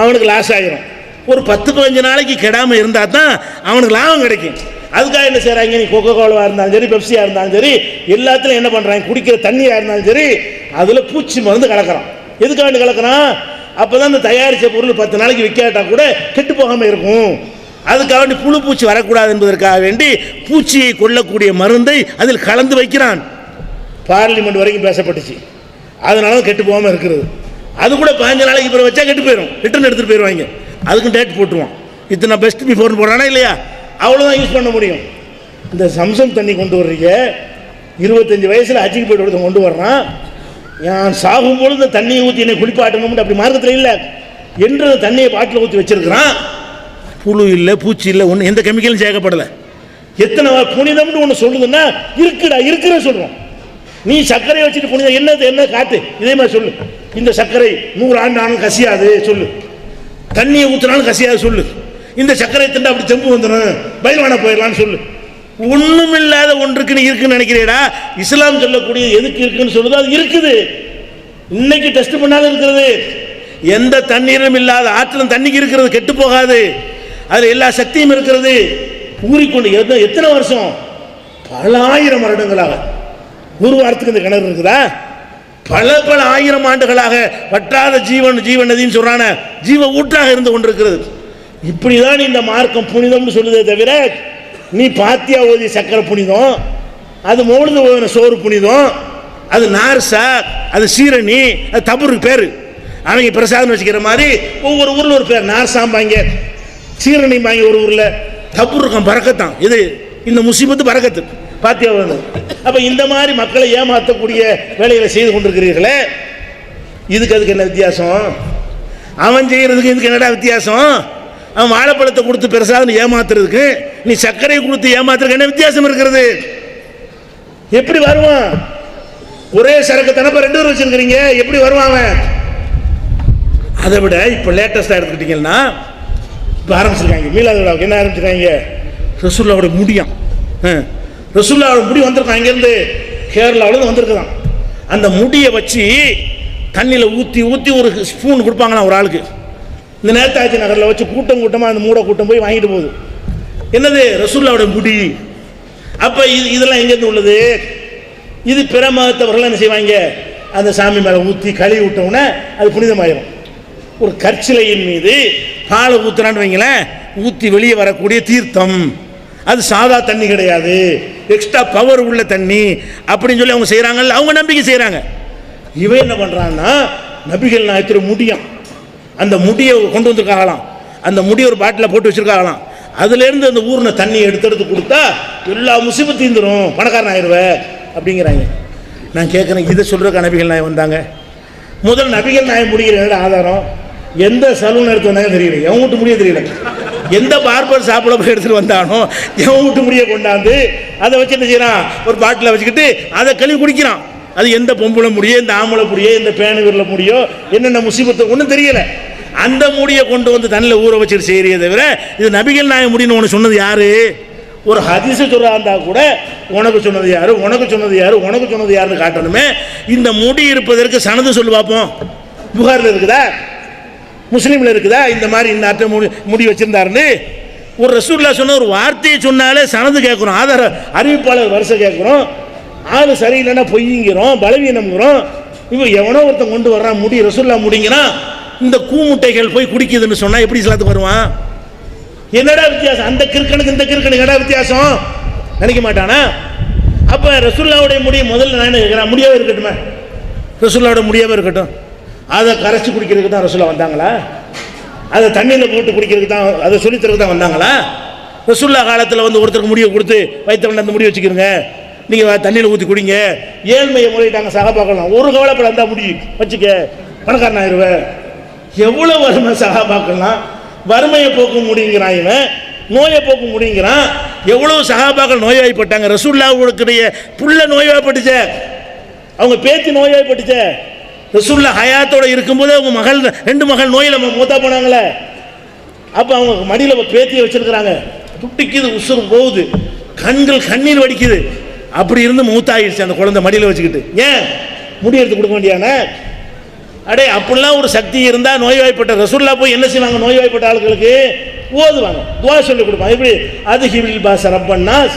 S2: அவனுக்கு லாஸ் ஆகிரும். ஒரு 10-15 நாளைக்கு கெடாமல் இருந்தால் தான் அவனுக்கு லாபம் கிடைக்கும். அதுக்காக என்ன செய்கிறாங்க? நீ கொக்கோ கோலாவாக இருந்தாலும் சரி, பெப்சியாக இருந்தாலும் சரி, எல்லாத்துலையும் என்ன பண்ணுறாங்க? குடிக்கிற தண்ணியாக இருந்தாலும் சரி, அதில் பூச்சி மருந்து கலக்கிறான். எதுக்காக கலக்கிறான்? அப்போ தான் அந்த தயாரித்த பொருள் 10 நாளைக்கு விற்காட்டா கூட கெட்டு போகாமல் இருக்கும். அதுக்காக வேண்டி புழு பூச்சி வரக்கூடாது என்பதற்காக வேண்டி பூச்சியை கொல்லக்கூடிய மருந்தை அதில் கலந்து வைக்கிறான். பார்லிமெண்ட் வரைக்கும் பேசப்பட்டுச்சு. அதனால கெட்டு போகாமல் இருக்கிறது. அது கூட 15 நாளைக்கு பிறகு வச்சா கெட்டு போயிடும், ரிட்டர்ன் எடுத்துகிட்டு போயிடுவாங்க. அதுக்கும் டேட் போட்டுருவான். இத்தனை பெஸ்ட் பிஃபோர்னு போடுறானா இல்லையா? அவ்வளோதான் யூஸ் பண்ண முடியும். இந்த சம்சம் தண்ணி கொண்டு வர்றீங்க, 25 வயசில் அச்சிக்கு போய்ட்டு ஒருத்தன் கொண்டு வர்றான். நான் சாகும்போது இந்த தண்ணியை ஊற்றி என்னை குளிப்பாட்டணும்னு அப்படி மார்க்கத்தில் இல்லை என்று அந்த தண்ணியை பாட்டில் ஊற்றி வச்சிருக்கிறான். புழு இல்லை, பூச்சி இல்லை, ஒன்று எந்த கெமிக்கலும் சேர்க்கப்படலை. எத்தனை புனிதம்னு ஒன்று சொல்லுதுன்னா இருக்குடா இருக்கிற சொல்கிறோம். நீ சர்க்கரையை வச்சுட்டு புனிதம் என்னது என்ன காட்டு? இதே மாதிரி சொல்லு. இந்த சர்க்கரை 100 ஆண்டு ஆனாலும் கசியாது சொல்லு. தண்ணியை ஊற்றினாலும் கசியாது சொல்லு. இந்த சர்க்கரை திண்டா அப்படி தெம்பு வந்துடும், பயில்வான போயிடலான்னு சொல்லு. ஒன்றும் இல்லாத ஒன்றுக்கு நீ இருக்குன்னு நினைக்கிறேடா? இஸ்லாம் சொல்லக்கூடிய எதுக்கு இருக்குன்னு சொல்லுது, அது இருக்குது. இன்னைக்கு டெஸ்ட் பண்ணாலும் இருக்கிறது. எந்த தண்ணீரும் இல்லாத ஆற்றிலும் தண்ணிக்கு இருக்கிறது, கெட்டு போகாது. அதில் எல்லா சக்தியும் இருக்கிறது. ஊறிக்கொண்டு எத்தனை வருஷம்? பல ஆயிரம் வருடங்களாக. ஒரு வாரத்துக்கு இந்த கிணறு இருக்குதா? பல பல ஆயிரம் ஆண்டுகளாக வற்றாத ஜீவன் நதின்னு சொல்றான ஜீவ ஊற்றாக இருந்து கொண்டிருக்கிறது. இப்படிதான் இந்த மார்க்கம் புனிதம்னு சொல்லுதே தவிர, நீ பாத்தியா ஓதி சக்கரை புனிதம், அது மௌலிது ஓதின சோறு புனிதம், அது நார்சா, அது சீரணி, அது தபுருக்கு பேரு. அவங்க பிரசாதம் வச்சுக்கிற மாதிரி ஒவ்வொரு ஊர்ல ஒரு பேர். நார்சாம்பாங்க, சீரணிம்பாங்க ஒரு ஊர்ல, தபுருக்கம் பறக்கத்தான். இது இந்த முசீபத்து பறக்கத்து பாத்தியா. அப்ப இந்த மாதிரி மக்களை ஏமாற்றக்கூடிய வேலைகளை செய்து கொண்டிருக்கிறீர்களே, அதுக்கு என்ன வித்தியாசம்? அவன் செய்யறதுக்கு இதுக்கு என்னடா வித்தியாசம்? அவன் வாழைப்பழத்தை கொடுத்து பெருசாக ஏமாத்துறதுக்கு, நீ சர்க்கரையை கொடுத்து ஏமாத்துறதுக்கு என்ன வித்தியாசம் இருக்கிறது? எப்படி வருவான்? ஒரே சரக்கு தனப்ப 2 பேர் வச்சிருக்கிறீங்க, எப்படி வருவான் அவன்? அதை விட இப்ப லேட்டஸ்டா எடுத்துக்கிட்டீங்கன்னா, இப்ப ஆரம்பிச்சிருக்காங்க மீலாது விழாவுக்கு. என்ன ஆரம்பிச்சிருக்காங்க? ரசூலுல்லாஹ்வோட முடியாம். ரசூலுல்லாஹ்வோட முடி வந்திருக்கான், இங்கிருந்து கேரளாவில வந்திருக்குதான். அந்த முடியை வச்சு தண்ணியில் ஊற்றி ஊற்றி ஒரு ஸ்பூன் கொடுப்பாங்கண்ணா ஒரு ஆளுக்கு. இந்த நேதாஜி நகரில் வச்சு கூட்டமாக அந்த மூட கூட்டம் போய் வாங்கிட்டு போகுது. என்னது? ரசூலுல்லாஹ்வோட முடி. அப்போ இதெல்லாம் எங்கேருந்து உள்ளது? இது பிற மதத்தவர்கள் என்ன செய்வாங்க? அந்த சாமி மேலே ஊற்றி கழுவி விட்டோம்னா அது புனிதமாயிரும். ஒரு கற்சிலையின் மீது பாலை ஊற்றுறான்னு வைங்களேன், ஊற்றி வெளியே வரக்கூடிய தீர்த்தம், அது சாதா தண்ணி கிடையாது, எக்ஸ்ட்ரா பவர் உள்ள தண்ணி அப்படின்னு சொல்லி அவங்க செய்கிறாங்கல்ல, அவங்க நம்பிக்கை செய்கிறாங்க. இவன் என்ன பண்ணுறான்னா, நபிகள் நாயகத்தோட முடியும், அந்த முடியை கொண்டு வந்திருக்காங்களாம். அந்த முடியை ஒரு பாட்டில் போட்டு வச்சுருக்காங்களாம். அதுலேருந்து அந்த ஊர்ன தண்ணியை எடுத்து கொடுத்தா எல்லா முசீபத்தும் தீந்துரும், பணக்காரன் ஆயிடுவேன் அப்படிங்கிறாங்க. நான் கேட்குறேன், இதை சொல்கிறதுக்கு நபிகள் நாயகம் வந்தாங்க? முதல் நபிகள் நாயகம் முடிகிற ஆதாரம் எந்த சலூன் எடுத்து வந்தாங்க தெரியல, எவன் வீட்டு முடிய தெரியல. எந்த பார்பர் சாப்பிட போய் எடுத்துகிட்டு வந்தானோ எவன் வீட்டு முடிய கொண்டாந்து அதை வச்சு என்ன செய்யறான்? ஒரு பாட்டில் வச்சுக்கிட்டு அதை கழுவி குடிக்கிறான். அது எந்த பொம்பளை முடியோ, இந்த ஆம்பளை முடியோ, இந்த பேனு விரல முடியோ, என்னென்ன முசீபத்து ஒன்றும் தெரியல. அந்த முடியை கொண்டு வந்து தண்ணியில் ஊற வச்சுட்டு செய்யறதே தவிர இது நபிகள் நாயகம் முடின்னு ஒன்று சொன்னது யாரு? ஒரு ஹதீஸை சொல்றா இருந்தா கூட உனக்கு சொன்னது யாரு, உனக்கு சொன்னது யாரு, உனக்கு சொன்னது யாருன்னு காட்டணுமே. இந்த முடி இருப்பதற்கு சனது சொல்லு பார்ப்போம். புகாரில் இருக்குதா? முஸ்லீமில் இருக்குதா? இந்த மாதிரி இந்த அட்டை முடி வச்சிருந்தாருன்னு ஒரு ரசூலுல்லாஹ் சொன்ன ஒரு வார்த்தையை சொன்னாலே சனது கேட்குறோம், ஆதார அறிவிப்பாளர் வரிசை கேட்குறோம். ஆளு சரியில்லைன்னா பொய்ங்கிறோம், பலவீனம்ங்கிறோம். இப்போ எவனோ ஒருத்தன் கொண்டு வர்றான் முடி, ரசூலுல்லாஹ் முடிங்கிறான். இந்த கூமுட்டைகள் போய் குடிக்குதுன்னு சொன்னா எப்படி இஸ்லாத்துக்கு வருவான்? என்னடா வித்தியாசம்? அந்த கிறுக்கனுக்கு இந்த கிறுக்கனுக்கு என்னடா வித்தியாசம்? நினைக்க மாட்டானா? அப்ப ரசூலுல்லாஹ்வுடைய முடிய முதல்ல நான் என்ன கேட்கிறேன், முடியாவே இருக்கட்டுமே, ரசூலுல்லாஹ்வுடைய முடியாவே இருக்கட்டும். அதை கரைச்சி குடிக்கிறதுக்கு தான் ரசூலுல்லாஹ் வந்தாங்களா? அதை தண்ணியில் போட்டு குடிக்கிறதுக்கு தான், அதை சொல்லித்தரதுக்கு தான் வந்தாங்களா? ரசூலுல்லாஹ் காலத்தில் வந்து ஒருத்தருக்கு முடியை கொடுத்து வைத்தவன் அந்த முடியை வச்சுக்கிறங்க, நீங்கள் தண்ணியில் ஊற்றி குடிங்க, ஏழ்மையை முறையிட்டாங்க சகாபாக்கலாம். ஒரு கவலைப்பட இருந்தால் முடி வச்சுக்க, பணக்காரன் ஆயிடுவேன். எவ்வளோ வறுமை சகாபாக்கலாம், வறுமையை போக்க முடியுங்கிறான் இவன், நோயை போக்க முடியுங்கிறான். எவ்வளவு சகாபாக்கள் நோய்வாய்ப்பட்டாங்க. ரசூலுல்லாஹ்வுடைய புள்ள நோய்வாய்ப்பட்டுச்ச, அவங்க பேத்தி நோய்வாய்ப்பட்டுச்ச. ரசூலுல்லாஹ் ஹயாத்தோட இருக்கும்போது அவங்க மகள் 2 மகள் நோயில் மூத்தா போனாங்களே. அப்போ அவங்க மடியில் பேத்தியை வச்சிருக்கிறாங்க. துட்டிக்குது, உசுறு போகுது, கண்கள் கண்ணீர் வடிக்குது. அப்படி இருந்து மூத்தாயிடுச்சு அந்த குழந்தை மடியில் வச்சுக்கிட்டு. ஏன் முடி எடுத்து கொடுக்க வேண்டியானே? அடே, அப்படிலாம் ஒரு சக்தி இருந்தால் நோய்வாய்ப்பட்ட ரசூல்லா போய் என்ன செய்வாங்க? நோய்வாய்ப்பட்ட ஆளுகளுக்கு ஓதுவாங்க, துவா சொல்லி கொடுப்பாங்க. எப்படி? அது ஹிபில் பாச ரப்பன்னாஸ்,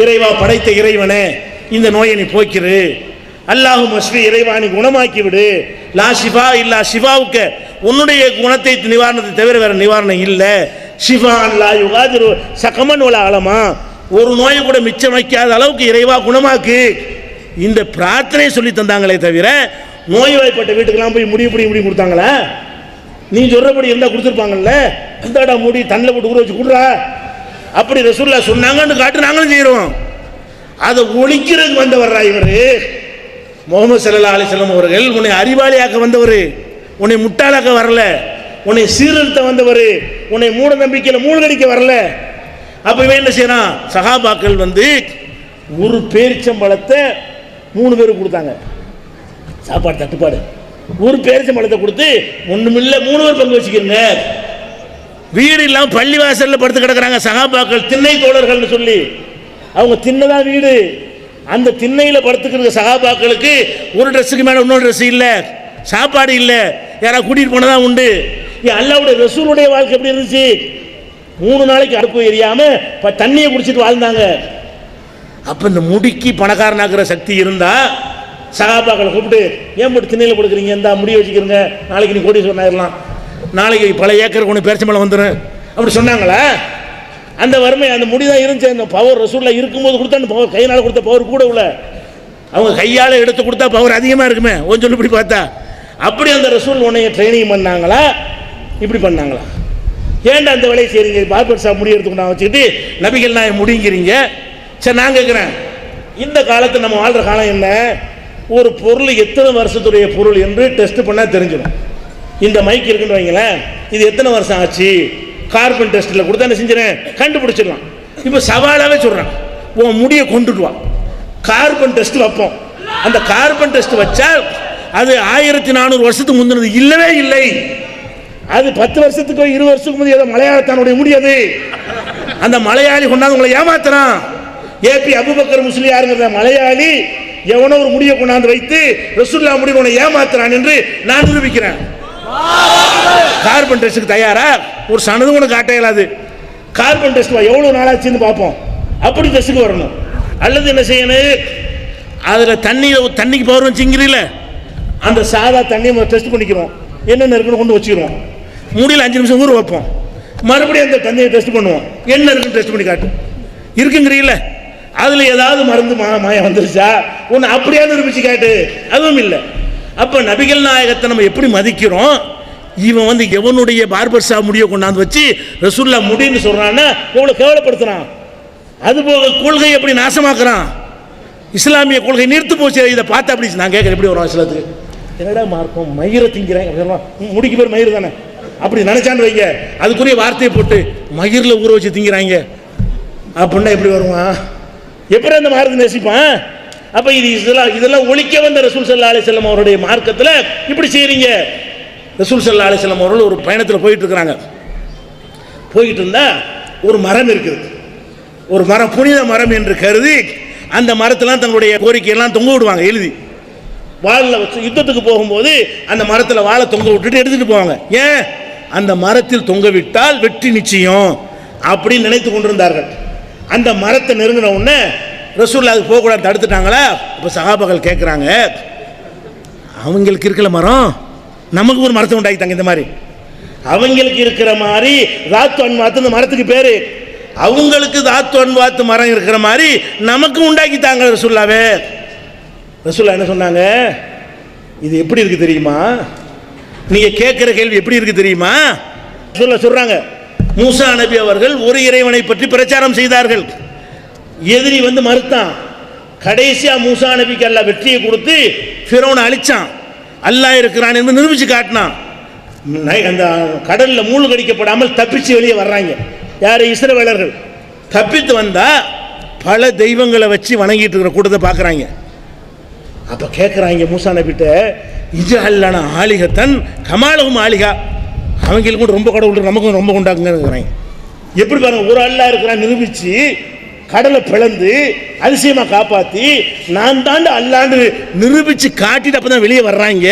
S2: இறைவா படைத்த இறைவனே இந்த நோயை நீ போக்கிரு, அல்லாஹு மஸ்வி இறைவா நீ குணமாக்கி விடு, லா ஷிஃபா இல்லா ஷிஃபாவுக்கு உன்னுடைய குணத்தை நிவாரணத்தை தவிர வேற நிவாரணம் இல்லை, ஷிஃபா அல்லா யுகாதிரு சகமன் உல ஆலமா, ஒரு நோயை கூட மிச்சம் வைக்காத அளவுக்கு இறைவா குணமாக்கு. இந்த பிரார்த்தனை சொல்லி தந்தாங்களே தவிர நோய்வாய்ப்பட்ட வீட்டுக்கெல்லாம் போய் முடி கொடுத்தாங்களா? நீ சொல்றபடி இருந்தால் கொடுத்துருப்பாங்கல்ல. இந்தாடா முடி தண்ணில் போட்டு ஊற வச்சு கொடுறா, அப்படி ரசூல்லா சொன்னாங்கன்னு காட்டு நாங்களும் செய்கிறோம். அதை ஒழிக்கிறதுக்கு வந்தவர்ரா இவர் முகமது ஸல்லல்லாஹு அலைஹி வஸல்லம் அவர்கள். உன்னை அறிவாளியாக்க வந்தவர், உன்னை முட்டாளாக்க வரல, உன்னை சீர்திருத்த வந்தவர், உன்னை மூட நம்பிக்கையில் மூழ்கடிக்க வரல. அப்பவே என்ன செய்யறான்? சஹாபாக்கள் ஒரு பேரிச்சம்பழத்தை 3 பேருக்கு கொடுத்தாங்க. சாப்பாடு தட்டுப்பாடு, ஒரு பேரிச்சம்பழத்தை கொடுத்து ஒண்ணுமில்ல 3 பேர் பங்கு வச்சுக்கிறீங்க. வீடு இல்லாமல் பள்ளிவாசலில் படுத்து கிடக்கிறாங்க சஹாபாக்கள், திண்ணை தோழர்கள் சொல்லி. அவங்க திண்ணதான் வீடு. அந்த திண்ணையில் படுத்துக்கிற சஹாபாக்களுக்கு ஒரு ட்ரெஸ்ஸுக்கு மேலே இன்னொரு ட்ரெஸ் இல்லை, சாப்பாடு இல்லை, யாராவது கூட்டிகிட்டு போனதான் உண்டு. அல்லாஹ்வுடைய ரசூலுடைய வாழ்க்கை எப்படி இருந்துச்சு? 3 நாளைக்கு அடுப்பு எரியாமல் தண்ணியை குடிச்சிட்டு வாழ்ந்தாங்க. அப்போ இந்த முடிக்கு பணக்காரனாக்குற சக்தி இருந்தால் சஹாபாக்களை கூப்பிட்டு, ஏன் போட்டு திண்ணையில் கொடுக்குறீங்க, இந்த முடிய வச்சுக்கிறீங்க, நாளைக்கு நீ கோடீஸ்வரன் ஆயிடலாம், நாளைக்கு பல ஏக்கர் கொண்டு பேரிச்சம்பழம் வந்துடும் அப்படி சொன்னாங்களா? அந்த வறுமை அந்த முடி தான் இருந்துச்சு. அந்த பவர் ரசூலில் இருக்கும்போது கொடுத்தா அந்த பவர், கையினால் கொடுத்த பவர் கூட உள்ள, அவங்க கையால் எடுத்து கொடுத்தா பவர் அதிகமாக இருக்குமே கொஞ்சம் இப்படி பார்த்தா. அப்படி அந்த ரசூல் உன்னைய ட்ரைனிங் பண்ணாங்களா? இப்படி பண்ணாங்களா? ஏன்டா அந்த வேலையை செய்கிறீங்க? பார்பர் ஷாப் முடி எடுத்துக்கொண்டா வச்சுக்கிட்டு நபிகள் நான் முடிங்கிறீங்க. சரி, நான் கேட்குறேன், இந்த காலத்தில் நம்ம வாழ்கிற காலம் என்ன? ஒரு பொருள் எத்தனை வருஷத்துடைய பொருள் என்று டெஸ்ட் பண்ணால் தெரிஞ்சிடும். இந்த மைக் இருக்குன்னு வைங்களேன், இது எத்தனை வருஷம் ஆச்சு, கார்பன் டெஸ்ட்டில் கொடுத்தா என்ன செஞ்சிடறேன், கண்டுபிடிச்சிடலாம். இப்போ சவாலாகவே சொல்கிறேன், உன் முடியை கொண்டுட்டு வா, கார்பன் டெஸ்ட் வைப்போம். அந்த கார்பன் டெஸ்ட் வச்சால் அது 1400 வருஷத்துக்கு முந்தினது இல்லவே இல்லை. அது 10 வருஷத்துக்கோ 20 வருஷத்துக்கு முந்தைய மலையாளத்தானுடைய முடியாது. அந்த மலையாளி கொண்டாந்து உங்களை ஏமாத்துறான். ஏபி அபூபக்கர் முஸ்லியாருங்கிற மலையாளி எவனோ ஒரு முடியை கொண்டாந்து வைத்து ரசூலுல்லாஹ் முடியை உன்னை ஏமாத்துறான் என்று நான் நிரூபிக்கிறேன். கார்பன் டெஸ்ட்டுக்கு தயாரா? ஒரு சனது உனக்கு காட்ட இயலாது. கார்பன் டெஸ்ட் எவ்வளோ நாளாச்சுன்னு பார்ப்போம். அப்படி டெஸ்ட்டுக்கு வரணும். அல்லது என்ன செய்யணும், அதில் தண்ணிக்கு பவர் வச்சுங்கிறீல, அந்த சாதா தண்ணியை டெஸ்ட் பண்ணிக்கிறோம், என்னென்ன இருக்குன்னு கொண்டு வச்சுக்கிறோம். மூடியில் 5 நிமிஷம் ஊற வைப்போம், மறுபடியும் அந்த தண்ணியை டெஸ்ட் பண்ணுவோம், என்ன இருக்குன்னு டெஸ்ட் பண்ணி காட்டும். இருக்குங்கிறீங்கள, அதில் ஏதாவது மருந்து மாயம் வந்துருச்சா ஒன்று அப்படியே நிரூபிச்சு காட்டு, அதுவும் இல்லை. அப்போ நபிகள் நாயகத்தை நம்ம எப்படி மதிக்கிறோம்? இவன் எவனுடைய பார்பர் ஷாப் முடியை கொண்டாந்து வச்சு ரசூல்லா முடின்னு சொல்கிறான்னா எவ்வளோ கேவலப்படுத்துகிறான். அதுபோக கொள்கை எப்படி நாசமாக்குறான், இஸ்லாமிய கொள்கை நிறுத்து போச்சு. இதை பார்த்தா அப்படி நான் கேட்குறேன், எப்படி வரும் இஸ்லாத்துக்கு? என்னடா மார்க்கம், மயிரை திங்கிறேன், முடிக்கு பேர் மயிர் தானே, அப்படி நினைச்சான்னு வைங்க, அதுக்குரிய வார்த்தையை போட்டு மயிரில் ஊற வச்சு திங்கிறாங்க அப்படின்னா எப்படி வருவான்? எப்படி அந்த மார்க்கத்தை நேசிப்பான்? அப்போ இதெல்லாம் ஒழிக்க வந்த ரசூல் ஸல்லல்லாஹு அலைஹி வஸல்லம் அவருடைய மார்க்கத்தில் இப்படி செய்கிறீங்க. ரசூல் ஸல்லல்லாஹு அலைஹி வஸல்லம் அவர்கள் ஒரு பயணத்தில் போயிட்டு இருக்கிறாங்க. போயிட்டு இருந்தா ஒரு மரம் இருக்குது, ஒரு மரம், புனித மரம் என்று கருதி அந்த மரத்தெல்லாம் தங்களுடைய கோரிக்கையெல்லாம் தொங்க விடுவாங்க எழுதி. வாளில் வச்சு யுத்தத்துக்கு போகும்போது அந்த மரத்தில் வாழை தொங்க விட்டுட்டு எடுத்துகிட்டு போவாங்க. ஏன்? அந்த மரத்தில் தொங்க விட்டால் வெற்றி நிச்சயம் அப்படின்னு நினைத்து கொண்டிருந்தார்கள். அந்த மரத்தை நெருங்கின உடனே ரசூலுல்லாஹ் அதுக்கு போகக்கூடாது தடுத்துட்டாங்களா? இப்போ சஹாபாக்கள் கேட்குறாங்க, அவங்களுக்கு இருக்கிற மரம் நமக்கு ஒரு மரத்தை உண்டாக்கிட்டாங்க. இந்த மாதிரி அவங்களுக்கு இருக்கிற மாதிரி தாத்து அன்வாத்து இந்த மரத்துக்கு பேர், அவங்களுக்கு தாத்து அன்வாத்து மரம் இருக்கிற மாதிரி நமக்கு உண்டாக்கிட்டாங்க ரசூலுல்லாஹ்வே. ரசூலுல்லாஹ் என்ன சொன்னாங்க? இது எப்படி இருக்கு தெரியுமா? நீங்கள் கேட்குற கேள்வி எப்படி இருக்கு தெரியுமா? ரசூலுல்லாஹ் சொல்கிறாங்க, மூசா நபி அவர்கள் ஒரு இறைவனை பற்றி பிரச்சாரம் செய்தார்கள். எதிரி மறுத்தான். கடைசியா மூசா நபிக்கு அல்லாஹ் வெற்றியை கொடுத்து ஃபிரௌனை அழிச்சான். அல்லாஹ் இருக்கிறான் என்று நிரூபிச்சு காட்டினான். அந்த கடலில் மூழ்கடிக்கப்படாமல் தப்பிச்சு வெளியே வர்றாங்க. யார்? இஸ்ரவேலர்கள். தப்பித்து வந்தா பல தெய்வங்களை வச்சு வணங்கிட்டு இருக்கிற கூட்டத்தை பார்க்குறாங்க. அப்போ கேட்குறாங்க மூசா நபிட்ட, இஜஅல் ஆலிகத்தன் கமாலஹும் ஆலிகா, அவங்களுக்கு ரொம்ப கடவுள் நமக்கும் ரொம்ப உண்டாக்குங்கிறாங்க. எப்படி பாருங்க, ஒரு அல்லாஹ் இருக்கிறான் நிரூபிச்சு கடலை பிளந்து அதிசயமா காப்பாத்தி நான் தாண்டு அல்லாண்டு நிரூபிச்சு காட்டிட்டு அப்பதான் வெளியே வர்றாங்க.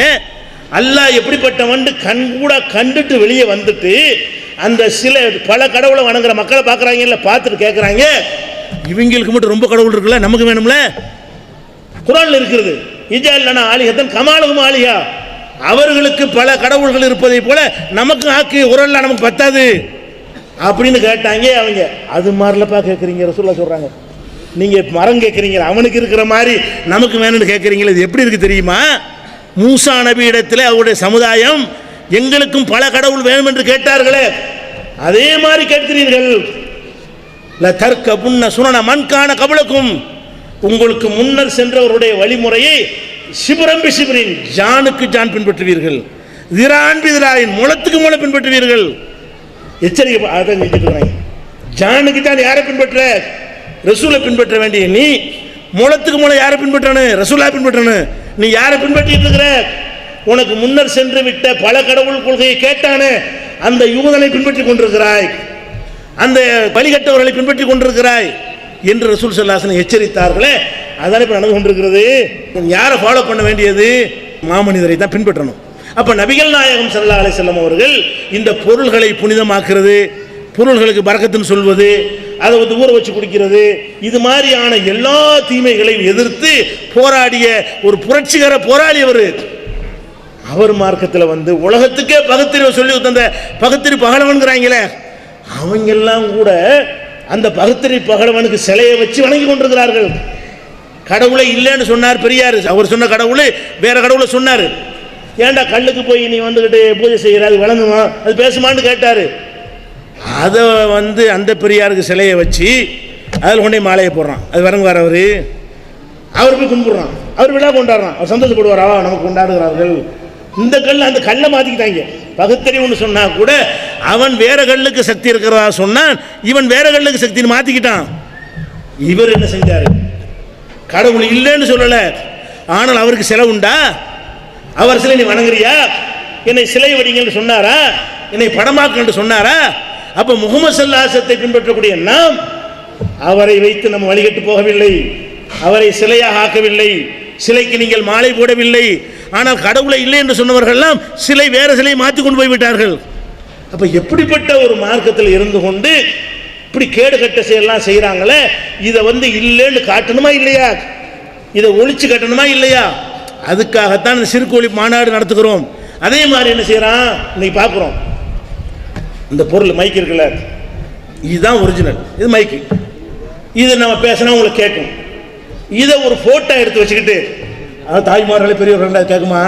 S2: அல்லாஹ் எப்படிப்பட்டவன் கண்கூட கண்டுட்டு வெளியே வந்துட்டு அந்த சில பல கடவுளை வணங்குற மக்களை பார்க்குறாங்க, இல்லை பார்த்துட்டு கேட்குறாங்க, இவங்களுக்கு மட்டும் ரொம்ப கடவுள் இருக்குல்ல, நமக்கு வேணும்ல. குர்ஆன்ல இருக்கிறது, இஜஅல்னா ஆலிஹத்தன் கமாலஹும் ஆலிஹா, அவர்களுக்கு பல கடவுள்கள் இருப்பதை போல நமக்கு ஆக்கு, ஒரு அல்லா நமக்கு பத்தாது அப்படின்னு கேட்டாங்க. அவங்க அது மாதிரிலப்பா கேட்குறீங்க, ரசூலுல்லாஹ் சொல்கிறாங்க, நீங்கள் மரம் கேட்குறீங்க, அவனுக்கு இருக்கிற மாதிரி நமக்கு வேணும்னு கேட்குறீங்களே, இது எப்படி இருக்குது தெரியுமா? மூசா நபி இடத்துல அவருடைய சமுதாயம் எங்களுக்கும் பல கடவுள் வேணும் என்று கேட்டார்களே, அதே மாதிரி கேட்கிறீர்கள். லதர்கபுன்ன சுனன மன் கான கபலக்கும், உங்களுக்கு முன்னர் சென்றவருடைய வழிமுறையை சிபரம் பி சிபரின், ஜானுக்கு ஜான் பின்பற்றுவீர்கள், திரான் பி திராயின், முளத்துக்கு முளை பின்பற்றுவீர்கள். எச்சரிக்கை அதான் செஞ்சுட்டு இருக்கிறாங்க. ஜானுக்கு ஜான் யாரை பின்பற்ற? ரசூலை பின்பற்ற வேண்டிய நீ முளத்துக்கு முளை யாரை பின்பற்றணும்? ரசூலா பின்பற்றணும். நீ யாரை பின்பற்றிட்டு இருக்கிற? உனக்கு முன்னர் சென்று விட்ட பல கடவுள் கொள்கையை கேட்டானே அந்த யூதனை பின்பற்றி கொண்டிருக்கிறாய், அந்த பலிகட்டவர்களை பின்பற்றி கொண்டிருக்கிறாய் என்று ரசூல் ஸல்லல்லாஹு அலைஹி வஸல்லம் எச்சரித்தார்களே, அதானே இப்போ நடந்து கொண்டிருக்கிறது. யாரை ஃபாலோ பண்ண வேண்டியது? மாமனிதரை தான் பின்பற்றணும். அப்போ நபிகள் நாயகம் ஸல்லல்லாஹு அலைஹி வஸல்லம் அவர்கள் இந்த பொருள்களை புனிதமாக்குறது, பொருள்களுக்கு பரக்கத்துன்னு சொல்வது, அதை வந்து ஊற வச்சு குடிக்கிறது, இது மாதிரியான எல்லா தீமைகளையும் எதிர்த்து போராடிய ஒரு புரட்சிகர போராளி அவர் மார்க்கத்தில் வந்து உலகத்துக்கே பகுத்தறிவை சொல்லி தந்த பகுத்தறி பகலவன்கிறாங்களே, அவங்கெல்லாம் கூட அந்த பகுத்தறி பகலவனுக்கு சிலையை வச்சு வணங்கி கொண்டிருக்கிறார்கள். கடவுளை இல்லைன்னு சொன்னார் பெரியார், அவர் சொன்ன கடவுள் வேற கடவுளை சொன்னார். ஏன்டா கல்லுக்கு போய் நீ வந்துக்கிட்டு பூஜை செய்கிற, அது விளங்குமா, அது பேசுமான்னு கேட்டார். அதை வந்து அந்த பெரியாருக்கு சிலையை வச்சு அதில் கொண்டே மாலையை போடுறான், அது வரங்குவார் அவர் போய் கும்பிடுறான், அவர் விழா கொண்டாடுறான், அவர் சந்தோஷப்படுவாரா, நமக்கு கொண்டாடுகிறார்கள். இந்த கல் அந்த கல்லை மாற்றிக்கிட்டாங்க. பகுத்தறிவுன்னு சொன்னா கூட அவன் வேற கல்லுக்கு சக்தி இருக்கிறதா சொன்னான், இவன் வேற கல்லுக்கு சக்தின்னு மாற்றிக்கிட்டான். இவர் என்ன செஞ்சார்? கடவுள் இல்லைன்னு சொல்லலை, ஆனால் அவருக்கு சிலை உண்டா? அவர் சிலை நீ வணங்குறியா? என்னை சிலை வடிங்கன்னு சொன்னாரா? என்னை படமாக்கன்னு சொன்னாரா? அப்போ முஹம்மது ஸல்லல்லாஹு அலைஹி வஸல்லம் பின்பற்றக்கூடிய நாம் அவரை வைத்து நம்ம வழிகட்டு போகவில்லை, அவரை சிலையாக ஆக்கவில்லை, சிலைக்கு நீங்கள் மாலை போடவில்லை. ஆனால் கடவுளை இல்லை என்று சொன்னவர்கள்லாம் சிலை வேற சிலையை மாற்றி கொண்டு போய்விட்டார்கள். அப்போ எப்படிப்பட்ட ஒரு மார்க்கத்தில் இருந்து கொண்டு இப்படி கேடு கட்ட செயலாம் செய்கிறாங்களே, இதை வந்து இல்லைன்னு காட்டணுமா இல்லையா? இதை ஒழிச்சு கட்டணுமா இல்லையா? அதுக்காகத்தான் இந்த சிறுகோழி மாநாடு நடத்துகிறோம். அதே மாதிரி என்ன செய்கிறான் இன்னைக்கு பார்க்குறோம், இந்த பொருள் மைக் இருக்குல்ல, இதுதான் ஒரிஜினல், இது மைக்கு, இது நம்ம பேசினா உங்களுக்கு கேட்கும். இதை ஒரு ஃபோட்டோ எடுத்து வச்சுக்கிட்டு, அது தாய்மார்களே பெரியவர்கள் கேட்குமா?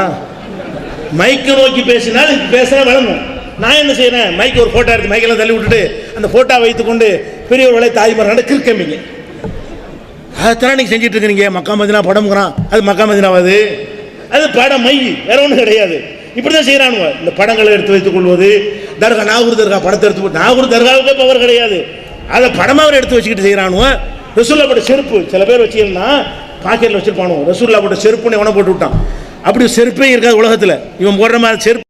S2: மைக்கை நோக்கி பேசினால் பேசுனா வழங்கும். நான் என்ன செய்கிறேன், மைக்கு ஒரு ஃபோட்டோ எடுத்து மைக்கெல்லாம் தள்ளி விட்டுட்டு அந்த ஃபோட்டோ வைத்துக்கொண்டு பெரியவர்களை தாய்மார்கள் கிறுக்கம்பிங்க. அதைத்தான் நீங்கள் செஞ்சுட்டு இருக்கிறீங்க. மக்கா மதினா படம்ங்கிறான், அது மக்கா மதினாவது, அது படம் மை, வேற ஒன்றும் கிடையாது. இப்படி தான் செய்கிறானுங்க. இந்த படங்களை எடுத்து வைத்துக் கொள்வது, தர்கா நாகூர் தர்கா படத்தை எடுத்து, நாகூர் தர்காவுக்கே பவர் கிடையாது, அதை படமாக எடுத்து வச்சுக்கிட்டு செய்கிறானுங்க. ரசூல்லா போட்ட செருப்பு சில பேர் வச்சுன்னா பாக்கெட்டில் வச்சுருப்பானுங்க, ரசூல்லா போட்ட செருப்புன்னு எவனை போட்டு விட்டான். அப்படி செருப்பே இருக்காது உலகத்தில், இவன் போடுற மாதிரி செருப்பு